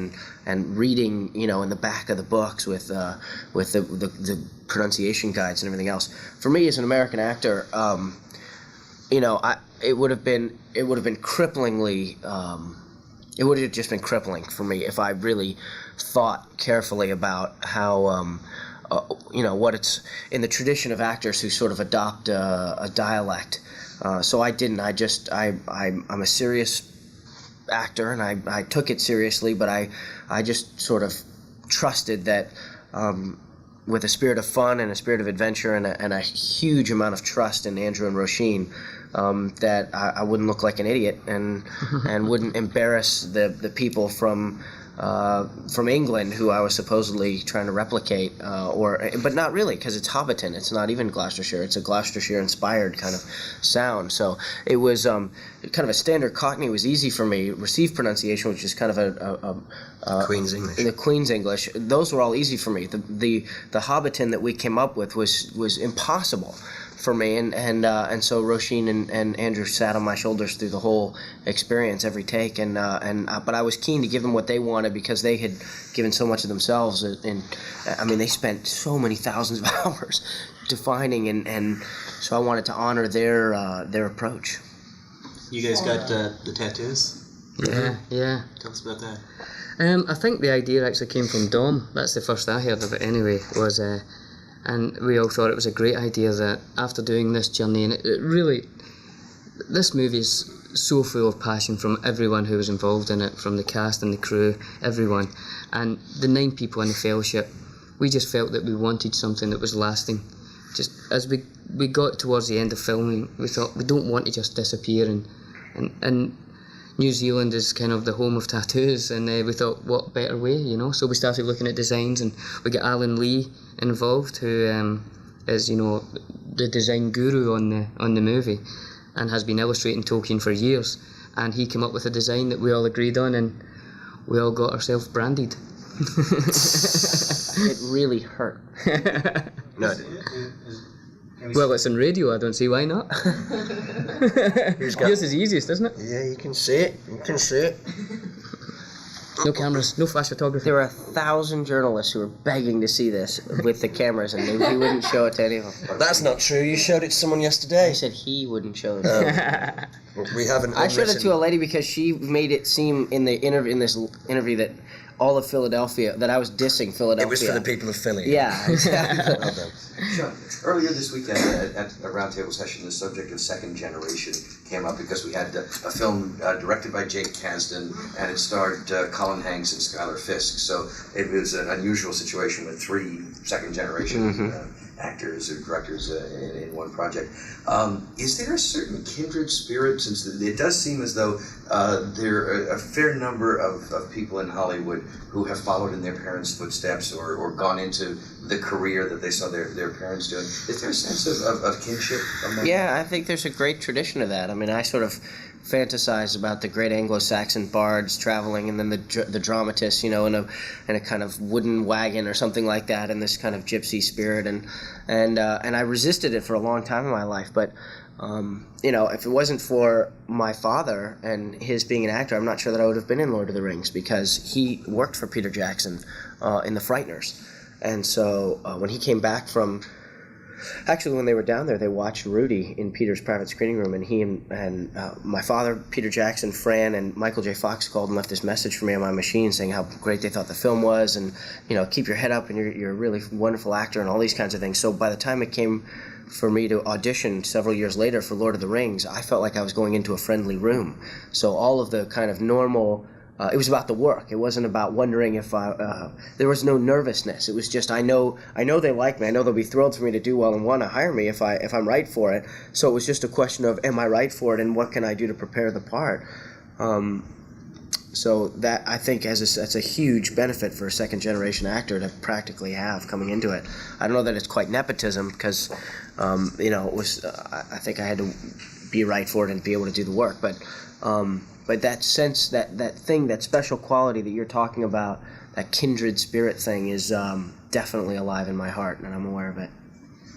and reading, you know, in the back of the books with the pronunciation guides and everything else. For me as an American actor, you know, it would have been cripplingly. It would have just been crippling for me if I really thought carefully about how. You know, what it's in the tradition of actors who sort of adopt a dialect. So I didn't. I'm a serious actor, and I took it seriously, but I just sort of trusted that with a spirit of fun and a spirit of adventure and a huge amount of trust in Andrew and Roisin, that I wouldn't look like an idiot and wouldn't embarrass the people from England who I was supposedly trying to replicate, but not really, because it's Hobbiton. It's not even Gloucestershire. It's a Gloucestershire-inspired kind of sound. So it was kind of a standard Cockney was easy for me. Received pronunciation, which is kind of a Queen's English. The Queen's English. Those were all easy for me. The Hobbiton that we came up with was impossible for me, and so Roisin and Andrew sat on my shoulders through the whole experience, every take, but I was keen to give them what they wanted because they had given so much of themselves, and I mean they spent so many thousands of hours defining, and so I wanted to honor their approach. You guys got the tattoos? Yeah. Tell us about that. I think the idea actually came from Dom. That's the first I heard of it anyway, was and we all thought it was a great idea that after doing this journey, and it really, this movie is so full of passion from everyone who was involved in it, from the cast and the crew, everyone. And the 9 people in the fellowship, we just felt that we wanted something that was lasting. Just as we got towards the end of filming, we thought we don't want to just disappear, and New Zealand is kind of the home of tattoos, and we thought, what better way, you know? So we started looking at designs, and we got Alan Lee involved, who is, you know, the design guru on the movie, and has been illustrating Tolkien for years. And he came up with a design that we all agreed on, and we all got ourselves branded. It really hurt. No. Well, it's on radio, I don't see why not. Yours is easiest, isn't it? Yeah, you can see it. You can see it. No cameras, no flash photography. There were 1,000 journalists who were begging to see this with the cameras, and he wouldn't show it to any of them. That's not true. You showed it to someone yesterday. I said he wouldn't show it. We haven't. I showed it to a lady because she made it seem in the in this interview that all of Philadelphia, that I was dissing Philadelphia. It was for the people of Philly. Yeah, exactly. Well done. Sean, earlier this weekend at a roundtable session, the subject of second generation came up because we had a film directed by Jake Kasdan, and it starred Colin Hanks and Skylar Fisk. So it was an unusual situation with three second generation actors or directors in one project. Is there a certain kindred spirit, since it does seem as though there are a fair number of people in Hollywood who have followed in their parents' footsteps or gone into the career that they saw their parents doing? Is there a sense of kinship among Yeah, I think there's a great tradition of that. I mean, I sort of fantasize about the great Anglo-Saxon bards traveling, and then the dramatists, you know, in a kind of wooden wagon or something like that, in this kind of gypsy spirit, and I resisted it for a long time in my life. But you know, if it wasn't for my father and his being an actor, I'm not sure that I would have been in Lord of the Rings, because he worked for Peter Jackson in The Frighteners. And so when he came back from, actually when they were down there, they watched Rudy in Peter's private screening room, and he and my father, Peter Jackson, Fran, and Michael J. Fox called and left this message for me on my machine saying how great they thought the film was, and, you know, keep your head up, and you're a really wonderful actor, and all these kinds of things. So by the time it came for me to audition several years later for Lord of the Rings, I felt like I was going into a friendly room. So all of the kind of normal, it was about the work. It wasn't about wondering if there was no nervousness. It was just, I know they like me. I know they'll be thrilled for me to do well and want to hire me if I'm right for it. So it was just a question of, am I right for it, and what can I do to prepare the part? So that, I think, that's a huge benefit for a second generation actor to practically have coming into it. I don't know that it's quite nepotism, because you know, it was I think I had to be right for it and be able to do the work, but that sense, that thing, that special quality that you're talking about, that kindred spirit thing, is definitely alive in my heart, and I'm aware of it.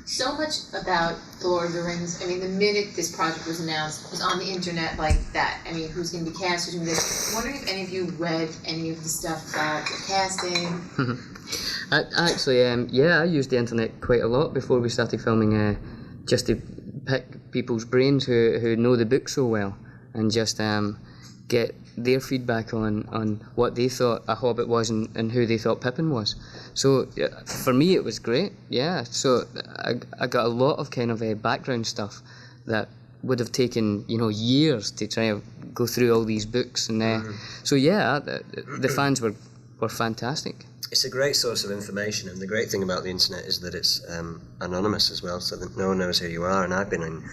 So much about The Lord of the Rings, I mean, the minute this project was announced, was on the internet like that. I mean, who's going to be cast, who's going to be this. I'm wondering if any of you read any of the stuff about the casting. Actually, yeah, I used the internet quite a lot before we started filming, just to pick people's brains who know the book so well, and just get their feedback on what they thought a Hobbit was and who they thought Pippin was. So for me it was great, yeah. So I got a lot of kind of background stuff that would have taken, you know, years to try and go through all these books, and so yeah, the fans were fantastic. It's a great source of information, and the great thing about the internet is that it's anonymous as well, so that no one knows who you are. And I've been in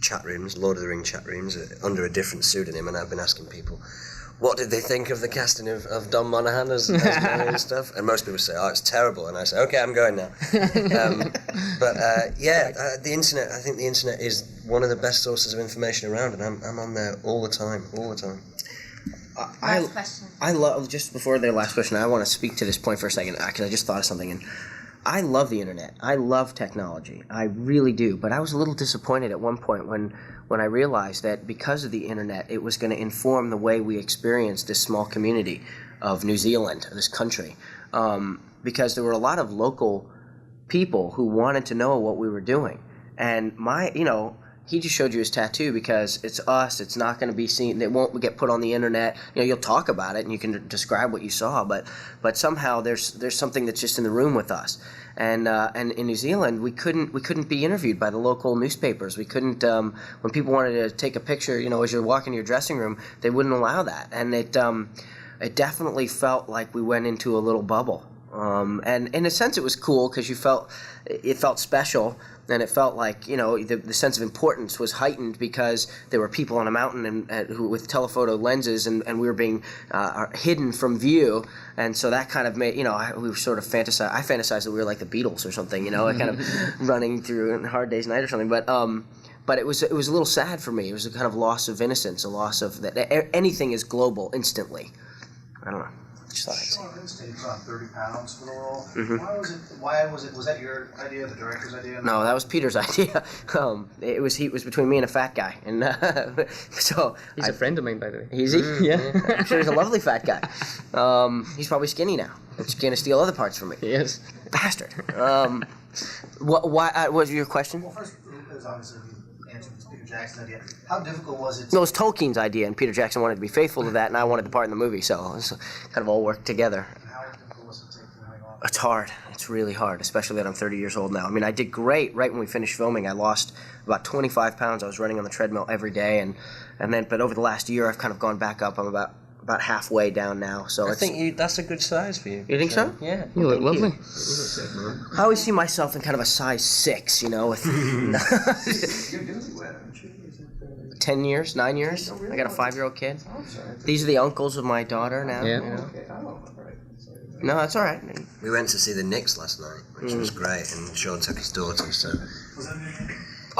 chat rooms, Lord of the Ring chat rooms, under a different pseudonym, and I've been asking people, what did they think of the casting of Don Monaghan as Merry and stuff? And most people say, oh, it's terrible. And I say, okay, I'm going now. The internet, I think the internet is one of the best sources of information around, and I'm on there all the time. Last question. I love, just before their last question, I want to speak to this point for a second, because I just thought of something, and I love the internet. I love technology. I really do. But I was a little disappointed at one point when I realized that because of the internet, it was going to inform the way we experienced this small community of New Zealand, this country. Because there were a lot of local people who wanted to know what we were doing. And he just showed you his tattoo because it's us. It's not going to be seen. It won't get put on the internet. You know, you'll talk about it and you can describe what you saw, but somehow there's something that's just in the room with us. And in New Zealand, we couldn't be interviewed by the local newspapers. We couldn't when people wanted to take a picture, you know, as you're walking to your dressing room, they wouldn't allow that. And it definitely felt like we went into a little bubble. And in a sense, it was cool because it felt special. And it felt like, you know, the sense of importance was heightened because there were people on a mountain who with telephoto lenses, and we were being hidden from view. And so that kind of made, you know, we were sort of I fantasized that we were like the Beatles or something, you know, kind of running through a Hard Day's Night or something. But it was a little sad for me. It was a kind of loss of innocence, a loss of that. Anything is global instantly. I don't know. huge size. You put on 30 pounds for the role. Mhm. Was that your idea, the director's idea? No, that was Peter's idea. It was between me and a fat guy, and so He's a friend of mine, by the way. Is he? Yeah. I'm sure he's a lovely fat guy. He's probably skinny now. He's gonna steal other parts from me. Yes. Bastard. What was your question? Well, first, it was obviously the answer was Peter Jackson's idea. How difficult was it? No, it was Tolkien's idea, and Peter Jackson wanted to be faithful to that, and I wanted to part in the movie, so it was kind of all worked together. How difficult was it to take off? It's hard. It's really hard, especially that I'm 30 years old now. I mean, I did great right when we finished filming. I lost about 25 pounds. I was running on the treadmill every day, but over the last year, I've kind of gone back up. I'm about halfway down now. So I think that's a good size for you. You think so? Yeah. You look lovely. I always see myself in kind of a size 6, you know, with 10 years, 9 years. I got a 5-year-old kid. These are the uncles of my daughter now. Yeah. You know? No, that's all right. We went to see the Knicks last night, which was great, and Sean took his daughter, so... It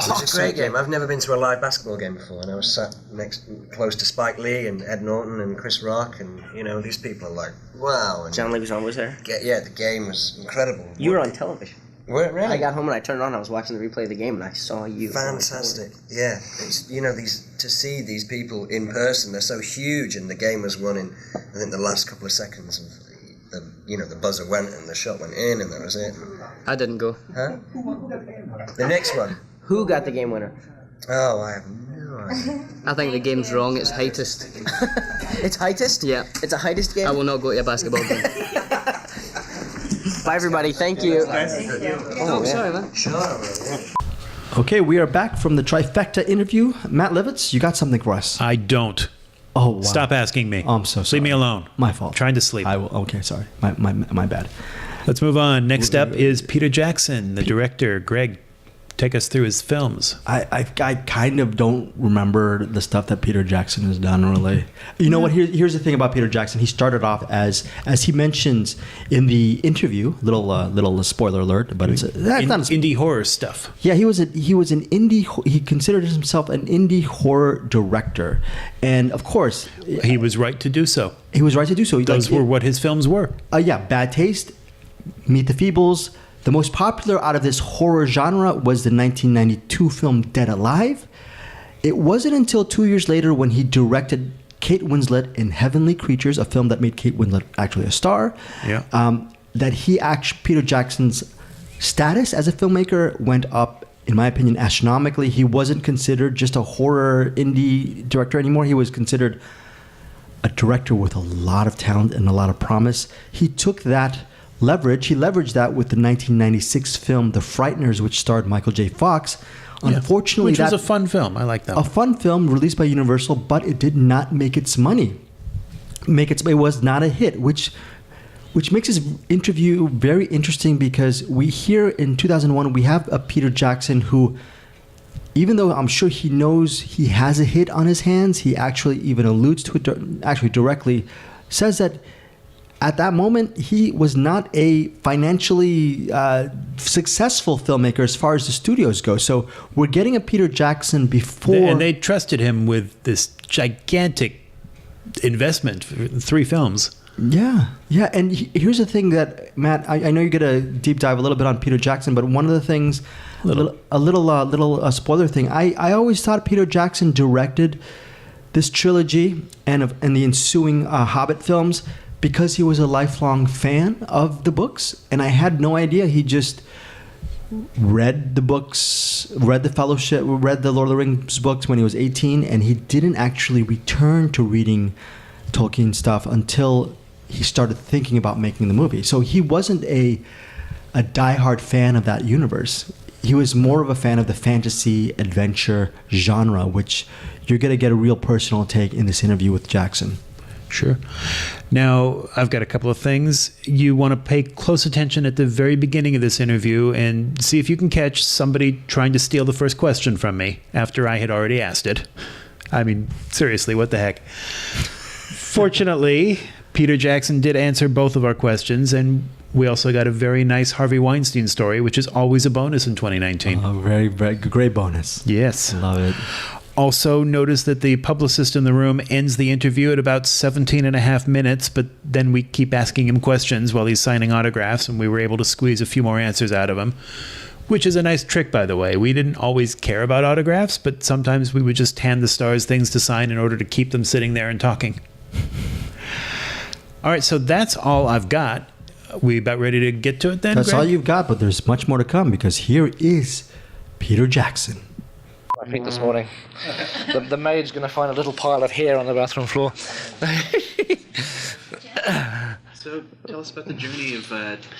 was a great game. I've never been to a live basketball game before, and I was sat close to Spike Lee and Ed Norton and Chris Rock, and, you know, these people are like, wow. And John Leguizamo was there? Yeah, the game was incredible. You were on television. Were it really? I got home and I turned it on. I was watching the replay of the game, and I saw you. Fantastic. Yeah. It's, you know, to see these people in person, they're so huge, and the game was won in, I think, the last couple of seconds of the buzzer went and the shot went in, and that was it. I didn't go. Huh? The next one. Who got the game winner? Oh, I have no idea. I think the game's wrong. It's heightest. It's heightest? Yeah. It's a heightest game? I will not go to a basketball game. Bye, everybody. Thank you. Oh, sorry, man. Okay, we are back from the trifecta interview. Matt Livitz, you got something for us? I don't. Oh, wow. Stop asking me. Oh, I'm so sorry. Leave me alone. My fault. Trying to sleep. I will. Okay, sorry. My bad. Let's move on. Next up is Peter Jackson, the director. Greg, take us through his films. I kind of don't remember the stuff that Peter Jackson has done, really. You know what? Here's the thing about Peter Jackson. He started off as he mentions in the interview. Little spoiler alert, but it's not indie horror stuff. Yeah, he was an indie. He considered himself an indie horror director, and of course, he was right to do so. He was right to do so. Those were what his films were. Yeah, Bad Taste, Meet the Feebles. The most popular out of this horror genre was the 1992 film Dead Alive. It wasn't until 2 years later when he directed Kate Winslet in Heavenly Creatures, a film that made Kate Winslet actually a star, that Peter Jackson's status as a filmmaker went up, in my opinion, astronomically. He wasn't considered just a horror indie director anymore. He was considered a director with a lot of talent and a lot of promise. He took that he leveraged that with the 1996 film The Frighteners, which starred Michael J. Fox. Unfortunately, which was a fun film. I like that. A fun film released by Universal, but it did not make its money. It was not a hit, which makes his interview very interesting, because we hear in 2001 we have a Peter Jackson who, even though I'm sure he knows he has a hit on his hands, he actually even alludes to it, actually directly says that at that moment, he was not a financially successful filmmaker as far as the studios go. So we're getting a Peter Jackson before... And they trusted him with this gigantic investment for 3 films. Yeah. And here's the thing that, Matt, I know you're going to deep dive a little bit on Peter Jackson, but one of the things, a little spoiler thing, I always thought Peter Jackson directed this trilogy and the ensuing Hobbit films because he was a lifelong fan of the books, and I had no idea. He just read the books, read the Fellowship, read the Lord of the Rings books when he was 18, and he didn't actually return to reading Tolkien stuff until he started thinking about making the movie. So he wasn't a diehard fan of that universe. He was more of a fan of the fantasy adventure genre, which you're going to get a real personal take in this interview with Jackson. Sure. Now, I've got a couple of things. You want to pay close attention at the very beginning of this interview and see if you can catch somebody trying to steal the first question from me after I had already asked it. I mean, seriously, what the heck? Fortunately, Peter Jackson did answer both of our questions, and we also got a very nice Harvey Weinstein story, which is always a bonus in 2019. A very, very great bonus. Yes. Love it. also noticed that the publicist in the room ends the interview at about 17 and a half minutes, but then we keep asking him questions while he's signing autographs, and we were able to squeeze a few more answers out of him, which is a nice trick, by the way. We didn't always care about autographs, but sometimes we would just hand the stars things to sign in order to keep them sitting there and talking. All right, so that's all I've got. We about ready to get to it then, That's Greg? all you've got, but there's much more to come because here is Peter Jackson. I think this morning. The maid's going to find a little pile of hair on the bathroom floor. So tell us about the journey of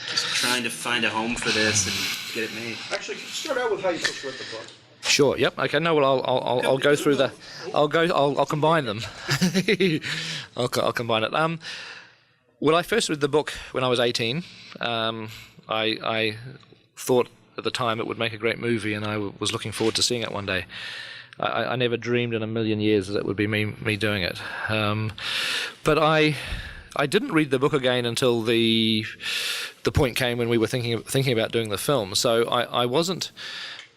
just trying to find a home for this and get it made. Actually, start out with how you first read the book. Sure. Yep. Okay. No. Well, I'll go through the. I'll combine them. I'll combine it. Well, I first read the book when I was 18. I thought at the time it would make a great movie, and I was looking forward to seeing it one day. I never dreamed in a million years that it would be me doing it. But I didn't read the book again until the point came when we were thinking about doing the film. So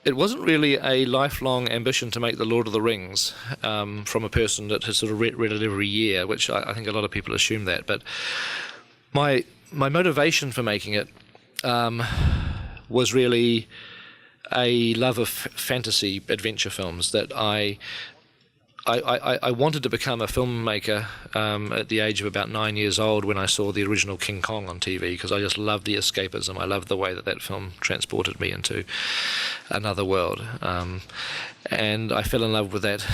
it wasn't really a lifelong ambition to make The Lord of the Rings from a person that has sort of read it every year, which I think a lot of people assume that. But my motivation for making it was really a love of fantasy adventure films, that I wanted to become a filmmaker at the age of about 9 years old when I saw the original King Kong on TV, because I just loved the escapism. I loved the way that film transported me into another world. And I fell in love with that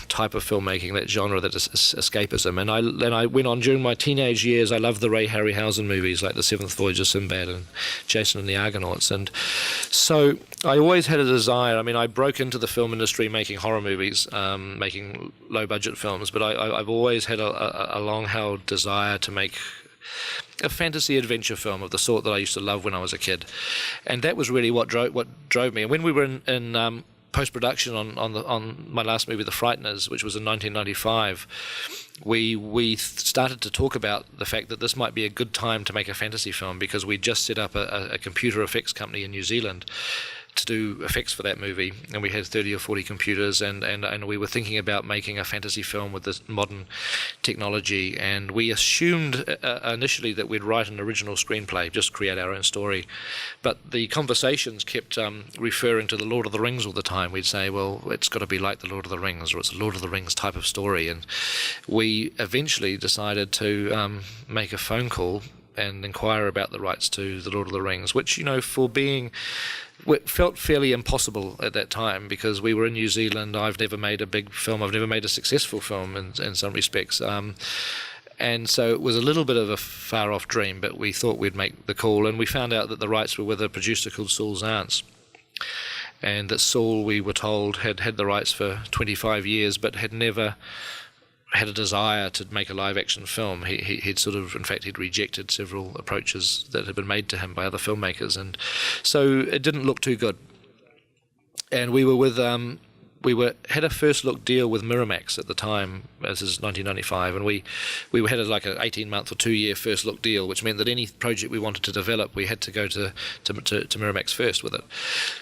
type of filmmaking, that genre, that is escapism. And I went on during my teenage years. I loved the Ray Harryhausen movies like The Seventh Voyage of Sinbad and Jason and the Argonauts. And so I always had a desire. I mean, I broke into the film industry making horror movies, making low-budget films, but I've always had a long-held desire to make a fantasy adventure film of the sort that I used to love when I was a kid. And that was really what drove me. And when we were in post-production on my last movie, The Frighteners, which was in 1995, we started to talk about the fact that this might be a good time to make a fantasy film, because we'd just set up a computer effects company in New Zealand to do effects for that movie, and we had 30 or 40 computers, and we were thinking about making a fantasy film with this modern technology, and we assumed initially that we'd write an original screenplay, just create our own story. But the conversations kept referring to The Lord of the Rings all the time. We'd say, well, it's got to be like The Lord of the Rings, or it's a Lord of the Rings type of story. And we eventually decided to make a phone call and inquire about the rights to The Lord of the Rings, which, for being... It felt fairly impossible at that time, because we were in New Zealand. I've never made a big film. I've never made a successful film in some respects. And so it was a little bit of a far-off dream, but we thought we'd make the call. And we found out that the rights were with a producer called Saul Zaentz. And that Saul, we were told, had the rights for 25 years, but had never had a desire to make a live-action film. He'd he'd rejected several approaches that had been made to him by other filmmakers, and so it didn't look too good. And we were with had a first look deal with Miramax at the time. This is 1995, and we had like an 18-month or 2-year first look deal, which meant that any project we wanted to develop, we had to go to Miramax first with it.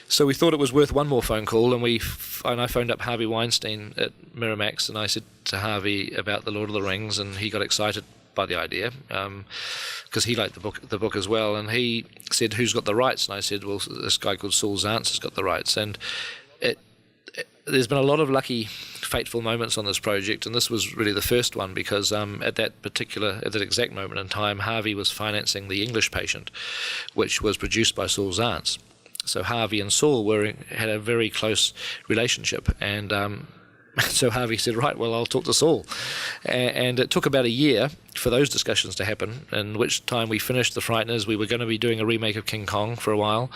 So we thought it was worth one more phone call, and I phoned up Harvey Weinstein at Miramax, and I said to Harvey about The Lord of the Rings, and he got excited by the idea, because he liked the book as well, and he said, "Who's got the rights?" And I said, "Well, this guy called Saul Zaentz has got the rights." And there's been a lot of lucky, fateful moments on this project, and this was really the first one, because at that exact moment in time, Harvey was financing The English Patient, which was produced by Saul Zaentz. So Harvey and Saul had a very close relationship, and so Harvey said, "Right, well, I'll talk to Saul." And it took about a year for those discussions to happen, in which time we finished The Frighteners. We were going to be doing a remake of King Kong for a while,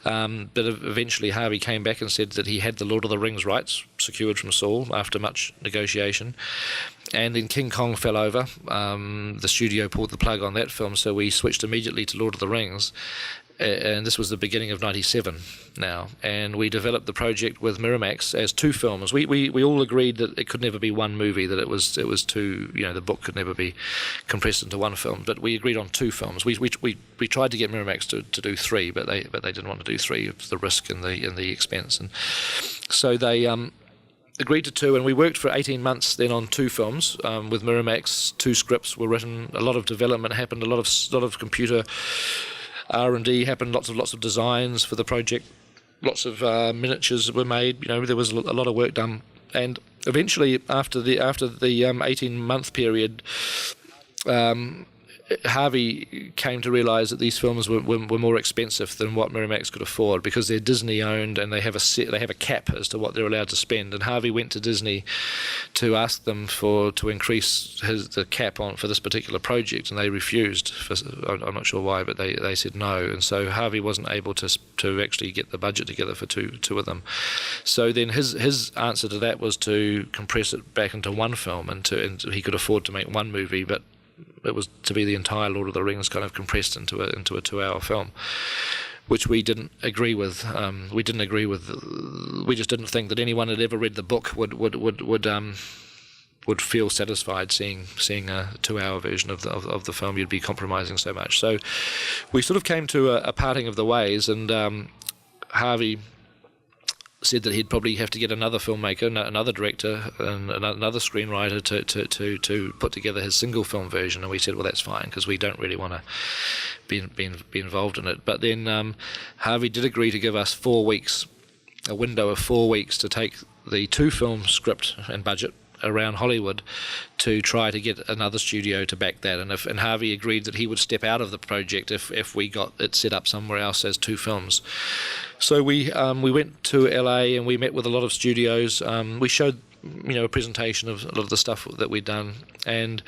but eventually Harvey came back and said that he had the Lord of the Rings rights secured from Saul after much negotiation. And then King Kong fell over. The studio pulled the plug on that film, so we switched immediately to Lord of the Rings. And this was the beginning of '97 now, and we developed the project with Miramax as two films. We all agreed that it could never be one movie, that it was two, the book could never be compressed into one film, but we agreed on two films. We tried to get Miramax to do three, but they didn't want to do three. It was the risk and the expense, and so they agreed to 2, and we worked for 18 months then on 2 films with Miramax. 2 scripts were written, a lot of development happened, a lot of computer R&D happened, lots of designs for the project, lots of miniatures were made. There was a lot of work done, and eventually after the 18-month period, Harvey came to realise that these films were more expensive than what Miramax could afford, because they're Disney owned and they have a cap as to what they're allowed to spend. And Harvey went to Disney to ask them to increase the cap for this particular project, and they refused. I'm not sure why, but they said no. And so Harvey wasn't able to actually get the budget together for two of them. So then his answer to that was to compress it back into one film, and he could afford to make one movie, but it was to be the entire Lord of the Rings kind of compressed into a 2-hour film, which we didn't agree with. We just didn't think that anyone had ever read the book would feel satisfied seeing a 2-hour version of the film. You'd be compromising so much. So we sort of came to a parting of the ways, and Harvey said that he'd probably have to get another filmmaker, another director, and another screenwriter to put together his single film version. And we said, well, that's fine, because we don't really want to be involved in it. But then Harvey did agree to give us 4 weeks, a window of 4 weeks, to take the 2-film script and budget around Hollywood to try to get another studio to back that, and Harvey agreed that he would step out of the project if we got it set up somewhere else as 2 films. So we went to LA and we met with a lot of studios. We showed a presentation of a lot of the stuff that we'd done, and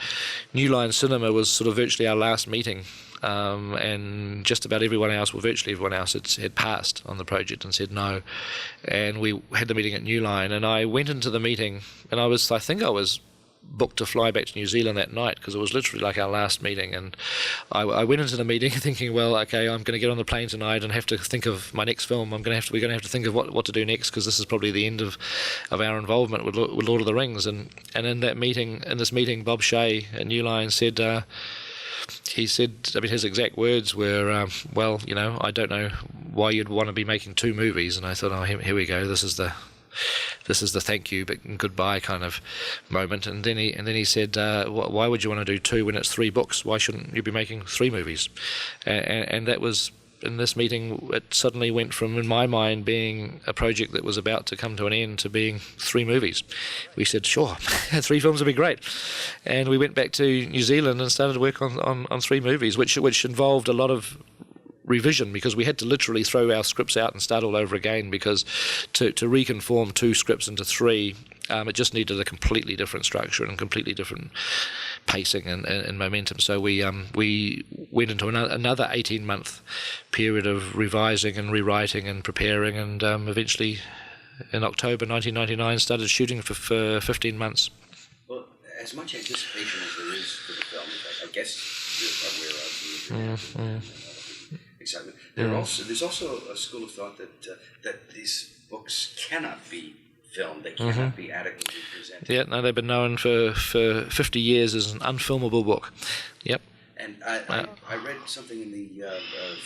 New Line Cinema was sort of virtually our last meeting. And just about virtually everyone else had passed on the project and said no. And we had the meeting at New Line, and I went into the meeting, and I think I was booked to fly back to New Zealand that night, because it was literally like our last meeting. And I went into the meeting thinking, well, okay, I'm going to get on the plane tonight and have to think of my next film. We're going to have to think of what to do next, because this is probably the end of our involvement with Lord of the Rings. And in this meeting, Bob Shea at New Line said. He said, his exact words were, well, I don't know why you'd want to be making 2 movies. And I thought, oh, here we go. This is the thank you but goodbye kind of moment. And then he said, why would you want to do 2 when it's 3 books? Why shouldn't you be making 3 movies? And that was, in this meeting, it suddenly went from, in my mind, being a project that was about to come to an end to being 3 movies. We said, sure, 3 films would be great. And we went back to New Zealand and started work on 3 movies, which involved a lot of revision, because we had to literally throw our scripts out and start all over again, because to reconform 2 scripts into 3, it just needed a completely different structure and completely different pacing and momentum. So we went into another 18-month period of revising and rewriting and preparing, and eventually in October 1999 started shooting for 15 months. Well, as much anticipation as there is for the film, I guess you're aware of excitement. There's also a school of thought that these books cannot be filmed. They cannot be adequately presented. Yeah, no, they've been known for 50 years as an unfilmable book. Yep. And I read something in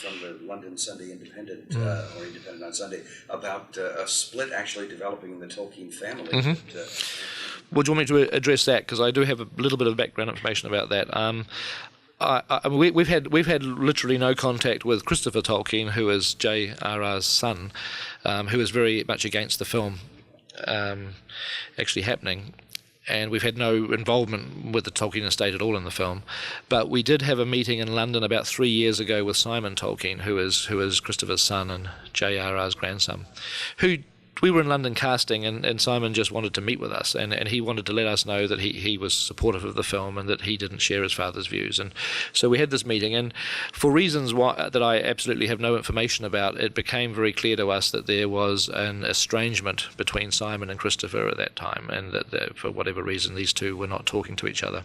from the London Sunday Independent, or Independent on Sunday, about a split actually developing in the Tolkien family. Well, do you want me to address that? Because I do have a little bit of background information about that. We've had literally no contact with Christopher Tolkien, who is J.R.R.'s son, who is very much against the film actually happening, and we've had no involvement with the Tolkien estate at all in the film. But we did have a meeting in London about 3 years ago with Simon Tolkien, who is Christopher's son and J.R.R.'s grandson, who we were in London casting, and Simon just wanted to meet with us, and he wanted to let us know that he was supportive of the film and that he didn't share his father's views. And so we had this meeting, and for reasons that I absolutely have no information about, it became very clear to us that there was an estrangement between Simon and Christopher at that time, and that for whatever reason these two were not talking to each other.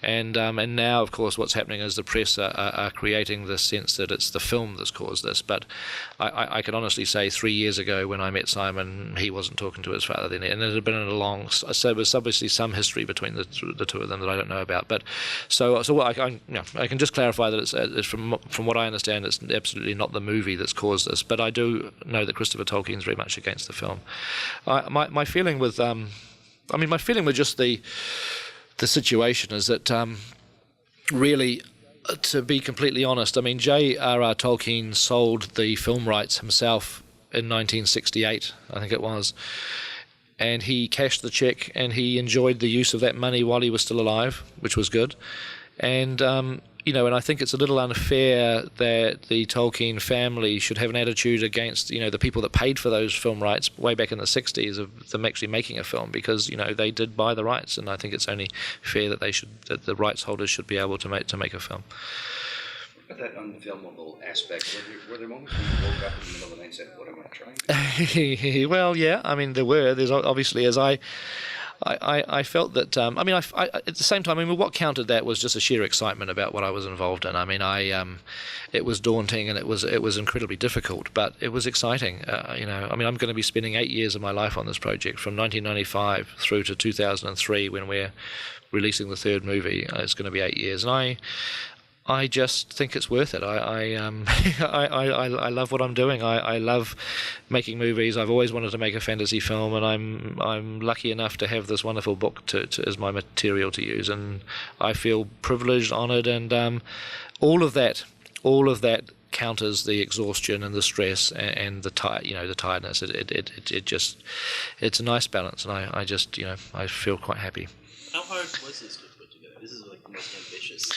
And now, of course, what's happening is the press are creating this sense that it's the film that's caused this. But I can honestly say 3 years ago when I met Simon, time, and he wasn't talking to his father then, and it had been in a long. So there was obviously some history between the two of them that I don't know about. But so what I can just clarify that it's from what I understand, it's absolutely not the movie that's caused this. But I do know that Christopher Tolkien's very much against the film. My feeling with my feeling with just the situation is that really. To be completely honest, I mean, J.R.R. Tolkien sold the film rights himself in 1968, I think it was, and he cashed the check, and he enjoyed the use of that money while he was still alive, which was good. And and I think it's a little unfair that the Tolkien family should have an attitude against the people that paid for those film rights way back in the 60s of them actually making a film, because they did buy the rights, and I think it's only fair that the rights holders should be able to make a film. But that unfilmable aspect, were there moments when you woke up in the middle of the night and said, "What am I trying?" Well, yeah, I mean, there were. There's obviously, as I felt that. At the same time, what counted that was just a sheer excitement about what I was involved in. It was daunting, and it was incredibly difficult, but it was exciting. I'm going to be spending 8 years of my life on this project, from 1995 through to 2003, when we're releasing the third movie. It's going to be 8 years, and I just think it's worth it. I love what I'm doing. I love making movies. I've always wanted to make a fantasy film, and I'm lucky enough to have this wonderful book as my material to use, and I feel privileged, honoured, and all of that counters the exhaustion and the stress and the tiredness. It's a nice balance, and I feel quite happy. How hard was this to put together? This is like the most ambitious.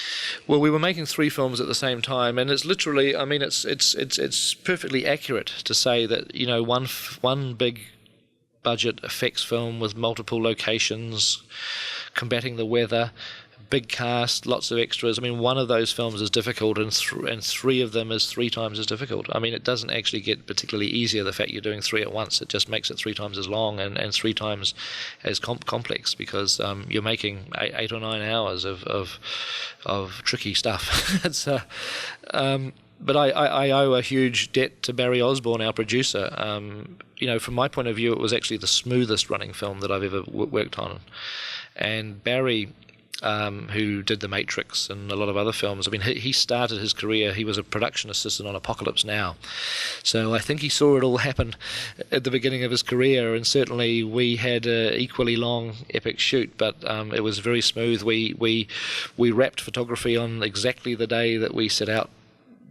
Well, we were making 3 films at the same time, and it's literally, it's perfectly accurate to say that one big budget effects film with multiple locations, combating the weather, big cast, lots of extras. One of those films is difficult, and 3 of them is 3 times as difficult. It doesn't actually get particularly easier, the fact you're doing 3 at once. It just makes it 3 times as long and 3 times as complex, because you're making 8 or 9 hours of tricky stuff. But I owe a huge debt to Barry Osborne, our producer. From my point of view, it was actually the smoothest running film that I've ever worked on. And Barry, who did The Matrix and a lot of other films, he started his career, he was a production assistant on Apocalypse Now. So I think he saw it all happen at the beginning of his career, and certainly we had an equally long, epic shoot, but it was very smooth. We wrapped photography on exactly the day that we set out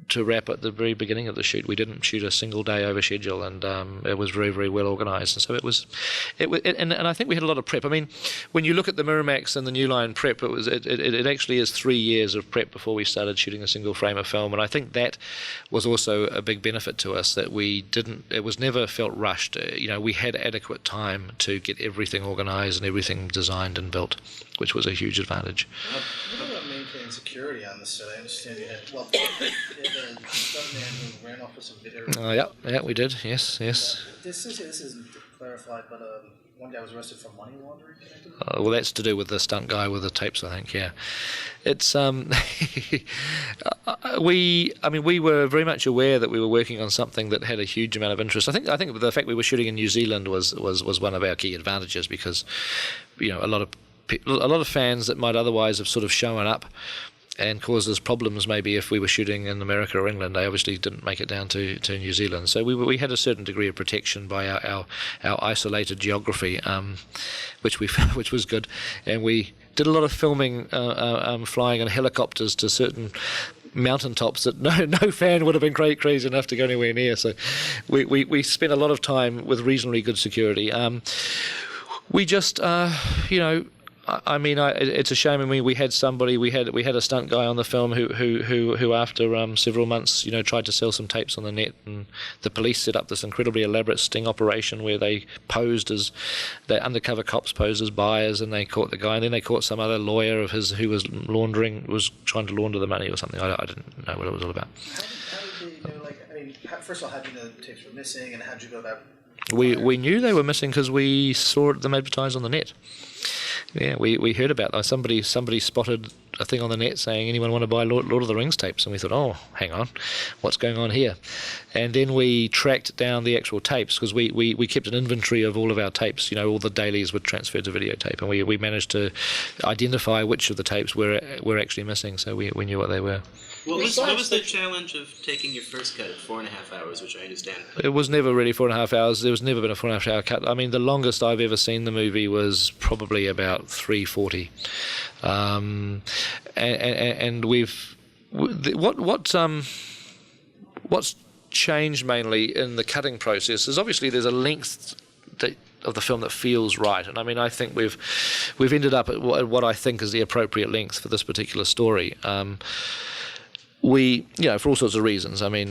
to wrap at the very beginning of the shoot. We didn't shoot a single day over schedule, and it was very, very well organised. And so and I think we had a lot of prep. When you look at the Miramax and the New Line prep, it actually is 3 years of prep before we started shooting a single frame of film, and I think that was also a big benefit to us, that it was never felt rushed. We had adequate time to get everything organised and everything designed and built, which was a huge advantage. What about maintaining security on the set? I understand you had a stuntman who ran off with some video. Yeah, we did. Yes. This isn't clarified, but one guy was arrested for money laundering. Well, that's to do with the stunt guy with the tapes, I think. Yeah, it's we were very much aware that we were working on something that had a huge amount of interest. I think the fact we were shooting in New Zealand was one of our key advantages, because a lot of fans that might otherwise have sort of shown up and caused us problems maybe if we were shooting in America or England, they obviously didn't make it down to New Zealand. So we had a certain degree of protection by our isolated geography, which was good. And we did a lot of filming flying in helicopters to certain mountaintops that no fan would have been crazy enough to go anywhere near. So we spent a lot of time with reasonably good security. We just, it's a shame. We had a stunt guy on the film who after several months, tried to sell some tapes on the net, and the police set up this incredibly elaborate sting operation where they the undercover cops posed as buyers, and they caught the guy, and then they caught some other lawyer of his who was trying to launder the money or something. I didn't know what it was all about. How did they, first of all, how did you know the tapes were missing, and how did you go about? We knew they were missing because we saw them advertised on the net. Yeah, we heard about them. Somebody spotted a thing on the net saying, anyone want to buy Lord of the Rings tapes? And we thought, oh, hang on, what's going on here? And then we tracked down the actual tapes, because we kept an inventory of all of our tapes. All the dailies were transferred to videotape, and we managed to identify which of the tapes were actually missing, so we knew what they were. What was the challenge of taking your first cut at 4.5 hours, which I understand? It was never really 4.5 hours. There was never been a 4.5 hour cut. I mean, the longest I've ever seen the movie was probably about 3:40. And what's changed mainly in the cutting process is obviously there's a length of the film that feels right, and I mean, I think we've ended up at what I think is the appropriate length for this particular story. For all sorts of reasons. I mean,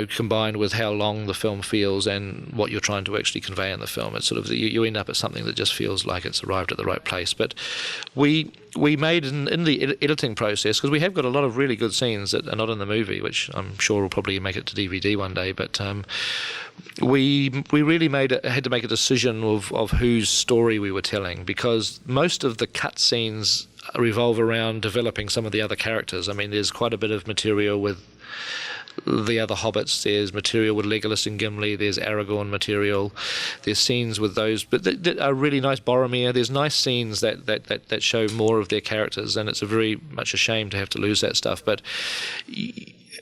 combined with how long the film feels and what you're trying to actually convey in the film, it's sort of you end up at something that just feels like it's arrived at the right place. But we made in the editing process, because we have got a lot of really good scenes that are not in the movie, which I'm sure will probably make it to DVD one day. But we really had to make a decision of whose story we were telling, because most of the cut scenes revolve around developing some of the other characters. I mean, there's quite a bit of material with the other hobbits, there's material with Legolas and Gimli, there's Aragorn material, there's scenes with those, but that are really nice. Boromir, there's nice scenes that show more of their characters, and it's a very much a shame to have to lose that stuff. But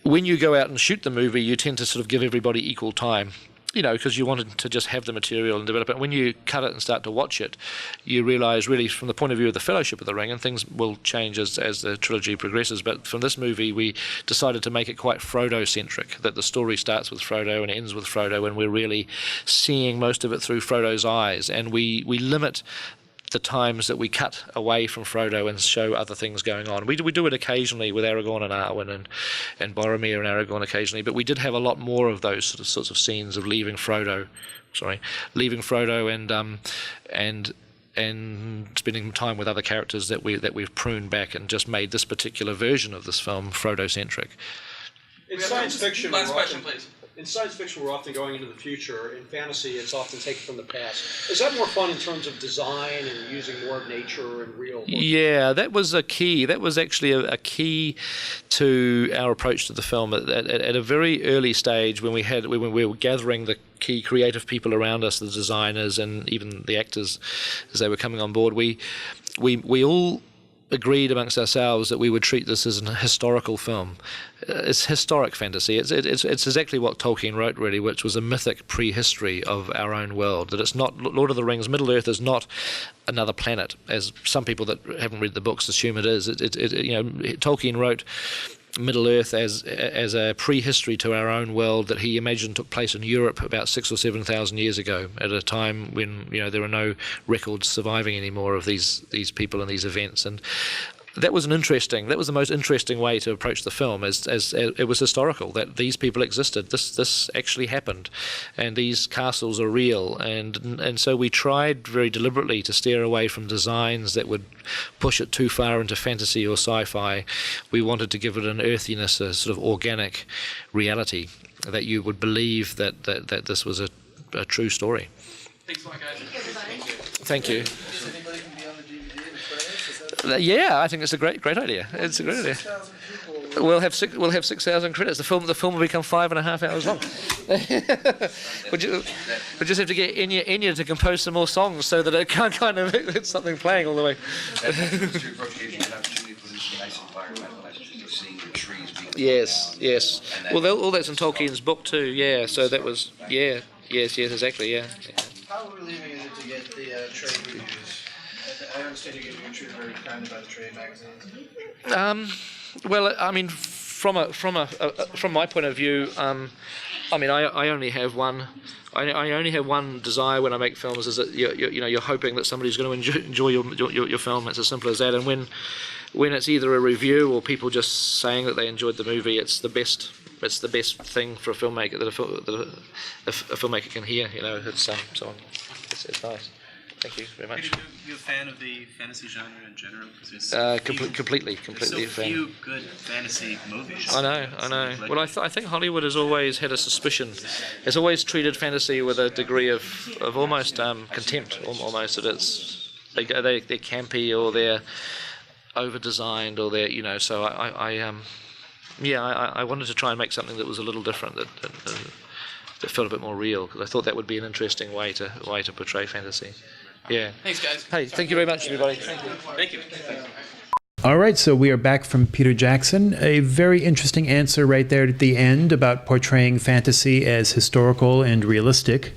when you go out and shoot the movie, you tend to sort of give everybody equal time, because you wanted to just have the material and develop it. When you cut it and start to watch it, you realise really from the point of view of the Fellowship of the Ring, and things will change as the trilogy progresses, but from this movie we decided to make it quite Frodo-centric, that the story starts with Frodo and ends with Frodo, and we're really seeing most of it through Frodo's eyes, and we limit the times that we cut away from Frodo and show other things going on. We do it occasionally with Aragorn and Arwen and Boromir and Aragorn occasionally, but we did have a lot more of those sorts of scenes of leaving Frodo and spending time with other characters that we've pruned back and just made this particular version of this film Frodo-centric. In science fiction, Last question, please. In science fiction, we're often going into the future. In fantasy, it's often taken from the past. Is that more fun in terms of design and using more of nature and real? Yeah, that was a key. That was actually a key to our approach to the film. At a very early stage, when we were gathering the key creative people around us, the designers and even the actors, as they were coming on board, we all agreed amongst ourselves that we would treat this as an historical film. It's historic fantasy. It's exactly what Tolkien wrote, really, which was a mythic prehistory of our own world. That it's not Lord of the Rings. Middle Earth is not another planet, as some people that haven't read the books assume it is. Tolkien wrote Middle Earth as a prehistory to our own world that he imagined took place in Europe about 6,000 or 7,000 years ago, at a time when there are no records surviving anymore of these people and these events. And that was the most interesting way to approach the film, as it was historical, that these people existed, this actually happened, and these castles are real, and so we tried very deliberately to steer away from designs that would push it too far into fantasy or sci-fi. We wanted to give it an earthiness, a sort of organic reality, that you would believe that this was a true story. Thanks a lot, guys. Thank you. Yeah, I think it's a great idea. It's a great idea. We'll have 6,000 credits. The film will become 5.5 hours long. We just have to get Enya to compose some more songs so that it can't kind of it's something playing all the way. Yes. Well, all that's in Tolkien's book too. Yeah. So that was Yes, exactly. Yeah. How relieving is it to get the trade reviews? I understand you're getting treated very kindly by the trade magazines. Well, I mean, from my point of view, I mean, I only have one. I only have one desire when I make films, is that you're hoping that somebody's going to enjoy your film. It's as simple as that. And when it's either a review or people just saying that they enjoyed the movie, it's the best thing for a filmmaker that a filmmaker can hear. It's nice. Thank you very much. Are you a fan of the fantasy genre in general? Completely There's so a fan. few good fantasy movies. I know. Well, I think Hollywood has always had a suspicion. It's always treated fantasy with a degree of almost contempt, almost that they're campy or they're over-designed or they're, so I wanted to try and make something that was a little different, that felt a bit more real, because I thought that would be an interesting way to portray fantasy. Yeah. Thanks, guys. Hey, thank you very much, everybody. Thank you. All right, so we are back from Peter Jackson. A very interesting answer right there at the end about portraying fantasy as historical and realistic.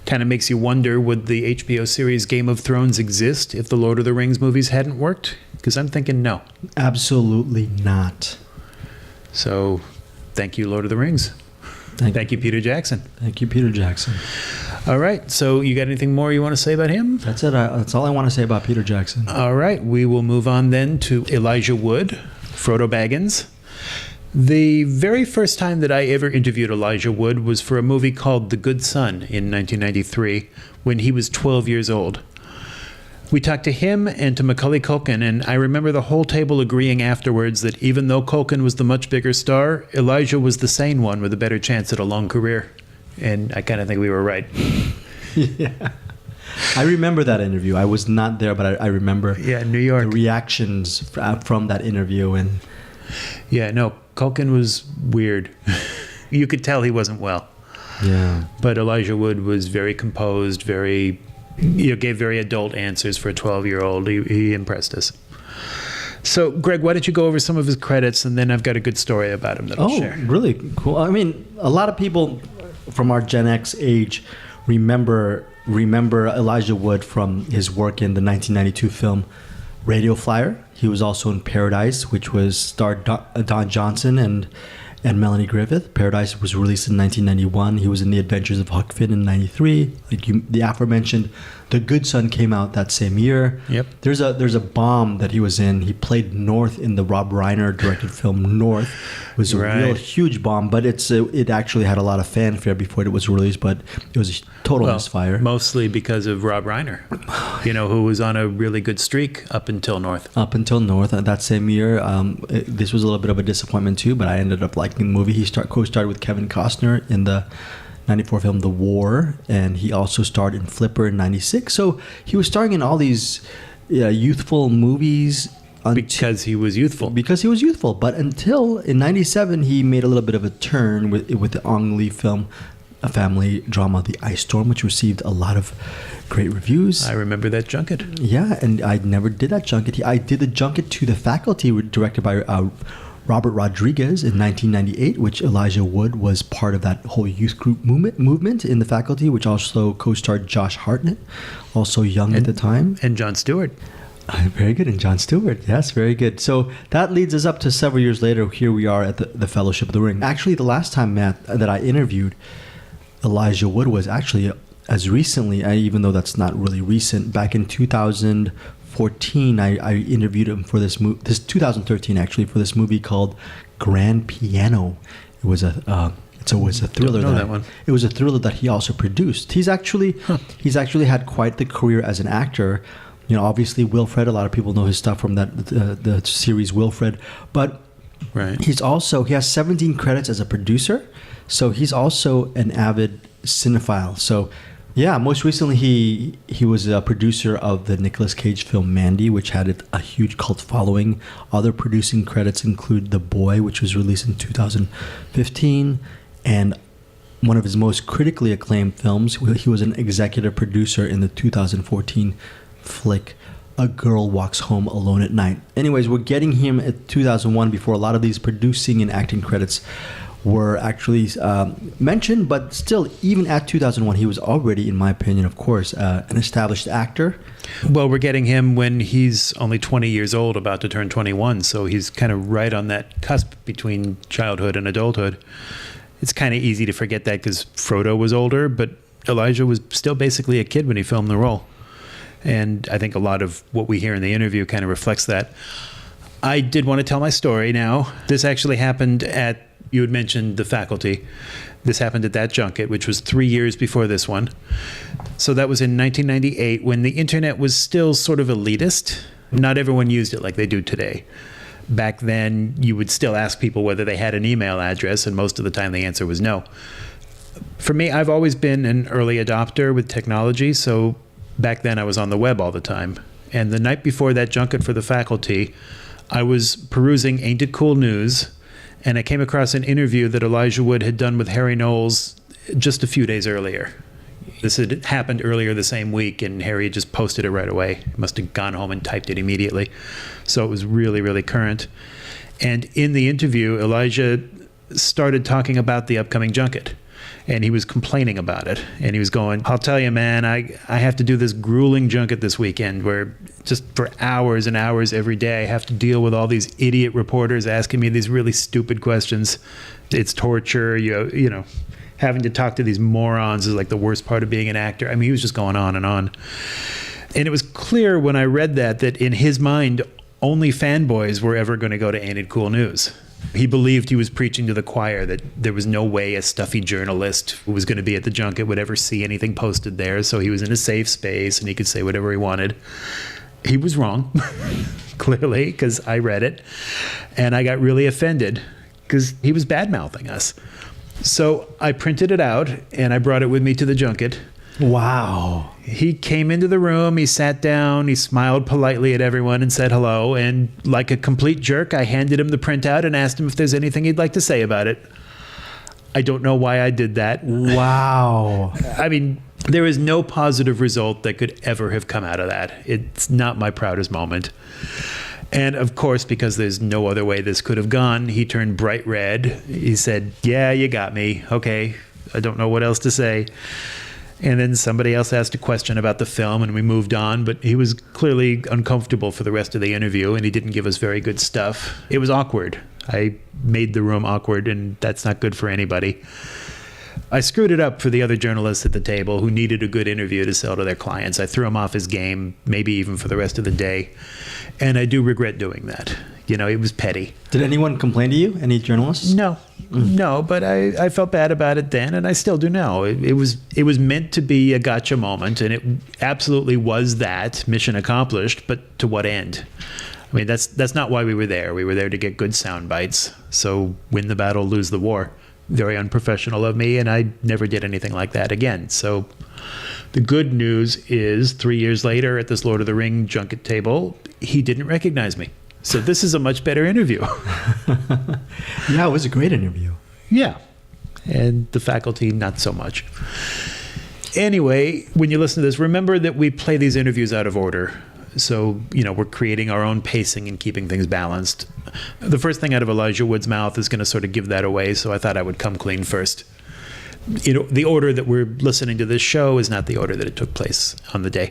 Kind of makes you wonder, would the HBO series Game of Thrones exist if the Lord of the Rings movies hadn't worked? Because I'm thinking no. Absolutely not. So, thank you, Lord of the Rings. Thank you, Peter Jackson. Thank you, Peter Jackson. All right, so you got anything more you want to say about him? That's it. That's all I want to say about Peter Jackson. All right, we will move on then to Elijah Wood, Frodo Baggins. The very first time that I ever interviewed Elijah Wood was for a movie called The Good Son in 1993, when he was 12 years old. We talked to him and to Macaulay Culkin, and I remember the whole table agreeing afterwards that even though Culkin was the much bigger star, Elijah was the sane one with a better chance at a long career. And I kind of think we were right. Yeah. I remember that interview. I was not there, but I remember New York. The reactions from that interview. And yeah, no, Culkin was weird. You could tell he wasn't well. Yeah. But Elijah Wood was very composed, gave very adult answers for a 12-year-old. He impressed us. So, Greg, why don't you go over some of his credits, and then I've got a good story about him that I'll share. Oh, really cool. I mean, a lot of people from our Gen X age remember Elijah Wood from his work in the 1992 film Radio Flyer. He was also in Paradise, which was starred Don Johnson and Melanie Griffith. Paradise was released in 1991. He was in The Adventures of Huck Finn in 93. The aforementioned The Good Son came out that same year. Yep. There's a bomb that he was in. He played North in the Rob Reiner directed film North. It was a real huge bomb, but it actually had a lot of fanfare before it was released, but it was a total misfire. Mostly because of Rob Reiner, who was on a really good streak up until North. Up until North, that same year. This was a little bit of a disappointment too, but I ended up liking the movie. He co-starred with Kevin Costner in the 94 film The War, and he also starred in Flipper in 96. So he was starring in all these youthful movies. Because he was youthful. But until in 97, he made a little bit of a turn with the Ang Lee film, a family drama, The Ice Storm, which received a lot of great reviews. I remember that junket. Yeah, and I never did that junket. I did the junket to The Faculty, directed by Robert Rodriguez in 1998, which Elijah Wood was part of that whole youth group movement in The Faculty, which also co-starred Josh Hartnett, also young at the time. And Jon Stewart. Very good, and Jon Stewart. Yes, very good. So that leads us up to several years later. Here we are at the Fellowship of the Ring. Actually, the last time, Matt, that I interviewed Elijah Wood was actually as recently, even though that's not really recent, back in 2014, I interviewed him for this 2013 actually, for this movie called Grand Piano. It was a thriller. It was a thriller that he also produced. He's actually had quite the career as an actor. Obviously Wilfred. A lot of people know his stuff from the series Wilfred, but he has 17 credits as a producer. So he's also an avid cinephile. So yeah, most recently he was a producer of the Nicolas Cage film Mandy, which had a huge cult following. Other producing credits include The Boy, which was released in 2015, and one of his most critically acclaimed films. He was an executive producer in the 2014 flick A Girl Walks Home Alone at Night. Anyways, we're getting him at 2001 before a lot of these producing and acting credits were actually mentioned, but still, even at 2001, he was already, in my opinion, of course, an established actor. Well, we're getting him when he's only 20 years old, about to turn 21, so he's kind of right on that cusp between childhood and adulthood. It's kind of easy to forget that because Frodo was older, but Elijah was still basically a kid when he filmed the role. And I think a lot of what we hear in the interview kind of reflects that. I did want to tell my story now. This actually happened you had mentioned The Faculty. This happened at that junket, which was 3 years before this one. So that was in 1998 when the internet was still sort of elitist. Not everyone used it like they do today. Back then, you would still ask people whether they had an email address, and most of the time the answer was no. For me, I've always been an early adopter with technology, so back then I was on the web all the time. And the night before that junket for the faculty, I was perusing Ain't It Cool News, and I came across an interview that Elijah Wood had done with Harry Knowles just a few days earlier. This had happened earlier the same week, and Harry had just posted it right away. He must have gone home and typed it immediately. So it was really, really current. And in the interview, Elijah started talking about the upcoming junket. And he was complaining about it. And he was going, I'll tell you, man, I have to do this grueling junket this weekend where just for hours and hours every day, I have to deal with all these idiot reporters asking me these really stupid questions. It's torture, you know, having to talk to these morons is like the worst part of being an actor. I mean, he was just going on. And it was clear when I read that in his mind, only fanboys were ever going to go to Ain't It Cool News. He believed he was preaching to the choir, that there was no way a stuffy journalist who was going to be at the junket would ever see anything posted there. So he was in a safe space and he could say whatever he wanted. He was wrong, clearly, because I read it. And I got really offended because he was bad-mouthing us. So I printed it out and I brought it with me to the junket. Wow. He came into the room, he sat down, he smiled politely at everyone and said hello. And like a complete jerk, I handed him the printout and asked him if there's anything he'd like to say about it. I don't know why I did that. Wow. I mean, there is no positive result that could ever have come out of that. It's not my proudest moment. And of course, because there's no other way this could have gone, he turned bright red. He said, yeah, you got me. Okay, I don't know what else to say. And then somebody else asked a question about the film and we moved on, but he was clearly uncomfortable for the rest of the interview and he didn't give us very good stuff. It was awkward. I made the room awkward and that's not good for anybody. I screwed it up for the other journalists at the table who needed a good interview to sell to their clients. I threw him off his game, maybe even for the rest of the day. And I do regret doing that. You know, it was petty. Did anyone complain to you? Any journalists? No. No, but I felt bad about it then, and I still do now. It was meant to be a gotcha moment, and it absolutely was that, mission accomplished, but to what end? I mean, that's not why we were there. We were there to get good sound bites. So win the battle, lose the war. Very unprofessional of me, and I never did anything like that again. So the good news is 3 years later at this Lord of the Ring junket table, he didn't recognize me. So this is a much better interview. Yeah, it was a great interview. Yeah. And the faculty, not so much. Anyway, when you listen to this, remember that we play these interviews out of order. So, you know, we're creating our own pacing and keeping things balanced. The first thing out of Elijah Wood's mouth is going to sort of give that away, so I thought I would come clean first. You know, the order that we're listening to this show is not the order that it took place on the day.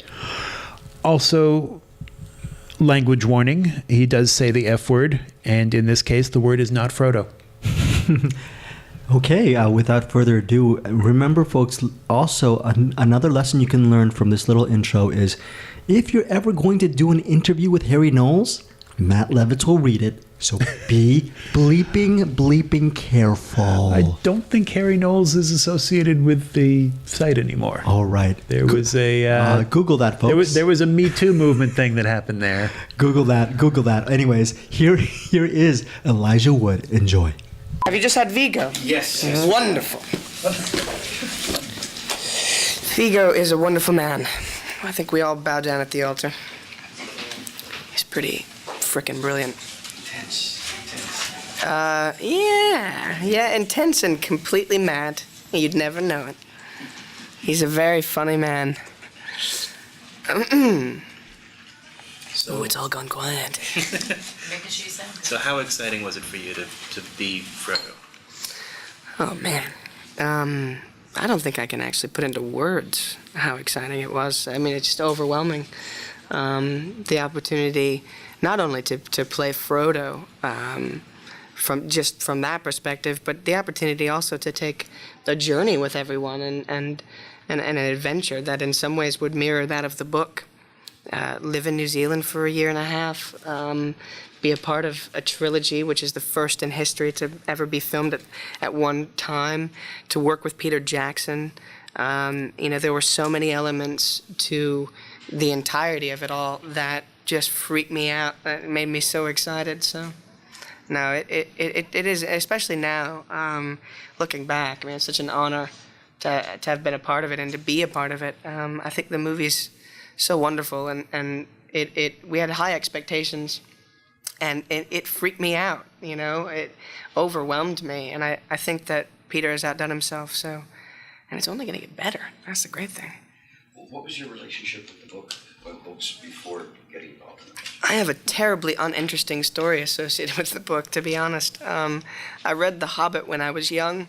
Also, language warning, he does say the F word, and in this case, the word is not Frodo. Okay, without further ado, remember, folks, also another lesson you can learn from this little intro is if you're ever going to do an interview with Harry Knowles, Matt Levitz will read it, so be bleeping careful. I don't think Harry Knowles is associated with the site anymore. All right. There was a... Google that, folks. There was a Me Too movement thing that happened there. Google that. Anyways, here is Elijah Wood. Enjoy. Have you just had Viggo? Yes. Wonderful. Viggo is a wonderful man. I think we all bow down at the altar. He's pretty frickin' brilliant. Yeah, intense and completely mad. You'd never know it. He's a very funny man. So it's all gone quiet. So how exciting was it for you to be Frodo? Oh, man. I don't think I can actually put into words how exciting it was. I mean, it's just overwhelming. The opportunity not only to play Frodo from that perspective, but the opportunity also to take a journey with everyone and an adventure that in some ways would mirror that of the book. Live in New Zealand for a year and a half, be a part of a trilogy, which is the first in history to ever be filmed at one time, to work with Peter Jackson. There were so many elements to the entirety of it all that just freaked me out. It made me so excited. So, no, it is, especially now, looking back. I mean, it's such an honor to have been a part of it and to be a part of it. I think the movie's so wonderful, and We had high expectations, and it freaked me out. It overwhelmed me, and I think that Peter has outdone himself. So, and it's only going to get better. That's the great thing. What was your relationship with the book, books before getting involved in it? I have a terribly uninteresting story associated with the book, to be honest. I read The Hobbit when I was young,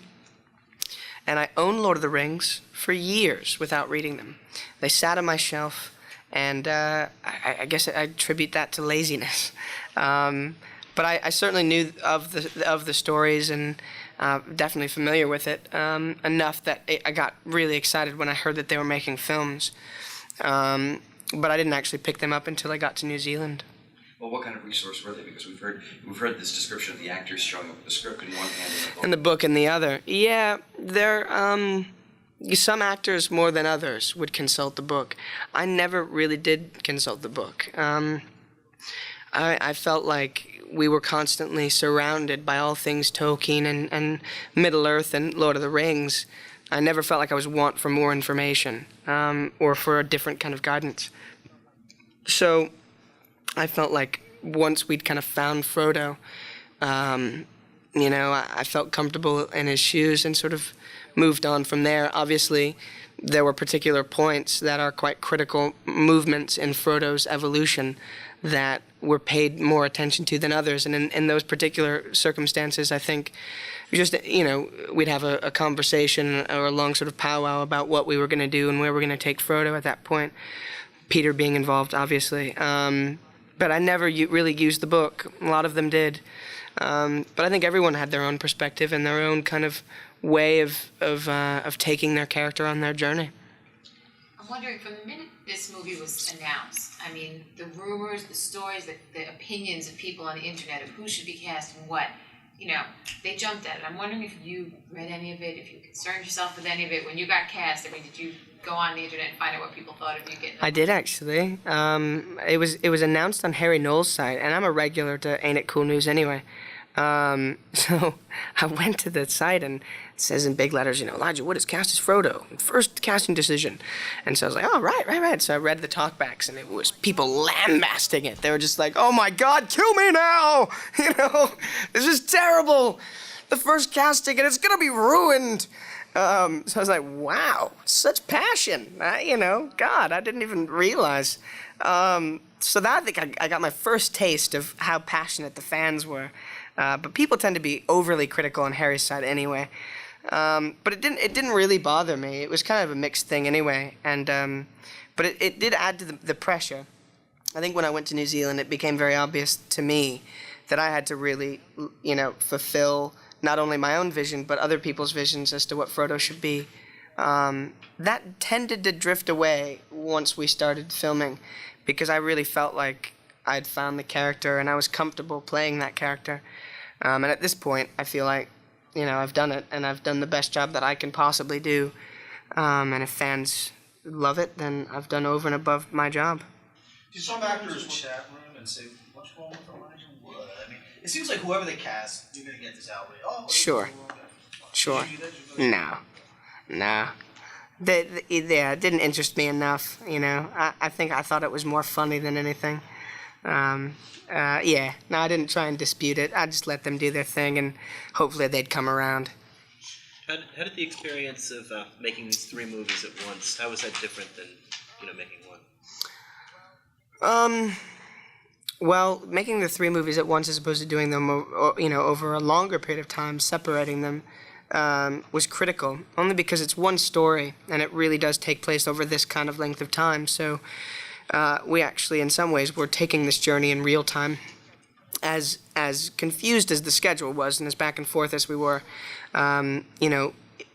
and I owned Lord of the Rings for years without reading them. They sat on my shelf, and I guess I attribute that to laziness. But I certainly knew of the stories and definitely familiar with it enough that I got really excited when I heard that they were making films. But I didn't actually pick them up until I got to New Zealand. Well, what kind of resource were they? Because we've heard this description of the actors showing up with the script in one hand And the book in the other. Yeah, they're some actors more than others would consult the book. I never really did consult the book. I felt like we were constantly surrounded by all things Tolkien and Middle-earth and Lord of the Rings. I never felt like I was want for more information or for a different kind of guidance. So I felt like once we'd kind of found Frodo, I felt comfortable in his shoes and sort of moved on from there. Obviously, there were particular points that are quite critical movements in Frodo's evolution that were paid more attention to than others. And in those particular circumstances, I think we'd have a conversation or a long sort of powwow about what we were going to do and where we're going to take Frodo at that point. Peter being involved, obviously. But I never really used the book. A lot of them did. But I think everyone had their own perspective and their own kind of way of taking their character on their journey. I'm wondering, from the minute this movie was announced, I mean, the rumors, the stories, the opinions of people on the internet of who should be cast and what, they jumped at it. I'm wondering if you read any of it, if you concerned yourself with any of it when you got cast. I mean, did you go on the internet and find out what people thought of you getting? I did, actually. It was announced on Harry Knowles' site, and I'm a regular to Ain't It Cool News anyway. So I went to the site and it says in big letters, Elijah Wood is cast as Frodo, first casting decision. And so I was like, oh, right. So I read the talkbacks and it was people lambasting it. They were just like, oh my God, kill me now! This is terrible. The first casting and it's gonna be ruined. So I was like, wow, such passion. God, I didn't even realize. So that, I think I got my first taste of how passionate the fans were. But people tend to be overly critical on Harry's side anyway. But it didn't really bother me. It was kind of a mixed thing anyway. And but it did add to the pressure. I think when I went to New Zealand, it became very obvious to me that I had to really, fulfill not only my own vision, but other people's visions as to what Frodo should be. That tended to drift away once we started filming, because I really felt like I'd found the character and I was comfortable playing that character. And at this point, I feel like, I've done it and I've done the best job that I can possibly do. And if fans love it, then I've done over and above my job. Do some actors chat room and say, what's wrong with Elijah Wood? I mean, it seems like whoever they cast, you're going to get this outrage. Oh, Sure. No. It didn't interest me enough, I think I thought it was more funny than anything. I didn't try and dispute it. I just let them do their thing, and hopefully they'd come around. How did the experience of making these 3 movies at once, how was that different than, making one? Well, making the 3 movies at once as opposed to doing them, over a longer period of time, separating them, was critical, only because it's one story, and it really does take place over this kind of length of time. So we actually, in some ways, were taking this journey in real time. As confused as the schedule was, and as back and forth as we were,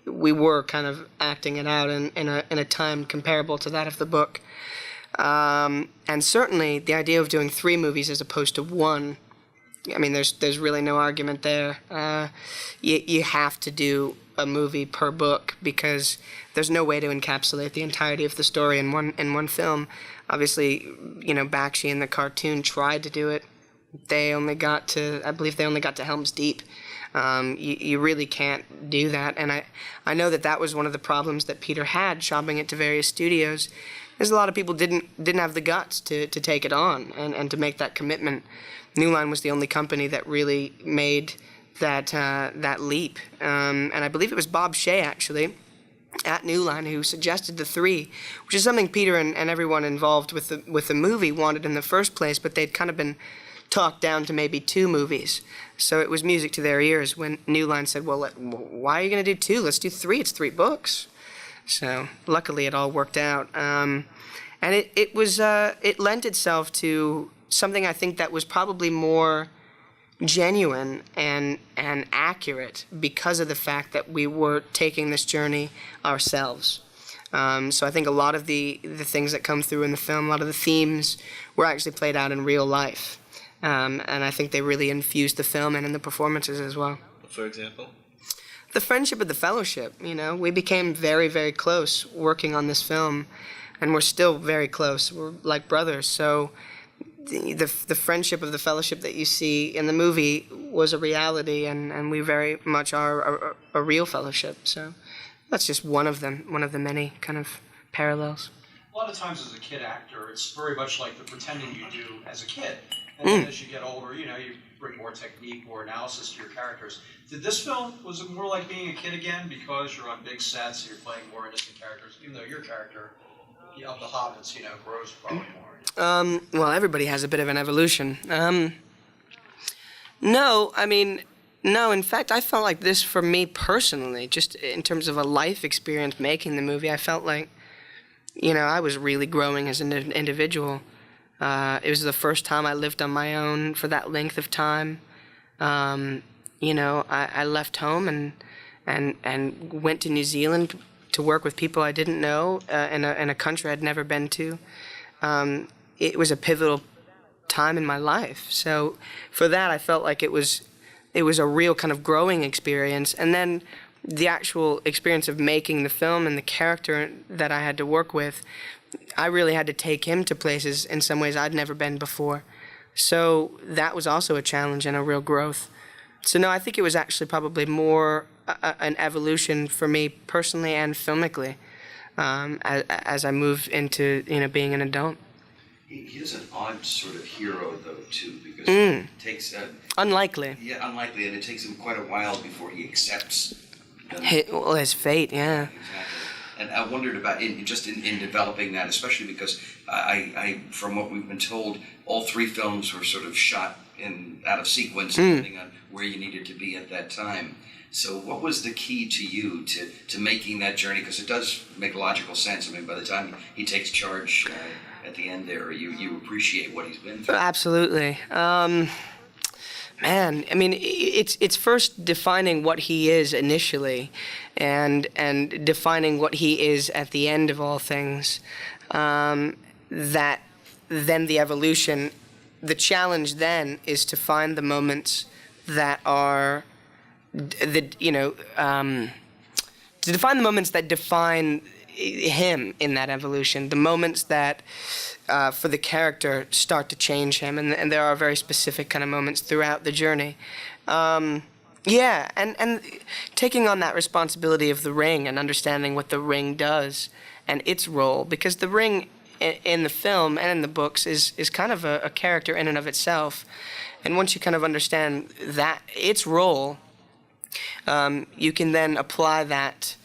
we were kind of acting it out in a time comparable to that of the book. And certainly, the idea of doing 3 movies as opposed to 1, I mean, there's really no argument there. You have to do a movie per book because there's no way to encapsulate the entirety of the story in one film. Obviously, Bakshi in the cartoon tried to do it. I believe they only got to Helm's Deep. You really can't do that. And I know that was one of the problems that Peter had shopping it to various studios, there's a lot of people didn't have the guts to take it on and to make that commitment. New Line was the only company that really made that leap, and I believe it was Bob Shea actually at New Line who suggested the 3, which is something Peter and everyone involved with the movie wanted in the first place, but they'd kind of been talked down to maybe 2 movies. So it was music to their ears when New Line said, well, why are you going to do 2? Let's do 3. It's 3 books. So luckily it all worked out. And it lent itself to something I think that was probably more genuine and accurate because of the fact that we were taking this journey ourselves. So I think a lot of the things that come through in the film, a lot of the themes were actually played out in real life. And I think they really infused the film and in the performances as well. For example? The friendship of the fellowship, we became very, very close working on this film, and we're still very close. We're like brothers. So the friendship of the fellowship that you see in the movie was a reality, and we very much are a real fellowship. So that's just one of them, one of the many kind of parallels. A lot of times as a kid actor, it's very much like the pretending you do as a kid. And then as you get older, you bring more technique, more analysis to your characters. Did this film, was it more like being a kid again because you're on big sets, you're playing more innocent characters, even though your character of the Hobbits, grows probably more? Well, everybody has a bit of an evolution. No, in fact, I felt like this for me personally, just in terms of a life experience making the movie, I felt like, I was really growing as an individual. It was the first time I lived on my own for that length of time. I left home and went to New Zealand to work with people I didn't know in a country I'd never been to. It was a pivotal time in my life. So for that, I felt like it was a real kind of growing experience. And then the actual experience of making the film and the character that I had to work with, I really had to take him to places in some ways I'd never been before. So that was also a challenge and a real growth. So no, I think it was actually probably more an evolution for me personally and filmically as I moved into being an adult. He is an odd sort of hero, though, too, because it takes... unlikely. Yeah, unlikely, and it takes him quite a while before he accepts... his fate, yeah. Exactly. And I wondered about, in developing that, especially because I from what we've been told, all 3 films were sort of shot out of sequence, depending on where you needed to be at that time. So what was the key to you to making that journey? Because it does make logical sense. By the time he takes charge at the end there, you appreciate what he's been through. Absolutely. Man, it's first defining what he is initially and defining what he is at the end of all things. That then the evolution, the challenge then is to find the moments that are, to define the moments that define him in that evolution, the moments that for the character start to change him, and there are very specific kind of moments throughout the journey. And taking on that responsibility of the ring and understanding what the ring does and its role, because the ring in the film and in the books is kind of a character in and of itself, and once you kind of understand that its role, you can then apply that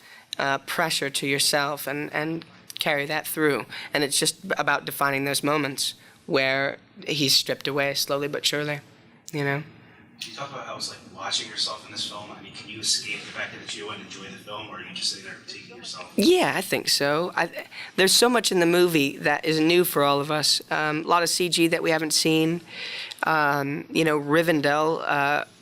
pressure to yourself and carry that through. And it's just about defining those moments where he's stripped away slowly but surely, Can you talk about how it's like watching yourself in this film? Can you escape the fact that you and enjoy the film, or are you just sitting there critiquing yourself? Yeah, I think so. There's so much in the movie that is new for all of us. A lot of CG that we haven't seen. Rivendell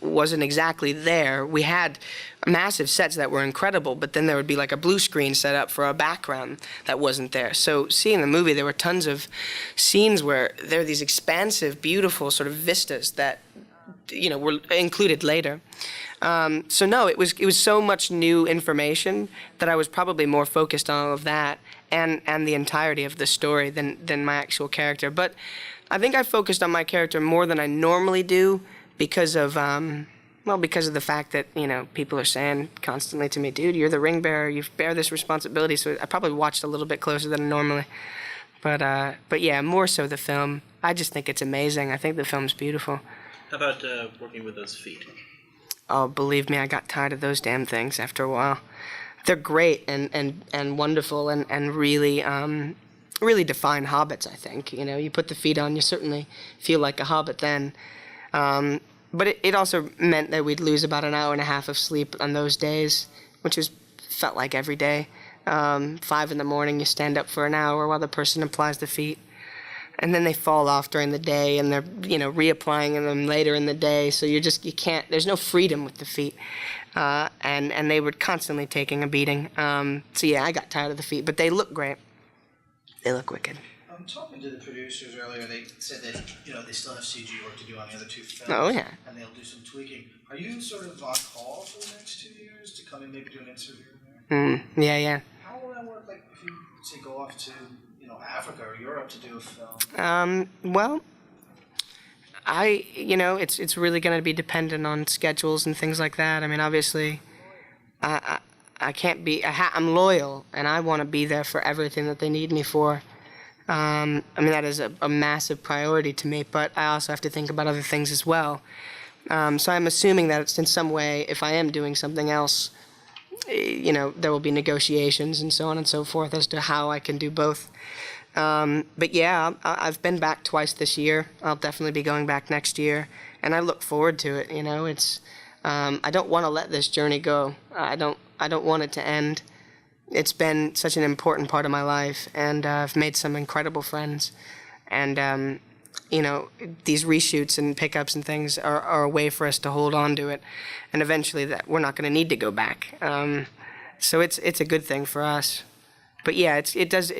wasn't exactly there. We had massive sets that were incredible, but then there would be like a blue screen set up for a background that wasn't there. So seeing the movie, there were tons of scenes where there are these expansive, beautiful sort of vistas that were included later. So no, it was so much new information that I was probably more focused on all of that and the entirety of the story than my actual character. But I think I focused on my character more than I normally do because of the fact that people are saying constantly to me, dude, you're the ring bearer, you bear this responsibility. So I probably watched a little bit closer than normally. But yeah, more so the film. I just think it's amazing. I think the film's beautiful. How about working with those feet? Oh, believe me, I got tired of those damn things after a while. They're great and wonderful and really really define hobbits, I think. You know, you put the feet on, you certainly feel like a hobbit then. But it also meant that we'd lose about an hour and a half of sleep on those days, which felt like every day. 5 in the morning, you stand up for an hour while the person applies the feet. And then they fall off during the day, and they're, reapplying them later in the day. So you can't, there's no freedom with the feet. And they were constantly taking a beating. So yeah, I got tired of the feet, but they look great. They look wicked. Talking to the producers earlier, they said that, they still have CG work to do on the other 2 films. Oh, yeah. And they'll do some tweaking. Are you sort of on call for the next 2 years to come and maybe do an interview there? Yeah. How will that work, like, if you, say, go off to, Africa or Europe to do a film? Well, it's really going to be dependent on schedules and things like that. I mean, obviously, I can't be, I'm loyal, and I want to be there for everything that they need me for. That is a massive priority to me, but I also have to think about other things as well. So I'm assuming that it's in some way, if I am doing something else, there will be negotiations and so on and so forth as to how I can do both. But yeah, I've been back twice this year. I'll definitely be going back next year, and I look forward to it. It's I don't want to let this journey go. I don't want it to end. It's been such an important part of my life, and I've made some incredible friends. And these reshoots and pickups and things are a way for us to hold on to it, and eventually that we're not going to need to go back. So it's a good thing for us. But yeah, it does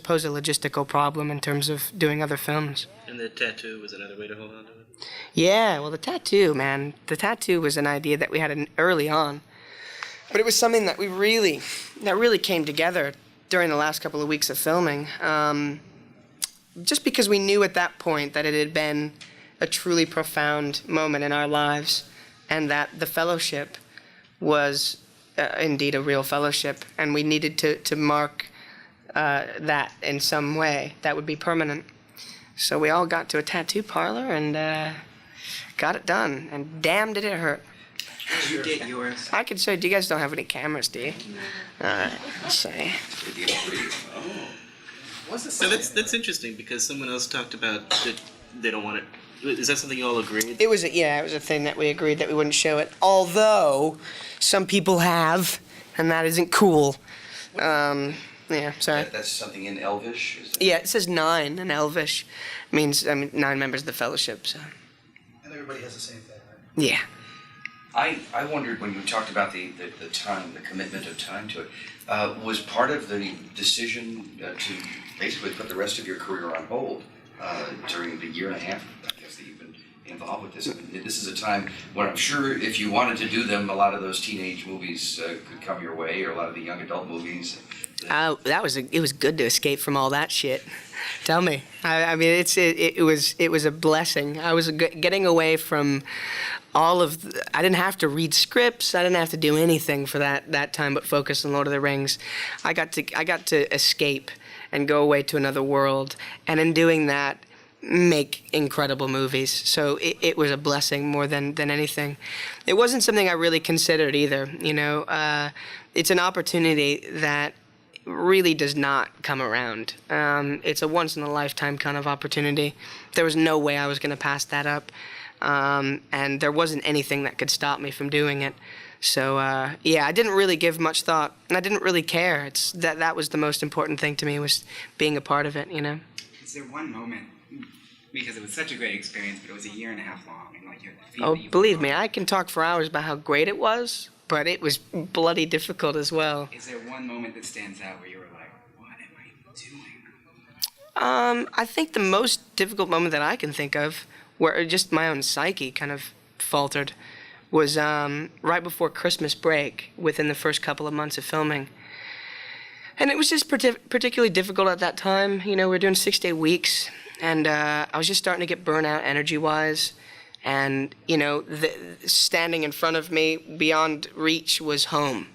pose a logistical problem in terms of doing other films. And the tattoo was another way to hold on to it? Yeah, well, the tattoo was an idea that we had early on. But it was something that really came together during the last couple of weeks of filming. Just because we knew at that point that it had been a truly profound moment in our lives, and that the fellowship was indeed a real fellowship, and we needed to mark that in some way that would be permanent. So we all got to a tattoo parlor and got it done, and damn did it hurt. You did yours. I could show you. You guys don't have any cameras, do you? Alright, let's see. So that's interesting, because someone else talked about that they don't want it. Is that something you all agreed? It was a thing that we agreed that we wouldn't show it. Although some people have, and that isn't cool. Yeah, sorry. That's something in Elvish? Yeah, it says 9 in Elvish. Means 9 members of the fellowship. So. And everybody has the same thing, right? Yeah. I wondered when you talked about the time, the commitment of time to it, was part of the decision to basically put the rest of your career on hold during the year and a half, I guess, that you've been involved with this. I mean, this is a time when I'm sure if you wanted to do them, a lot of those teenage movies could come your way, or a lot of the young adult movies. It was good to escape from all that shit. Tell me. It was a blessing. I was getting away from I didn't have to read scripts. I didn't have to do anything for that time but focus on Lord of the Rings. I got to escape and go away to another world, and in doing that, make incredible movies. So it was a blessing more than anything. It wasn't something I really considered either. It's an opportunity that really does not come around. It's a once-in-a-lifetime kind of opportunity. There was no way I was going to pass that up. And there wasn't anything that could stop me from doing it. So, I didn't really give much thought, and I didn't really care. That was the most important thing to me, was being a part of it, Is there one moment, because it was such a great experience, but it was a year and a half long, and like you had to feel Oh, believe me, I can talk for hours about how great it was, but it was bloody difficult as well. Is there one moment that stands out where you were like, what am I doing? I think the most difficult moment that I can think of, where just my own psyche kind of faltered, was right before Christmas break, within the first couple of months of filming. And it was just particularly difficult at that time. We were doing 6-day weeks, and I was just starting to get burnt out energy-wise. And, standing in front of me, beyond reach, was home.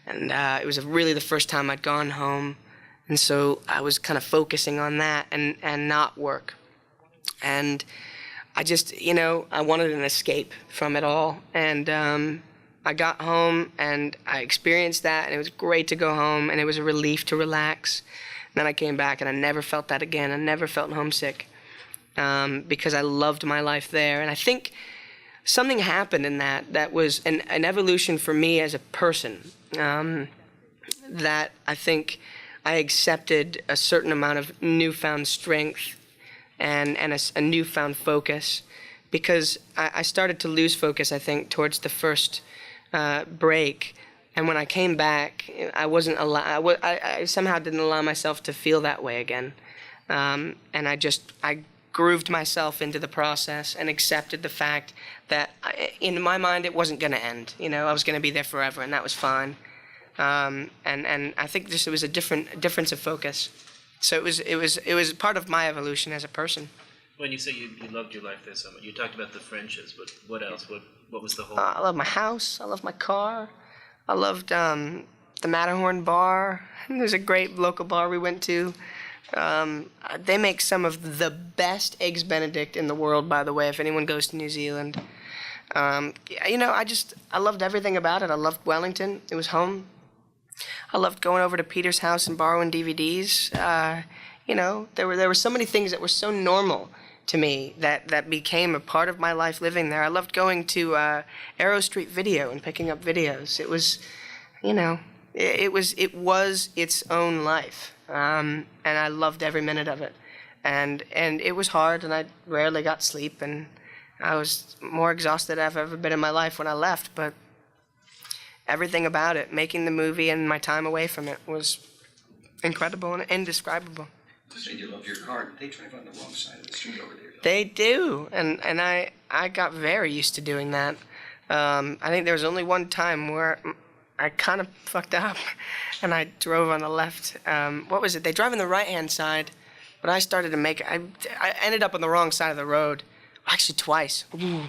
And it was really the first time I'd gone home. And so I was kind of focusing on that and not work. And I just, I wanted an escape from it all. And I got home and I experienced that, and it was great to go home, and it was a relief to relax. And then I came back and I never felt that again. I never felt homesick because I loved my life there. And I think something happened in that was an evolution for me as a person, that I think I accepted a certain amount of newfound strength and a newfound focus, because I started to lose focus, I think, towards the first break. And when I came back, I wasn't I somehow didn't allow myself to feel that way again. And I grooved myself into the process and accepted the fact that in my mind it wasn't going to end. I was going to be there forever, and that was fine. And I think just it was a difference of focus. So it was part of my evolution as a person. When you say you loved your life there so much, you talked about the friendships, but what else? What was the whole? I love my house. I love my car. I loved the Matterhorn bar. There's a great local bar we went to. They make some of the best eggs Benedict in the world, by the way, if anyone goes to New Zealand. I loved everything about it. I loved Wellington. It was home. I loved going over to Peter's house and borrowing DVDs. There were so many things that were so normal to me that became a part of my life living there. I loved going to Arrow Street Video and picking up videos. It was, it was its own life, and I loved every minute of it. And it was hard, and I rarely got sleep, and I was more exhausted than I've ever been in my life when I left. But everything about it, making the movie and my time away from it, was incredible and indescribable. So you love your car. They drive on the wrong side of the street over there. They do, and I got very used to doing that. I think there was only one time where I kind of fucked up, and I drove on the left. What was it? They drive on the right-hand side, but I started to make it. I ended up on the wrong side of the road, actually twice. Ooh.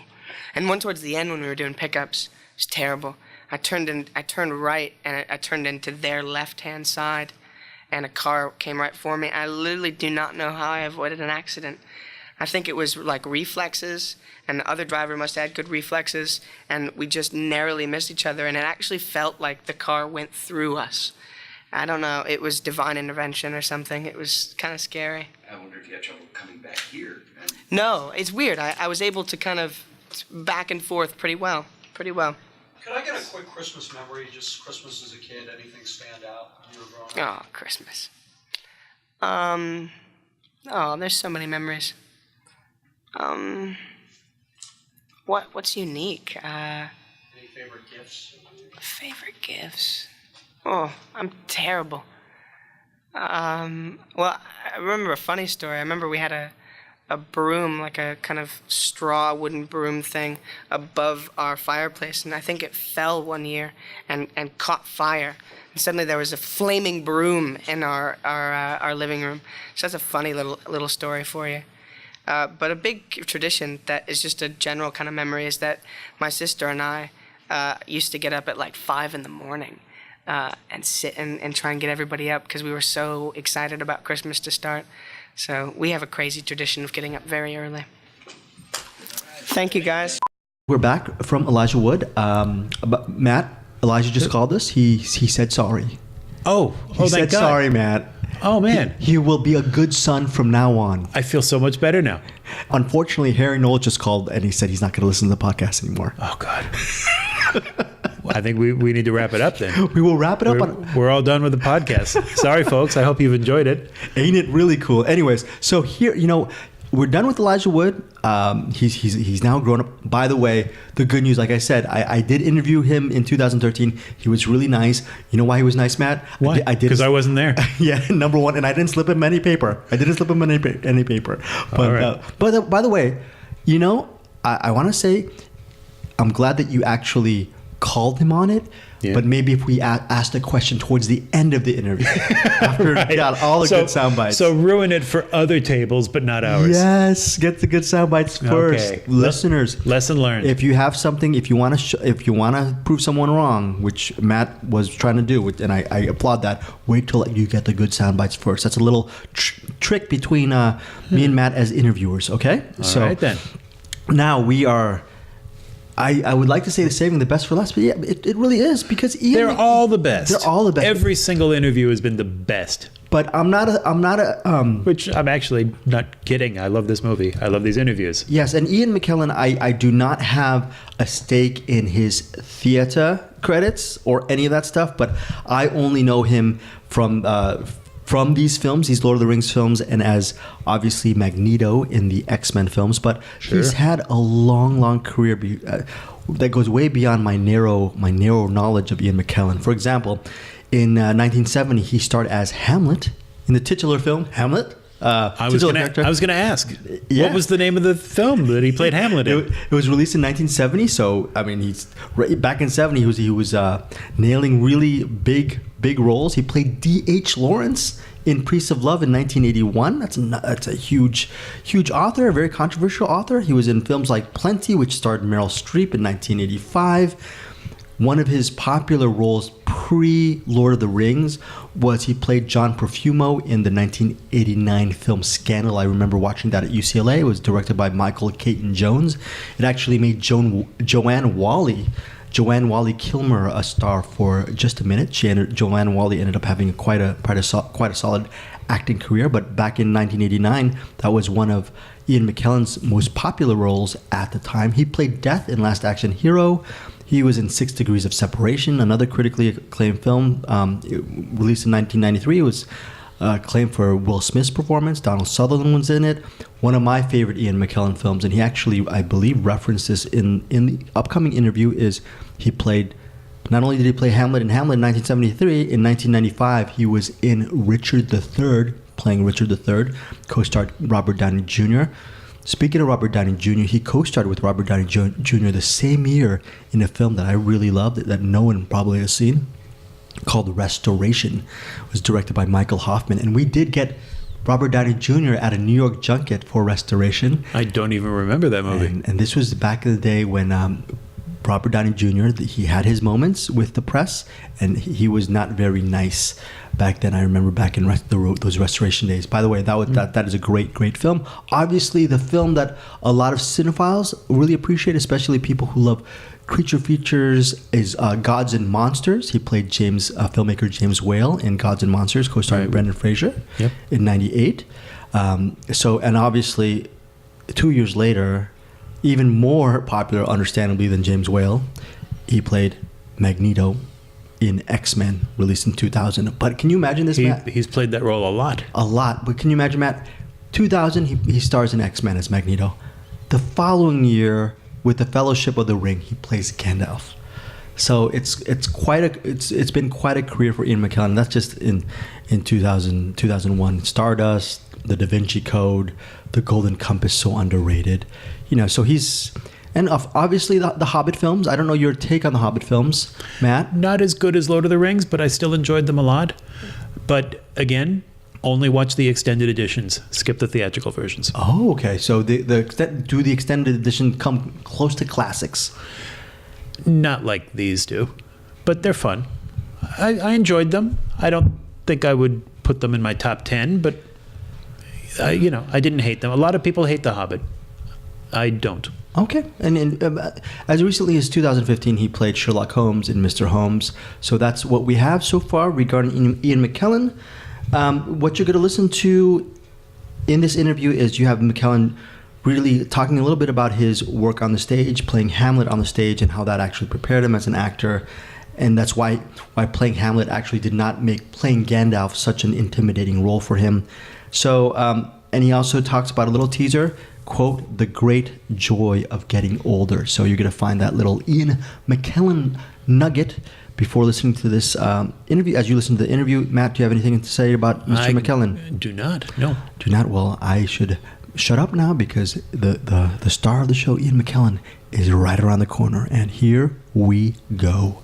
And one towards the end when we were doing pickups. It was terrible. I turned right, and I turned into their left-hand side, and a car came right for me. I literally do not know how I avoided an accident. I think it was like reflexes, and the other driver must have had good reflexes, and we just narrowly missed each other, and it actually felt like the car went through us. I don't know, it was divine intervention or something. It was kind of scary. I wonder if you had trouble coming back here. No, it's weird. I was able to kind of back and forth pretty well. Could I get a quick Christmas memory? Just Christmas as a kid, anything stand out when you were growing up? Oh, Christmas. There's so many memories. What's unique? Any favorite gifts? Favorite gifts? Oh, I'm terrible. Well, I remember a funny story. I remember we had a broom, like a kind of straw wooden broom thing above our fireplace, and I think it fell one year and caught fire. And suddenly there was a flaming broom in our living room. So that's a funny little story for you. But a big tradition that is just a general kind of memory is that my sister and I used to get up at like 5 a.m. And sit and try and get everybody up because we were so excited about Christmas to start. So we have a crazy tradition of getting up very early. Thank you, guys. We're back from Elijah Wood. But Matt, Elijah just called us. He said sorry. He said sorry, Matt. Oh, man. He will be a good son from now on. I feel so much better now. Unfortunately, Harry Knoll just called and he said he's not going to listen to the podcast anymore. Oh, God. I think we need to wrap it up then. We will wrap it up. We're all done with the podcast. Sorry, folks. I hope you've enjoyed it. Ain't it really cool? Anyways, so here, we're done with Elijah Wood. He's now grown up. By the way, the good news, like I said, I did interview him in 2013. He was really nice. You know why he was nice, Matt? Why? Because I wasn't there. Yeah, number one. And I didn't slip him any paper. But right. By the way, I want to say I'm glad that you actually called him on it. Yeah. But maybe if we asked a question towards the end of the interview, after we got all the good sound bites. So ruin it for other tables, but not ours. Yes, get the good sound bites first, listeners. Lesson learned. If you have something, if you want to prove someone wrong, which Matt was trying to do, and I applaud that. Wait till you get the good sound bites first. That's a little trick between me and Matt as interviewers. Okay, All right then. Now we are. I would like to say saving the best for last, but yeah, it really is because They're all the best. They're all the best. Every single interview has been the best. But I'm not a which I'm actually not kidding. I love this movie. I love these interviews. Yes, and Ian McKellen, I do not have a stake in his theater credits or any of that stuff, but I only know him from these films, these Lord of the Rings films, and as obviously Magneto in the X-Men films. But he's had a long career that goes way beyond my narrow knowledge of Ian McKellen. For example, in 1970, he starred as Hamlet in the titular film Hamlet. I was going to ask, what was the name of the film that he played Hamlet in? It was released in 1970. So I mean, he's back in 70. He was nailing really big roles. He played D.H. Lawrence in Priest of Love in 1981. That's a huge author, a very controversial author. He was in films like Plenty, which starred Meryl Streep in 1985. One of his popular roles pre-Lord of the Rings was he played John Profumo in the 1989 film Scandal. I remember watching that at UCLA. It was directed by Michael Caton Jones. It actually made Joanne Whalley Kilmer a star for just a minute. Joanne Whalley ended up having quite a solid acting career. But back in 1989, that was one of Ian McKellen's most popular roles at the time. He played Death in Last Action Hero. He was in 6 Degrees of Separation, another critically acclaimed film released in 1993. It was acclaimed for Will Smith's performance. Donald Sutherland was in it. One of my favorite Ian McKellen films, and he actually, I believe, referenced this in the upcoming interview, is he played, not only did he play Hamlet in 1973, in 1995 he was in Richard III, playing Richard III, co-starred Robert Downey Jr. Speaking of Robert Downey Jr., he co-starred with Robert Downey Jr. the same year in a film that I really loved, that no one probably has seen, called Restoration. It was directed by Michael Hoffman. And we did get Robert Downey Jr. at a New York junket for Restoration. I don't even remember that movie. And this was back in the day when Robert Downey Jr., he had his moments with the press, and he was not very nice back then. I remember back in those Restoration days. By the way, that is a great film. Obviously, the film that a lot of cinephiles really appreciate, especially people who love creature features, is Gods and Monsters. He played filmmaker James Whale in Gods and Monsters, co-starring Brendan Fraser in '98. And obviously, 2 years later, even more popular, understandably, than James Whale, he played Magneto in X-Men, released in 2000. But can you imagine this, Matt? He's played that role a lot. A lot. But can you imagine, Matt? 2000, he stars in X-Men as Magneto. The following year, with the Fellowship of the Ring, he plays Gandalf. So it's been quite a career for Ian McKellen. That's just in 2001. Stardust, The Da Vinci Code, The Golden Compass, so underrated. So he's... And obviously the Hobbit films. I don't know your take on the Hobbit films, Matt. Not as good as Lord of the Rings, but I still enjoyed them a lot. But again, only watch the extended editions. Skip the theatrical versions. Oh, okay. So do the extended edition come close to classics? Not like these do, but they're fun. I enjoyed them. I don't think I would put them in my top 10, but I didn't hate them. A lot of people hate the Hobbit. I don't. Okay. And as recently as 2015, he played Sherlock Holmes in Mr. Holmes. So that's what we have so far regarding Ian McKellen. What you're going to listen to in this interview is you have McKellen really talking a little bit about his work on the stage, playing Hamlet on the stage, and how that actually prepared him as an actor. And that's why playing Hamlet actually did not make playing Gandalf such an intimidating role for him. So, and he also talks about a little teaser, quote, the great joy of getting older. So you're going to find that little Ian McKellen nugget before listening to this interview. As you listen to the interview, Matt, do you have anything to say about Mr. McKellen? Do not, no. Do not? Well, I should shut up now because the star of the show, Ian McKellen, is right around the corner, and here we go.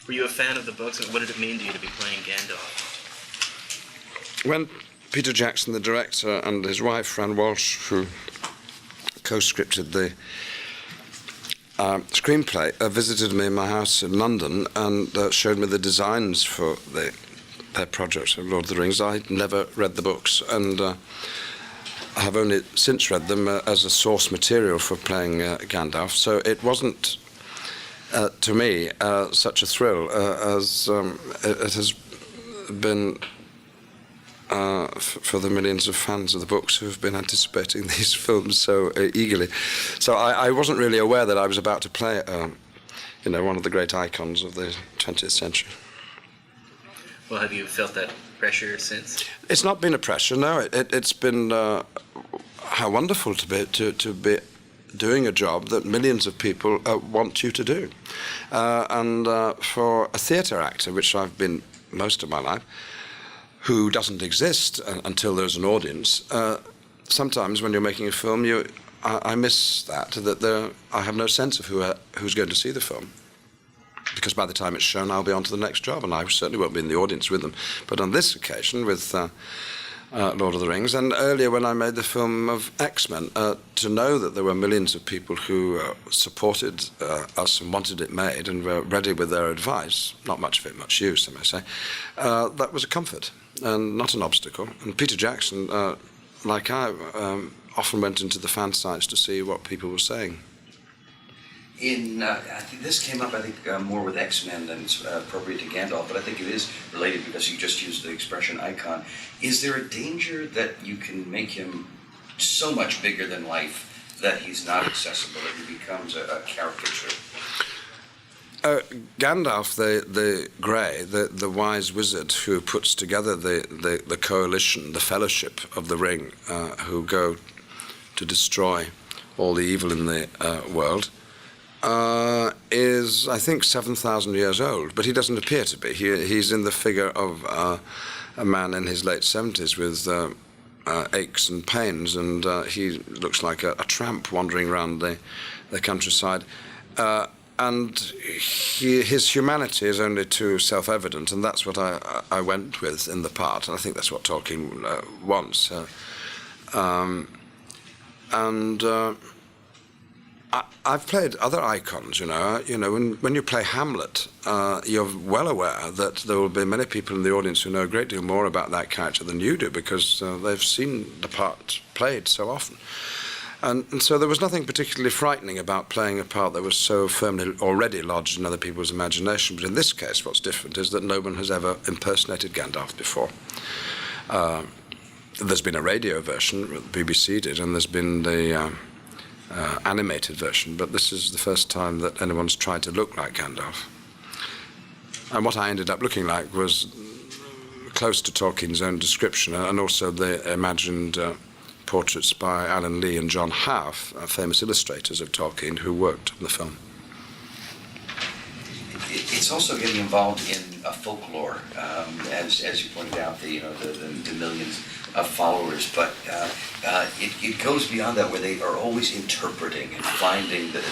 Were you a fan of the books, and what did it mean to you to be playing Gandalf? When Peter Jackson, the director, and his wife, Fran Walsh, who co-scripted the screenplay, visited me in my house in London and showed me the designs for their project of Lord of the Rings. I'd never read the books, and I have only since read them as a source material for playing Gandalf. So it wasn't, to me, such a thrill as it has been for the millions of fans of the books who have been anticipating these films so eagerly. So I wasn't really aware that I was about to play, one of the great icons of the 20th century. Well, have you felt that pressure since? It's not been a pressure, no. It's been how wonderful to be doing a job that millions of people want you to do. And for a theatre actor, which I've been most of my life, who doesn't exist until there's an audience, sometimes when you're making a film, I miss that I have no sense of who's going to see the film. Because by the time it's shown, I'll be on to the next job, and I certainly won't be in the audience with them. But on this occasion, with Lord of the Rings, and earlier when I made the film of X-Men, to know that there were millions of people who supported us and wanted it made and were ready with their advice, not much of it much use, I may say, that was a comfort and not an obstacle. And Peter Jackson, like I, often went into the fan sites to see what people were saying. I think this came up, more with X-Men than it's appropriate to Gandalf, but I think it is related because you just used the expression icon. Is there a danger that you can make him so much bigger than life that he's not accessible, that he becomes a caricature? Gandalf, the Grey, the wise wizard who puts together the coalition, the fellowship of the Ring, who go to destroy all the evil in the world, is, I think, 7,000 years old, but he doesn't appear to be. He's in the figure of a man in his late 70s with aches and pains, and he looks like a tramp wandering around the countryside. And his humanity is only too self-evident, and that's what I went with in the part, and I think that's what Tolkien wants. I've played other icons, when you play Hamlet, you're well aware that there will be many people in the audience who know a great deal more about that character than you do, because they've seen the part played so often. And so there was nothing particularly frightening about playing a part that was so firmly already lodged in other people's imagination. But in this case, what's different is that no one has ever impersonated Gandalf before. There's been a radio version, the BBC did, and there's been the animated version, but this is the first time that anyone's tried to look like Gandalf. And what I ended up looking like was close to Tolkien's own description, and also the imagined portraits by Alan Lee and John Howe, famous illustrators of Tolkien who worked on the film. It's also getting involved in folklore, as you pointed out, the millions of followers, but it goes beyond that, where they are always interpreting and finding the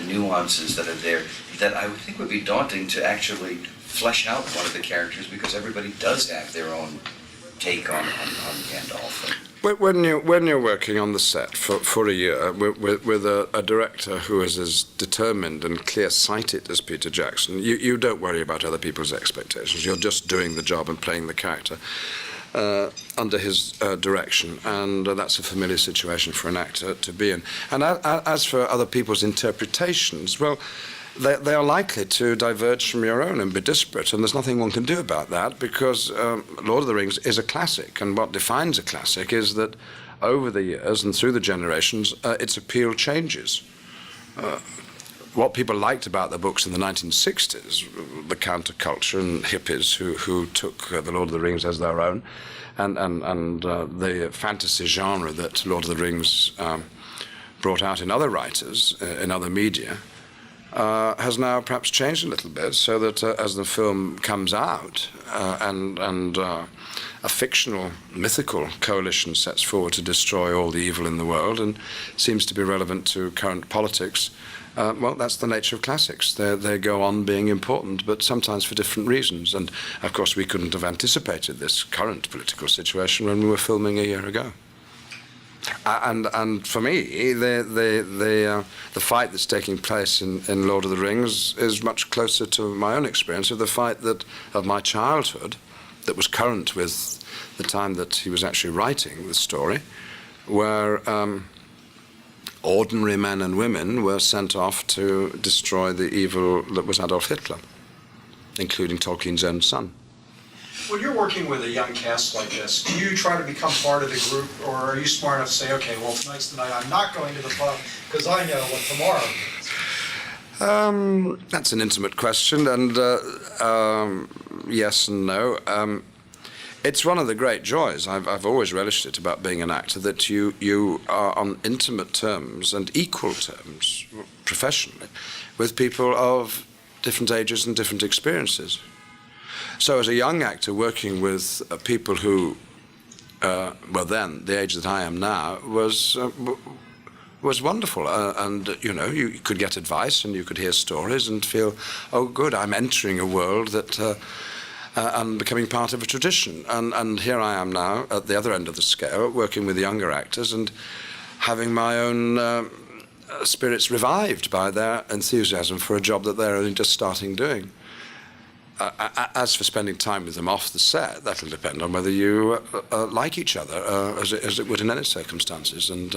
nuances that are there, that I would think would be daunting to actually flesh out one of the characters, because everybody does have their own take on Gandalf. When you're working on the set for a year with a director who is as determined and clear-sighted as Peter Jackson, you don't worry about other people's expectations. You're just doing the job and playing the character under his direction, and that's a familiar situation for an actor to be in. And as for other people's interpretations, well, they are likely to diverge from your own and be disparate, and there's nothing one can do about that, because Lord of the Rings is a classic, and what defines a classic is that over the years and through the generations, its appeal changes. What people liked about the books in the 1960s, the counterculture and hippies who took the Lord of the Rings as their own, and the fantasy genre that Lord of the Rings brought out in other writers, in other media, has now perhaps changed a little bit, so that as the film comes out and a fictional, mythical coalition sets forward to destroy all the evil in the world and seems to be relevant to current politics, well, that's the nature of classics. They go on being important, but sometimes for different reasons. And, of course, we couldn't have anticipated this current political situation when we were filming a year ago. And for me, the fight that's taking place in Lord of the Rings is much closer to my own experience of the fight of my childhood that was current with the time that he was actually writing the story, where ordinary men and women were sent off to destroy the evil that was Adolf Hitler, including Tolkien's own son. When you're working with a young cast like this, do you try to become part of the group, or are you smart enough to say, okay, well, tonight's the night I'm not going to the pub because I know what tomorrow means? That's an intimate question, and yes and no. It's one of the great joys, I've always relished it about being an actor, that you are on intimate terms and equal terms, professionally, with people of different ages and different experiences. So as a young actor working with people who, well then, the age that I am now, was wonderful. And, you know, you could get advice and you could hear stories and feel, oh, good, I'm entering a world that, and becoming part of a tradition. And here I am now, at the other end of the scale, working with younger actors and having my own spirits revived by their enthusiasm for a job that they're only just starting doing. As for spending time with them off the set, that'll depend on whether you like each other, as it would in any circumstances. And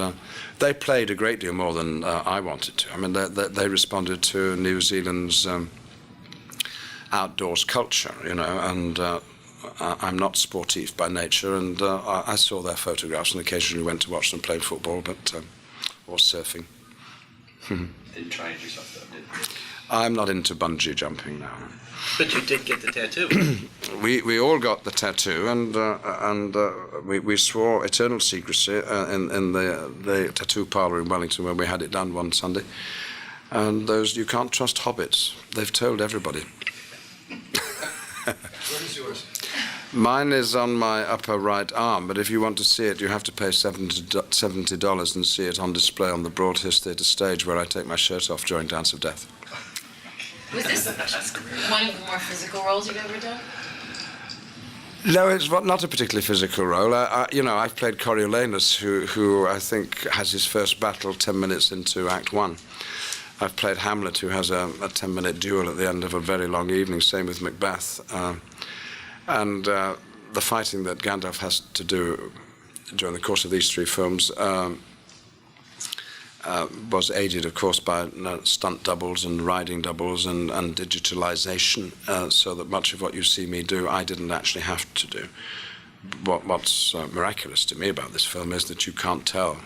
they played a great deal more than I wanted to. I mean, they responded to New Zealand's outdoors culture, you know, and I'm not sportive by nature, and I saw their photographs and occasionally went to watch them play football, but or surfing. Didn't try it yourself, though, did you? I'm not into bungee jumping now. But you did get the tattoo. We all got the tattoo, and we swore eternal secrecy in the tattoo parlour in Wellington when we had it done one Sunday. And those, you can't trust hobbits. They've told everybody. What is yours? Mine is on my upper right arm, but if you want to see it, you have to pay $70 and see it on display on the Broad Hills Theatre stage, where I take my shirt off during Dance of Death. Was this one of the more physical roles you've ever done? No, it's not a particularly physical role. You know, I've played Coriolanus, who I think has his first battle 10 minutes into Act 1. I've played Hamlet, who has a 10-minute duel at the end of a very long evening, same with Macbeth. And the fighting that Gandalf has to do during the course of these three films was aided, of course, by stunt doubles and riding doubles and digitalization, so that much of what you see me do, I didn't actually have to do. What's miraculous to me about this film is that you can't tell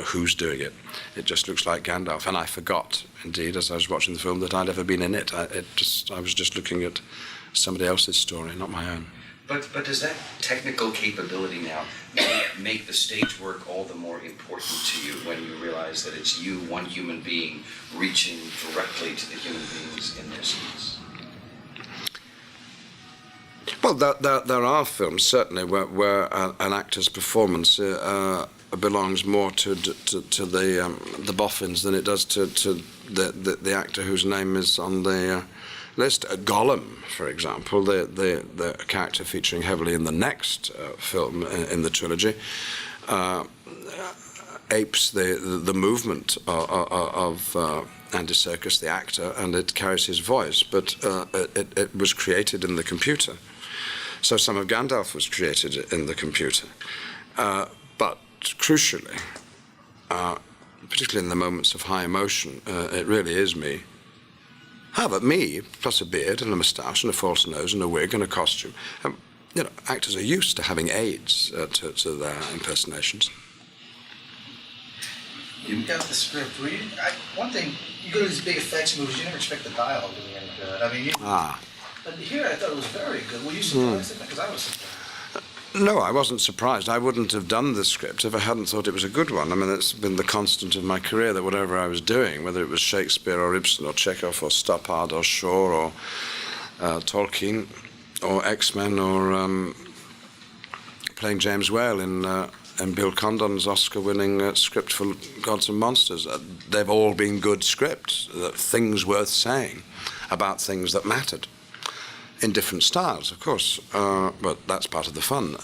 who's doing it. It just looks like Gandalf. And I forgot, indeed, as I was watching the film, that I'd ever been in it. I was just looking at somebody else's story, not my own. But does that technical capability now make the stage work all the more important to you when you realize that it's you, one human being, reaching directly to the human beings in their scenes? Well, there are films, certainly, where an actor's performance belongs more to the boffins than it does to the actor whose name is on the list. Gollum, for example, the character featuring heavily in the next film in the trilogy, apes the movement of Andy Serkis, the actor, and it carries his voice, but it was created in the computer. So some of Gandalf was created in the computer. But crucially, particularly in the moments of high emotion, it really is me. But me, plus a beard and a moustache and a false nose and a wig and a costume. You know, actors are used to having aids to their impersonations. You got the script. One thing, you go to these big effects movies, you never expect the dialogue to be any good. I mean, but here I thought it was very good. Were you surprised at that? Because I was surprised. No, I wasn't surprised. I wouldn't have done the script if I hadn't thought it was a good one. I mean, it's been the constant of my career that whatever I was doing, whether it was Shakespeare or Ibsen or Chekhov or Stoppard or Shaw or Tolkien or X-Men or playing James Whale in Bill Condon's Oscar-winning script for Gods and Monsters, they've all been good scripts, things worth saying about things that mattered. In different styles, of course, but that's part of the fun.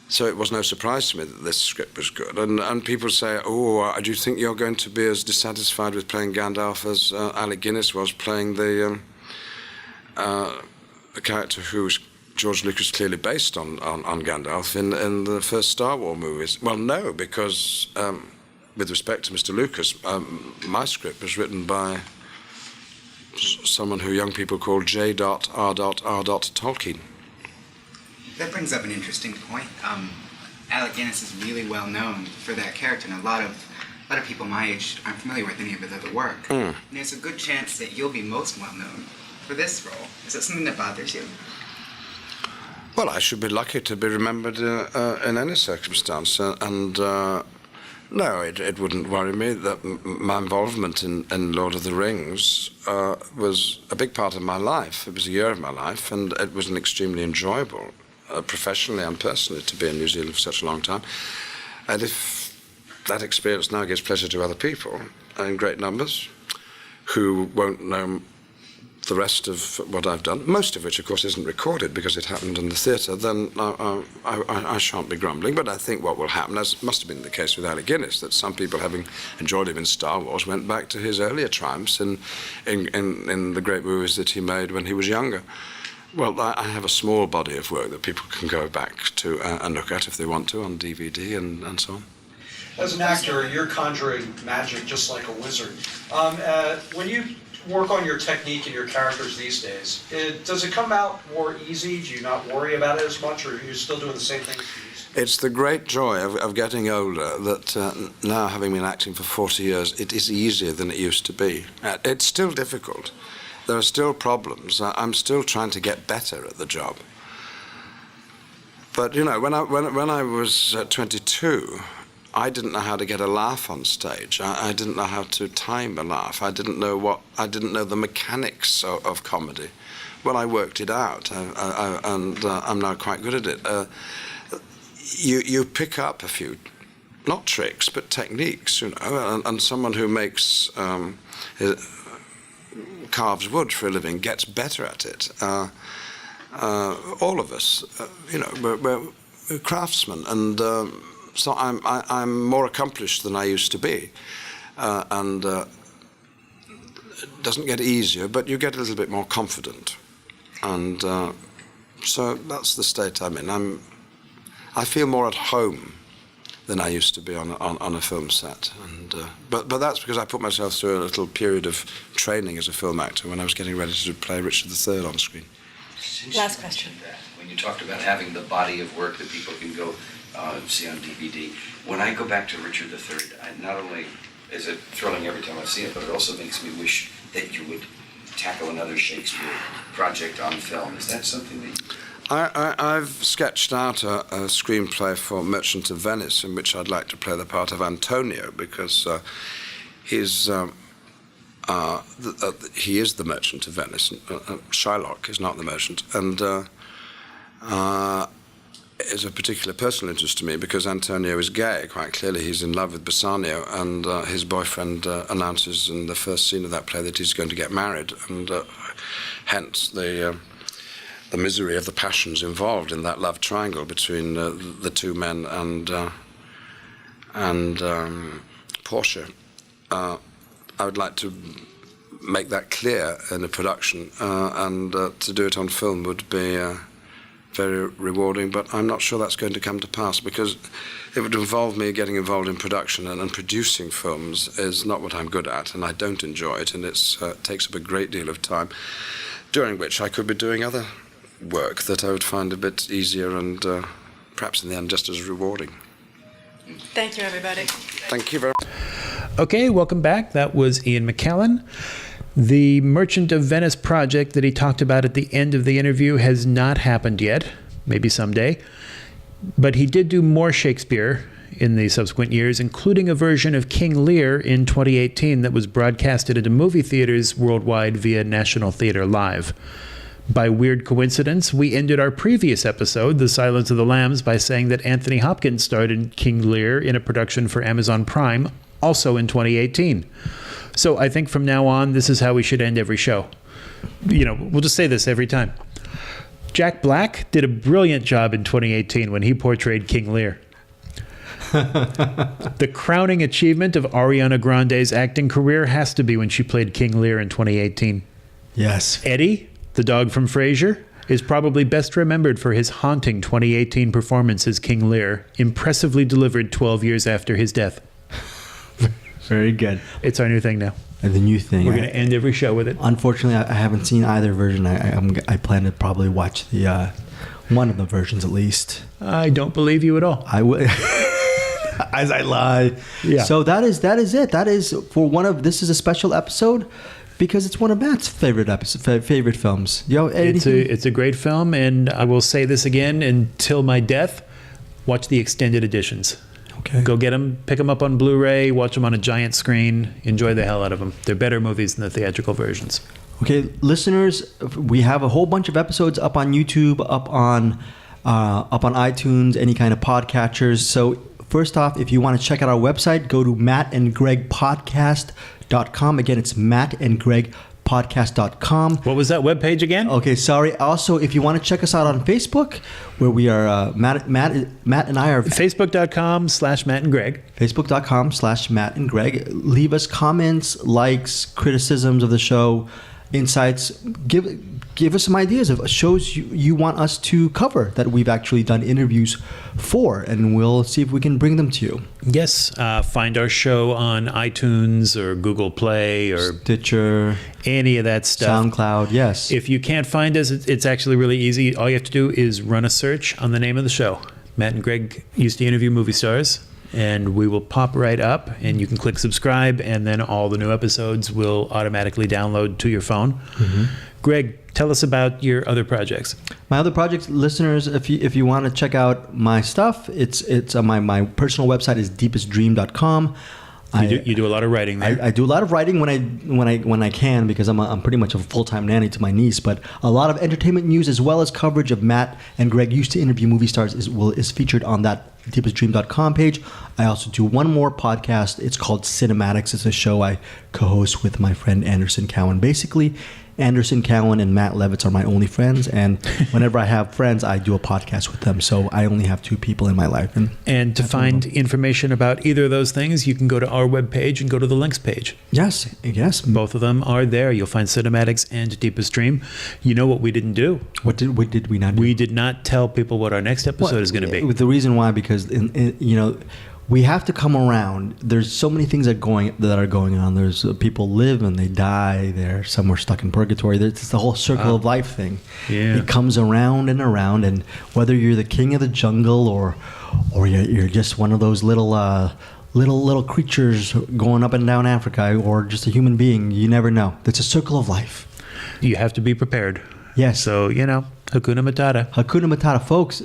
So it was no surprise to me that this script was good. And people say, oh, do you think you're going to be as dissatisfied with playing Gandalf as Alec Guinness was playing the character who George Lucas clearly based on Gandalf in the first Star Wars movies? Well, no, because with respect to Mr. Lucas, my script was written by someone who young people call J.R.R. Tolkien. That brings up an interesting point. Alec Guinness is really well known for that character, and a lot of people my age aren't familiar with any of his other work. And there's a good chance that you'll be most well known for this role. Is that something that bothers you? Well, I should be lucky to be remembered in any circumstance, no, it wouldn't worry me that my involvement in Lord of the Rings was a big part of my life. It was a year of my life, and it was an extremely enjoyable, professionally and personally, to be in New Zealand for such a long time. And if that experience now gives pleasure to other people in great numbers who won't know the rest of what I've done, most of which, of course, isn't recorded because it happened in the theatre, then I shan't be grumbling. But I think what will happen, as must have been the case with Alec Guinness, that some people, having enjoyed him in Star Wars, went back to his earlier triumphs in the great movies that he made when he was younger. Well, I have a small body of work that people can go back to and look at if they want to on DVD and so on. As an actor, you're conjuring magic just like a wizard. When you work on your technique and your characters these days, does it come out more easy? Do you not worry about it as much, or are you still doing the same things? It's the great joy of getting older that now, having been acting for 40 years, it is easier than it used to be. It's still difficult. There are still problems. I'm still trying to get better at the job. But, you know, when I was 22, I didn't know how to get a laugh on stage. I didn't know how to time a laugh. I didn't know the mechanics of comedy. Well, I worked it out, and I'm now quite good at it. You pick up a few, not tricks, but techniques, you know, and someone who makes carves wood for a living gets better at it. All of us, you know, we're craftsmen, and so I'm more accomplished than I used to be, and it doesn't get easier, but you get a little bit more confident, and so that's the state I'm in. I feel more at home than I used to be on a film set, and but that's because I put myself through a little period of training as a film actor when I was getting ready to play Richard III on screen. Last question. When you talked about having the body of work that people can go see on DVD, when I go back to Richard III, not only is it thrilling every time I see it, but it also makes me wish that you would tackle another Shakespeare project on film. Is that something that you... I've sketched out a screenplay for Merchant of Venice in which I'd like to play the part of Antonio, because he is the Merchant of Venice. Shylock is not the merchant, and is a particular personal interest to me because Antonio is gay. Quite clearly, he's in love with Bassanio, and his boyfriend announces in the first scene of that play that he's going to get married, and hence the misery of the passions involved in that love triangle between the two men and Portia. I would like to make that clear in a production, and to do it on film would be very rewarding, but I'm not sure that's going to come to pass, because it would involve me getting involved in production, and producing films is not what I'm good at, and I don't enjoy it, and it takes up a great deal of time, during which I could be doing other work that I would find a bit easier and perhaps in the end just as rewarding. Thank you, everybody. Thank you very much. Okay, welcome back. That was Ian McKellen. The Merchant of Venice project that he talked about at the end of the interview has not happened yet, maybe someday. But he did do more Shakespeare in the subsequent years, including a version of King Lear in 2018 that was broadcasted into movie theaters worldwide via National Theatre Live. By weird coincidence, we ended our previous episode, The Silence of the Lambs, by saying that Anthony Hopkins starred in King Lear in a production for Amazon Prime, also in 2018. So I think from now on, this is how we should end every show. We'll just say this every time. Jack Black did a brilliant job in 2018 when he portrayed King Lear. The crowning achievement of Ariana Grande's acting career has to be when she played King Lear in 2018. Yes. Eddie, the dog from Frasier, is probably best remembered for his haunting 2018 performance as King Lear, impressively delivered 12 years after his death. Very good. It's our new thing now. And the new thing. We're going to end every show with it. Unfortunately, I haven't seen either version. I plan to probably watch the one of the versions at least. I don't believe you at all. I will. As I lie. Yeah. So that is it. That is this is a special episode because it's one of Matt's favorite films. It's a great film, and I will say this again until my death: watch the extended editions. Okay. Go get them, pick them up on Blu-ray, watch them on a giant screen, enjoy the hell out of them. They're better movies than the theatrical versions. Okay, listeners, we have a whole bunch of episodes up on YouTube, up on iTunes, any kind of podcatchers. So first off, if you want to check out our website, go to mattandgregpodcast.com. Again, it's mattandgregpodcast.com. What was that webpage again? Okay, sorry. Also, if you want to check us out on Facebook, where we are, Matt and I are... Facebook.com/MattandGreg. Facebook.com/MattandGreg. Leave us comments, likes, criticisms of the show, insights. Give us some ideas of shows you want us to cover that we've actually done interviews for, and we'll see if we can bring them to you. Yes. Find our show on iTunes or Google Play or Stitcher, any of that stuff. SoundCloud, yes. If you can't find us, it's actually really easy. All you have to do is run a search on the name of the show. Matt and Greg used to interview movie stars, and we will pop right up, and you can click subscribe, and then all the new episodes will automatically download to your phone. Mm-hmm. Greg, tell us about your other projects. My other projects, listeners, if you want to check out my stuff, it's on my personal website is deepestdream.com. You do a lot of writing there. I do a lot of writing when I can, because I'm pretty much a full-time nanny to my niece. But a lot of entertainment news as well as coverage of Matt and Greg used to interview movie stars is featured on that deepestdream.com page. I also do one more podcast. It's called Cinematics. It's a show I co-host with my friend Anderson Cowan. Basically, Anderson Cowan and Matt Levitz are my only friends, and whenever I have friends, I do a podcast with them. So I only have two people in my life. And to find information about either of those things, you can go to our webpage and go to the links page. Yes. Both of them are there. You'll find Cinematics and Deepest Dream. You know what we didn't do? What did we not do? We did not tell people what our next episode is going to be. The reason why, because we have to come around. There's so many things that are going on. There's people live and they die. Some are stuck in purgatory. It's the whole circle of life thing. Yeah. It comes around and around, and whether you're the king of the jungle or you're just one of those little creatures going up and down Africa, or just a human being, you never know. It's a circle of life. You have to be prepared. Yes. So, Hakuna Matata. Hakuna Matata, folks.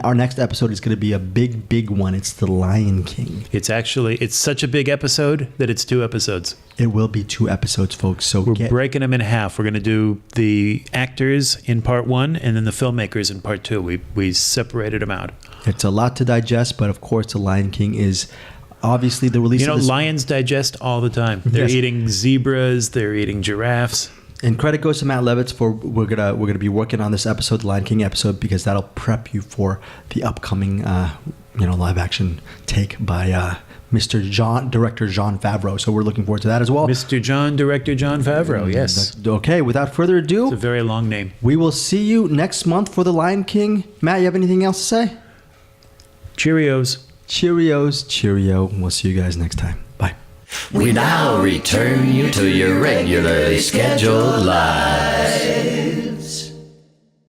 Our next episode is going to be a big one. It's The Lion King. It's such a big episode that it's 2 episodes. It will be 2 episodes, folks. So we're breaking them in half. We're going to do the actors in part 1 and then the filmmakers in part 2. We separated them out. It's a lot to digest, but of course, The Lion King is obviously the release of this. Lions digest all the time. They're eating zebras. They're eating giraffes. And credit goes to Matt Levitz for we're gonna be working on this episode, the Lion King episode, because that'll prep you for the upcoming live action take by Director Jon Favreau. So we're looking forward to that as well. Director Jon Favreau, yes. Okay, without further ado, it's a very long name. We will see you next month for the Lion King. Matt, you have anything else to say? Cheerios. Cheerio. We'll see you guys next time. Bye. We now return you to your regularly scheduled lives.